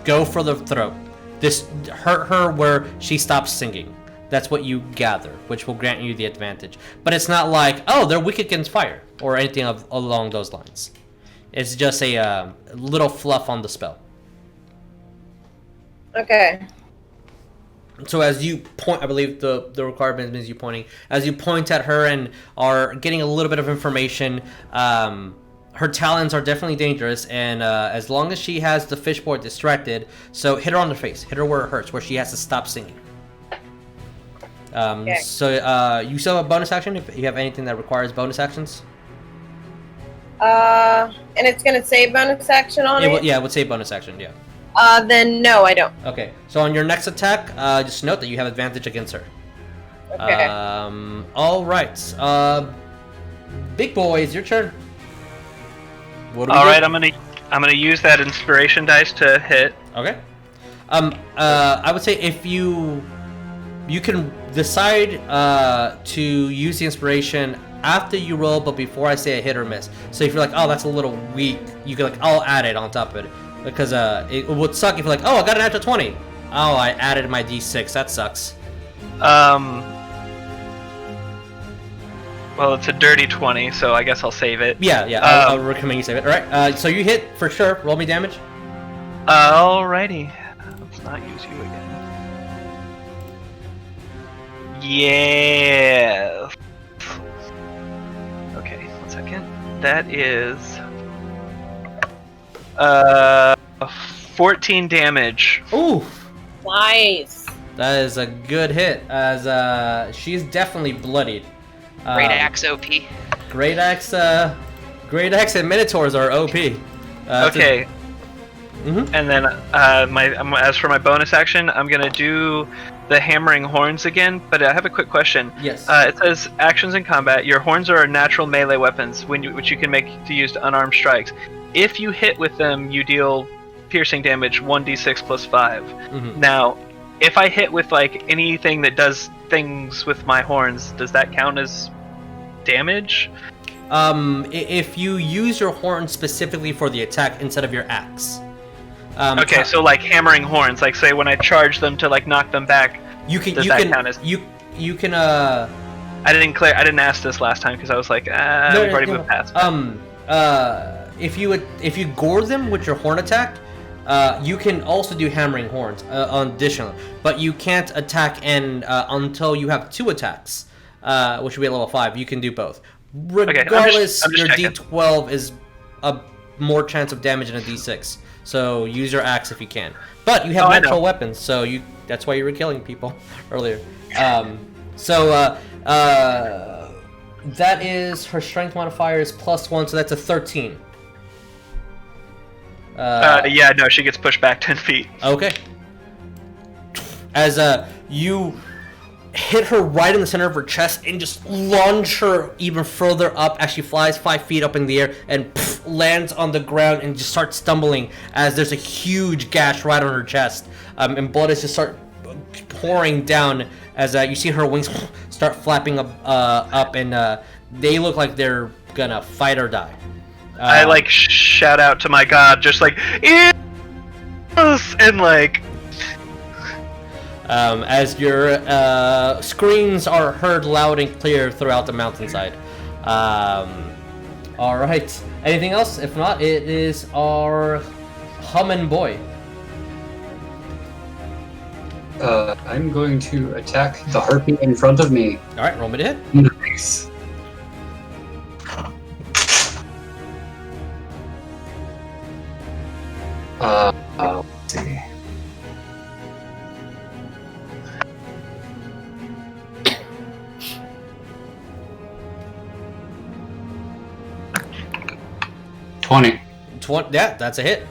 go for the throat. This hurt her where she stops singing. That's what you gather, which will grant you the advantage. But it's not like, oh, they're weak against fire or anything along those lines. It's just a little fluff on the spell. Okay. So as you point, I believe the requirement is you pointing. As you point at her and are getting a little bit of information, her talons are definitely dangerous, and as long as she has the fishboard distracted, so hit her on the face. Hit her where it hurts, where she has to stop singing. Okay. So you still have a bonus action if you have anything that requires bonus actions? And it's gonna say bonus action on it? Yeah, it would say bonus action, yeah. Then no, I don't. Okay, so on your next attack, just note that you have advantage against her. Okay. All right. Big boy, it's your turn. What do we All do? right, I'm gonna use that inspiration dice to hit. Okay. I would say if you can decide to use the inspiration after you roll, but before I say a hit or miss. So if you're like, oh, that's a little weak, you can like, I'll add it on top of it. Because it would suck if you're like, oh, I got an natural 20. Oh, I added my d6. That sucks. Well, it's a dirty 20, so I guess I'll save it. Yeah. I'll recommend you save it. All right. So you hit for sure. Roll me damage. Alrighty. Let's not use you again. Yeah. Okay, 1 second. That is 14 damage. Ooh. Nice. That is a good hit, as she's definitely bloodied. Great axe OP. Great axe and Minotaurs are OP. Okay. And then as for my bonus action, I'm gonna do the hammering horns again. But I have a quick question. Yes. It says actions in combat. Your horns are natural melee weapons, which you can make to use unarmed strikes. If you hit with them, you deal piercing damage 1d6 plus 5. Now, if I hit with like anything that does things with my horns, does that count as damage? If you use your horn specifically for the attack instead of your axe. Okay, so like hammering horns, like say when I charge them to like knock them back, count as... You can I didn't ask this last time because I was like, we've already moved past. If you gore them with your horn attack, you can also do hammering horns additionally, but you can't attack until you have 2 attacks, which would be at level 5. You can do both. Regardless, I'm just your checking. D12 is a more chance of damage than a D6, so use your axe if you can. But you have natural weapons, so that's why you were killing people earlier. That is her strength modifier is +1, so that's a 13. Yeah, no, she gets pushed back 10 feet. Okay. As you hit her right in the center of her chest and just launch her even further up as she flies 5 feet up in the air and lands on the ground and just starts stumbling as there's a huge gash right on her chest. And blood is just start pouring down as you see her wings start flapping up and they look like they're gonna fight or die. I like shout out to my god, just like, yes! And like, as your screams are heard loud and clear throughout the mountainside. All right. Anything else? If not, it is our humming boy. I'm going to attack the harpy in front of me. All right, roll me to hit. Nice. Let's see. $20. Yeah, that's a hit.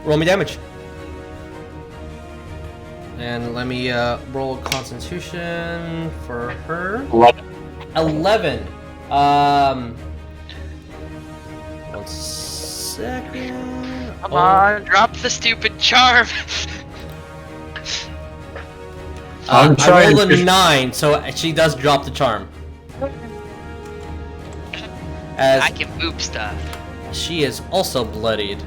Roll me damage. And let me roll Constitution for her. 11. 1 second. Come on, drop the stupid charm. I'm I trying rolled a to- 9, so she does drop the charm. As I can boop stuff. she is also bloodied.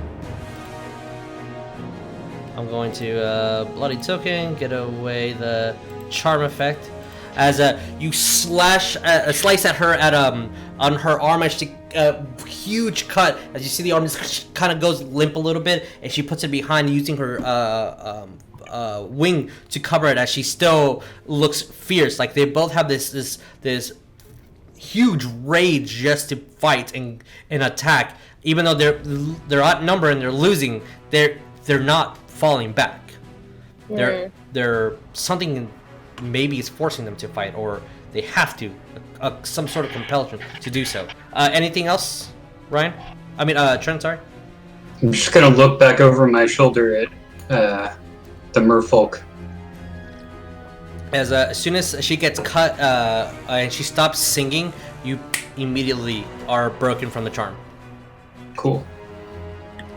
I'm going to Bloody Token, get away the charm effect. As you slice at her at on her arm, as she huge cut. As you see the arm just kind of goes limp a little bit, and she puts it behind using her wing to cover it. As she still looks fierce, like they both have this huge rage just to fight and attack. Even though they're outnumbered and they're losing, they're not falling back. They're something maybe is forcing them to fight, or they have to, some sort of compulsion to do so. Anything else, Ryan? I mean, Trent, sorry. I'm just gonna look back over my shoulder at the Merfolk. As soon as she gets cut and she stops singing, you immediately are broken from the charm. Cool.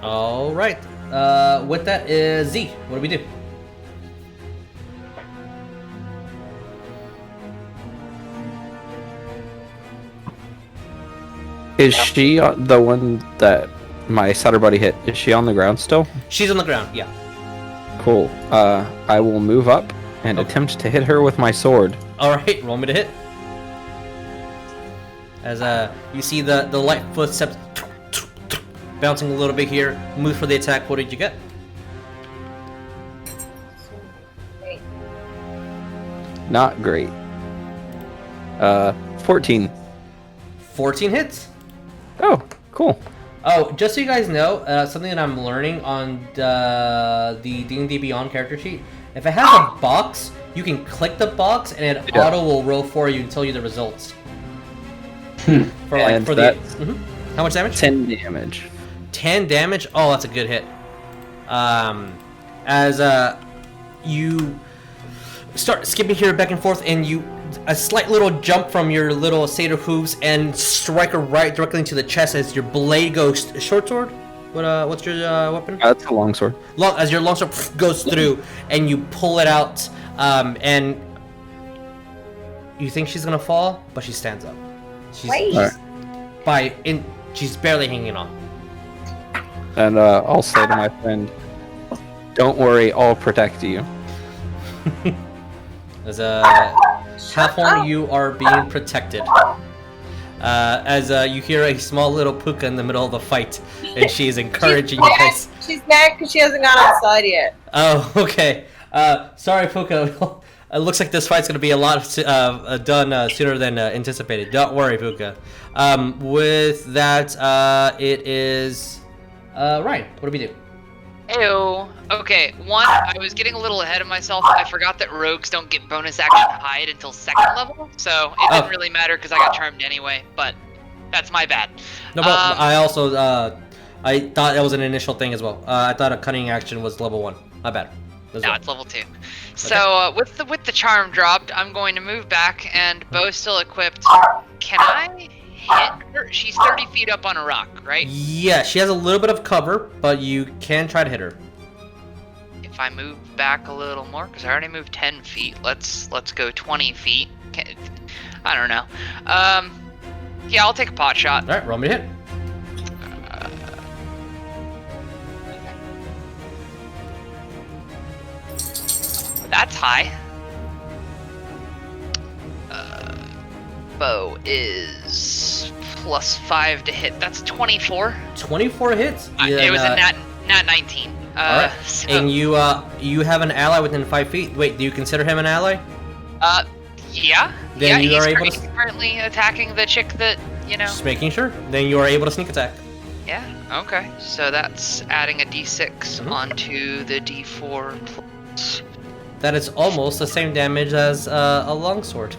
All right. With that is Z. What do we do? Is she the one that my Satyr buddy hit? Is she on the ground still? She's on the ground. Yeah. Cool. I will move up and attempt to hit her with my sword. All right. Roll me to hit. As you see the light footsteps bouncing a little bit here. Move for the attack. What did you get? Not great. 14. 14 hits. Oh, cool. Oh, just so you guys know, something that I'm learning on the D&D Beyond character sheet. If it has a box, you can click the box and it auto will roll for you and tell you the results. For And for that's the how much damage? 10 damage. 10 damage. Oh, that's a good hit. As you start skipping here back and forth, and you a slight little jump from your little satyr hooves and strike her right directly into the chest as your blade goes short sword. What's your weapon? That's a longsword. As your longsword goes through and you pull it out, and you think she's gonna fall, but she stands up. She's she's barely hanging on. And I'll say to my friend, "Don't worry, I'll protect you." As Halfhorn, you are being protected. As you hear a small little Puka in the middle of the fight, and she is encouraging you guys. She's mad because she hasn't gone outside yet. Oh, okay. Sorry, Puka. It looks like this fight's going to be a lot done sooner than anticipated. Don't worry, Puka. With that, it is Ryan. What do we do? Ew. Okay, one, I was getting a little ahead of myself. I forgot that rogues don't get bonus action hide until 2nd level, so it didn't really matter because I got charmed anyway, but that's my bad. No, but I also, I thought that was an initial thing as well. I thought a cunning action was level 1. My bad. No, it's level 2. So with the charm dropped, I'm going to move back, and bow's still equipped. Can I hit her? She's 30 feet up on a rock, right? Yeah, she has a little bit of cover, but you can try to hit her. If I move back a little more, because I already moved 10 feet, let's go 20 feet. I don't know. Yeah, I'll take a pot shot. All right, roll me to hit. That's high. Bow is +5 to hit. That's 24. 24 hits. It was a nat 19. All right. So, And you have an ally within 5 feet. Wait, do you consider him an ally? yeah. Then you he's are able to- he's currently attacking the chick that, Just making sure. Then you are able to sneak attack. Yeah, okay. So that's adding a d6 Mhm. onto the d4 plus. That is almost the same damage as a longsword.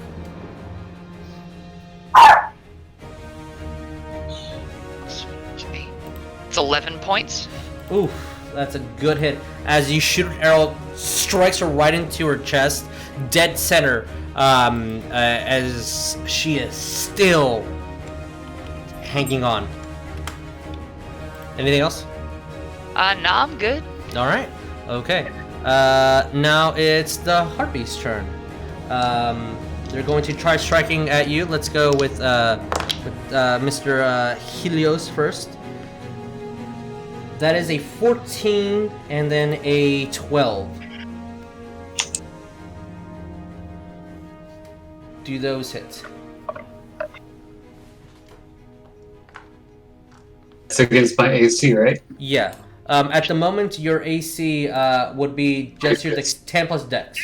It's 11 points. Oof, that's a good hit. As you shoot an arrow, strikes her right into her chest, dead center, as she is still hanging on. Anything else? Nah, I'm good. All right. Okay. Now it's the Harpy's turn. They're going to try striking at you. Let's go with Mr. Helios first. That is a 14 and then a 12. Do those hit? It's against my AC, right? Yeah. At the moment, your AC would be just your 10 plus dex.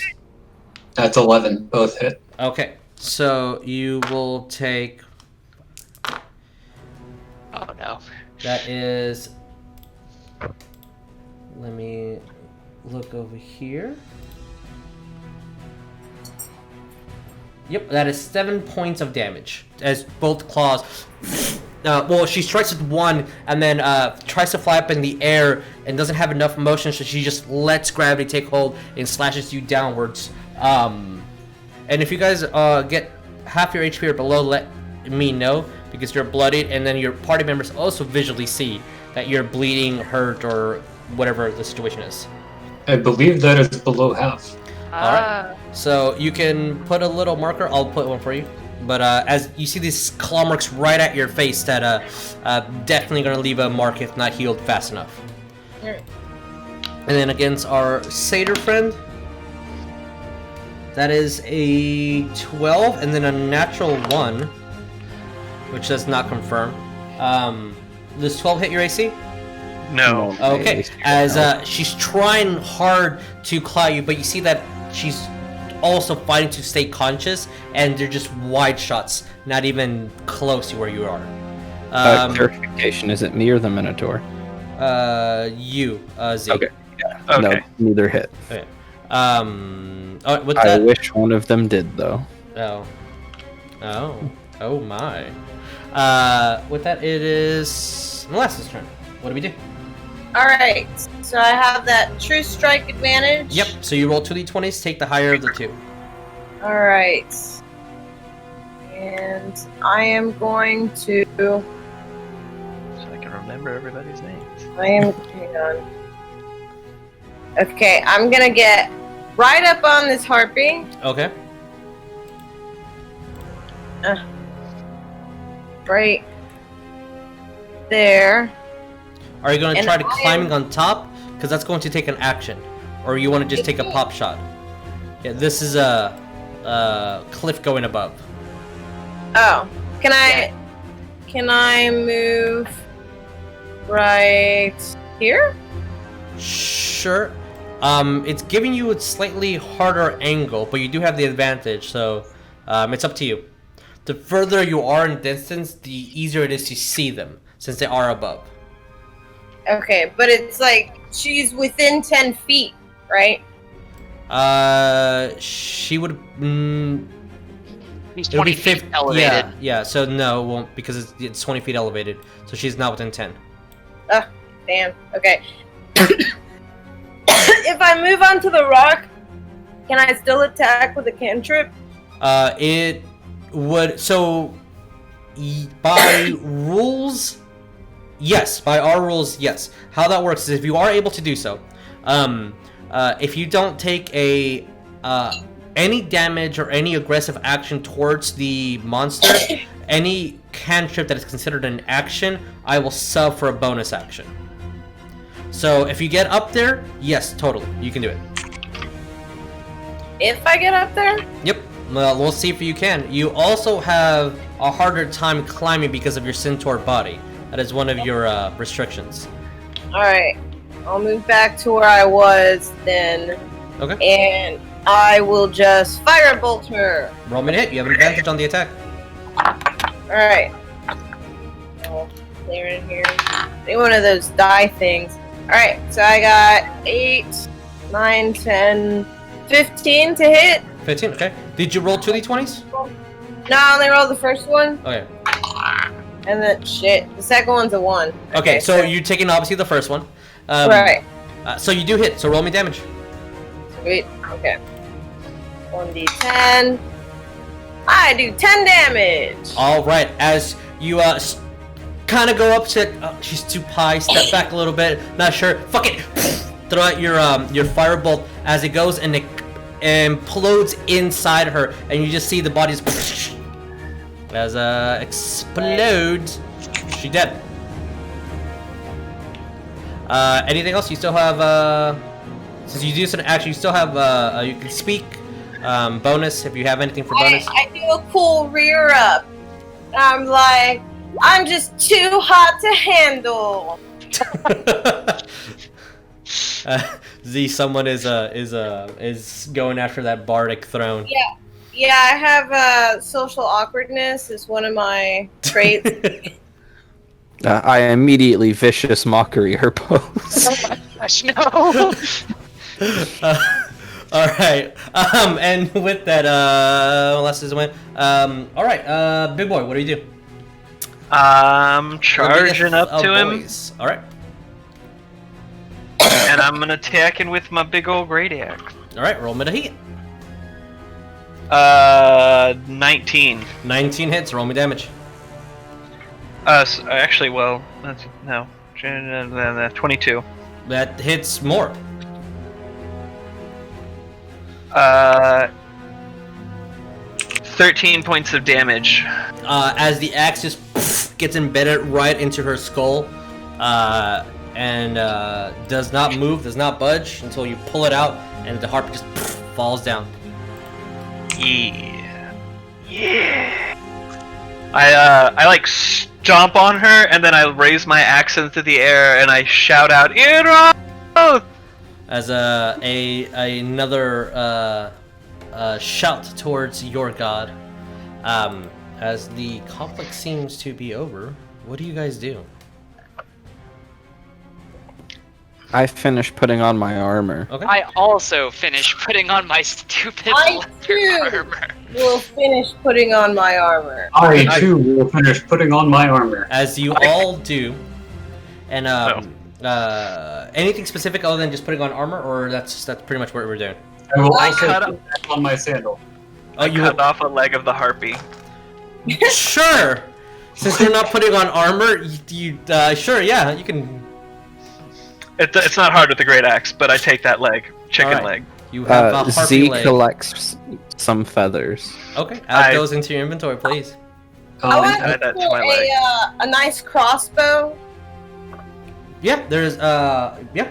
That's 11. Both hit. Okay. So you will take... Oh no. That is... Let me look over here. Yep, that is 7 points of damage as both claws. Well, she strikes with one and then tries to fly up in the air and doesn't have enough motion, so she just lets gravity take hold and slashes you downwards. And if you guys get half your HP or below, let me know, because you're bloodied, and then your party members also visually see that you're bleeding, hurt, or whatever the situation is. I believe that is below half. Alright, so you can put a little marker, I'll put one for you. But as you see these claw marks right at your face that definitely gonna leave a mark if not healed fast enough. Alright. And then against our Sayter friend, that is a 12 and then a natural 1, which does not confirm. Does 12 hit your AC? No. Okay, as she's trying hard to claw you, but you see that she's also fighting to stay conscious, and they're just wide shots, not even close to where you are. Clarification, is it me or the Minotaur? You, Z. Okay. Yeah. Okay. No, neither hit. Okay. With I that... wish one of them did, though. Oh my. With that, it is Molasses' turn. What do we do? Alright, so I have that true strike advantage. Yep, so you roll 2d20s, take the higher of the two. Alright. And I am going to... So I can remember everybody's names. hang on. Okay, I'm gonna get right up on this harpy. Okay. Right there. Are you going to And try to I am- climbing on top? Because that's going to take an action. Or you want to just take a pop shot? Yeah, this is a cliff going above. Oh, can I move right here? Sure. It's giving you a slightly harder angle, but you do have the advantage, so it's up to you. The further you are in distance, the easier it is to see them, since they are above. Okay, but it's like she's within 10 feet, right? She would. He's It'll 20 be feet 50 elevated. Yeah. So no, it won't, because it's 20 feet elevated. So she's not within 10. Damn. Okay. if I move onto the rock, can I still attack with a cantrip? It would by rules, yes. By our rules, yes. How that works is if you are able to do so, if you don't take any damage or any aggressive action towards the monster, any cantrip that is considered an action, I will sub for a bonus action. So if you get up there, yes, totally, you can do it. If I get up there? Yep. Well, we'll see if you can. You also have a harder time climbing because of your Centaur body. That is one of your restrictions. Alright. I'll move back to where I was then. Okay. And I will just firebolt her. Roll me to hit. You have an advantage on the attack. Alright. I'll clear in here. Any one of those die things. Alright, so I got 8, 9, 10, 15 to hit. 15, okay. Did you roll 2d20s? No, I only rolled the first one. Okay. And then, shit, the second one's a 1. Okay, so you're taking obviously the first one. Right. So you do hit, so roll me damage. Sweet, okay. 1d10. I do 10 damage. Alright, as you kind of go up to... she's too high, step back a little bit, not sure. Fuck it! Throw out your firebolt as it goes and it implodes inside her, and you just see the bodies as explodes. She's dead. Anything else? You still have since you do some action, you still have you can speak bonus if you have anything for bonus. I do a cool rear up. I'm like, I'm just too hot to handle. Z, someone is going after that bardic throne. Yeah, I have social awkwardness is one of my traits. I immediately vicious mockery her pose. Oh my gosh, no! All right. And with that, Molasses win. All right. Big boy, what do you do? I'm charging up to him, All right. and I'm gonna attack him with my big old great axe. All right. Roll me to heat. 19. 19 hits. Roll me damage. Actually, well, that's no. 22. That hits more. 13 points of damage. As the axe just gets embedded right into her skull, and does not move, does not budge until you pull it out, and the harp just falls down. Yeah. I like stomp on her, and then I raise my axe into the air, and I shout out, "Hero!" As another shout towards your god. As the conflict seems to be over, what do you guys do? I finished putting on my armor. Okay. I also finished putting on my stupid I leather too armor. will finish putting on my armor. I too will finish putting on my armor. As you all do, and anything specific other than just putting on armor, or that's pretty much what we're doing. I will I also cut put back on my sandal. Oh, I cut off a leg of the harpy. Sure. Since you're not putting on armor, you sure, yeah, you can. It's not hard with the great axe, but I take that leg, chicken Alright. leg. You have a harpy Z leg. collects some feathers. Okay, add those into your inventory, please. I want add that to to my leg. a nice crossbow. Yeah, there's yeah.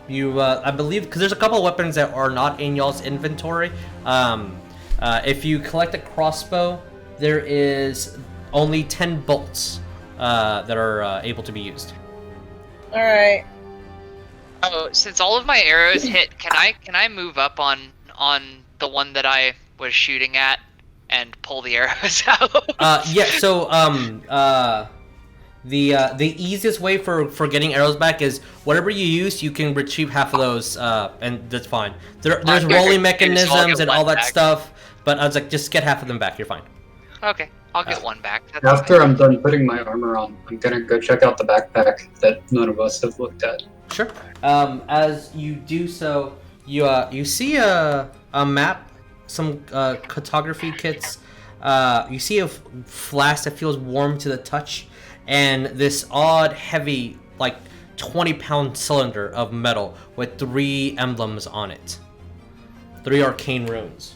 You I believe because there's a couple of weapons that are not in y'all's inventory. If you collect a crossbow, there is only 10 bolts that are able to be used. All right. Oh, since all of my arrows hit, can I move up on the one that I was shooting at and pull the arrows out? Yeah. So the easiest way for getting arrows back is whatever you use, you can retrieve half of those, and that's fine. There's rolling mechanisms and all that back. stuff, but I was like, just get half of them back. You're fine. Okay, I'll get one back. That's After fine. I'm done putting my armor on, I'm gonna go check out the backpack that none of us have looked at. Sure. As you do so, You see a map, some cartography kits. You see a flask that feels warm to the touch, and this odd, heavy, like 20-pound cylinder of metal with 3 emblems on it. 3 arcane runes.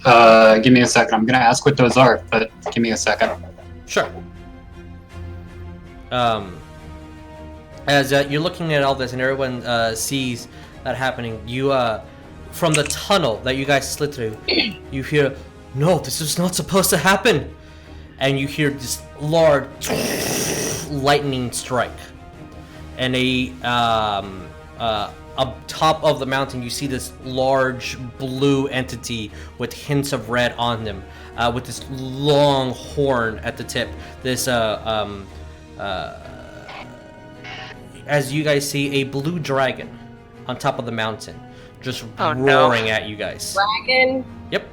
Give me a second. I'm gonna ask what those are, but give me a second. Sure. As you're looking at all this and everyone sees that happening, you from the tunnel that you guys slid through, you hear, "No, this is not supposed to happen," and you hear this large lightning strike, and up top of the mountain you see this large blue entity with hints of red on them, with this long horn at the tip. This as you guys see a blue dragon on top of the mountain, just roaring at you guys. Dragon? Yep.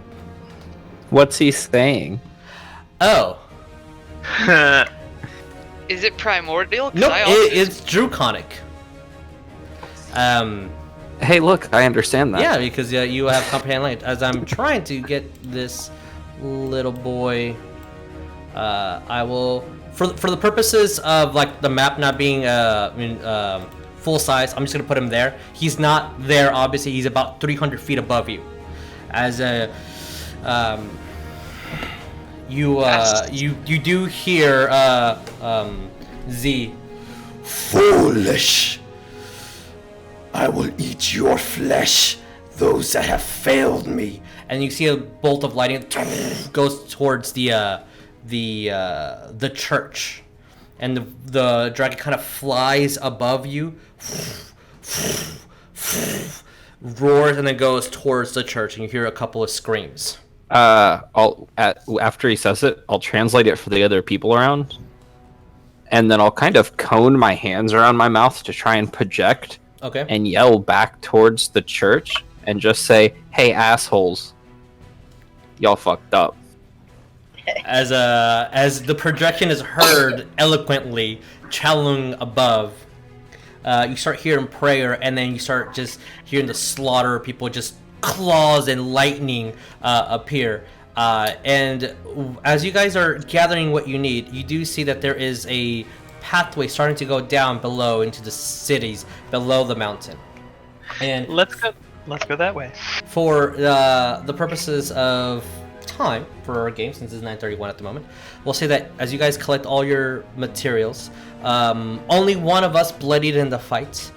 What's he saying? Oh. Is it primordial? Nope, it's Draconic. Hey, look, I understand that. Yeah, because you have comprehend language. As I'm trying to get this little boy, I will, for the purposes of like the map not being full size, I'm just gonna put him there. He's not there, obviously. He's about 300 feet above you. As you do hear Z. Foolish! I will eat your flesh, those that have failed me. And you see a bolt of lightning goes towards the church, and the dragon kind of flies above you, roars, and then goes towards the church, and you hear a couple of screams. After he says it, I'll translate it for the other people around, and then I'll kind of cone my hands around my mouth to try and project. Okay. And yell back towards the church and just say, "Hey, assholes, y'all fucked up." As the projection is heard eloquently channeling above, you start hearing prayer, and then you start just hearing the slaughter of people, just claws and lightning appear. And as you guys are gathering what you need, you do see that there is a pathway starting to go down below into the cities below the mountain. And let's go that way. For the purposes of time for our game, since it's 9:31 at the moment, we'll say that as you guys collect all your materials, only one of us bloodied in the fight.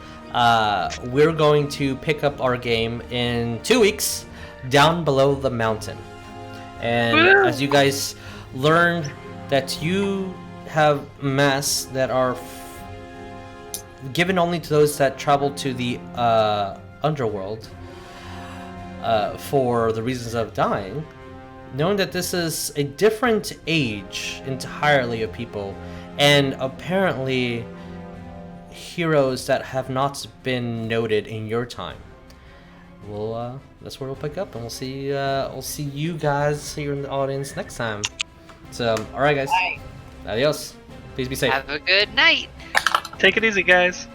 We're going to pick up our game in 2 weeks down below the mountain. And as you guys learned that you have masks that are given only to those that travel to the underworld for the reasons of dying, knowing that this is a different age entirely of people, and apparently heroes that have not been noted in your time. Well, that's where we'll pick up, and we'll see you guys here in the audience next time. So, all right, guys. Bye. Adios. Please be safe. Have a good night. Take it easy, guys.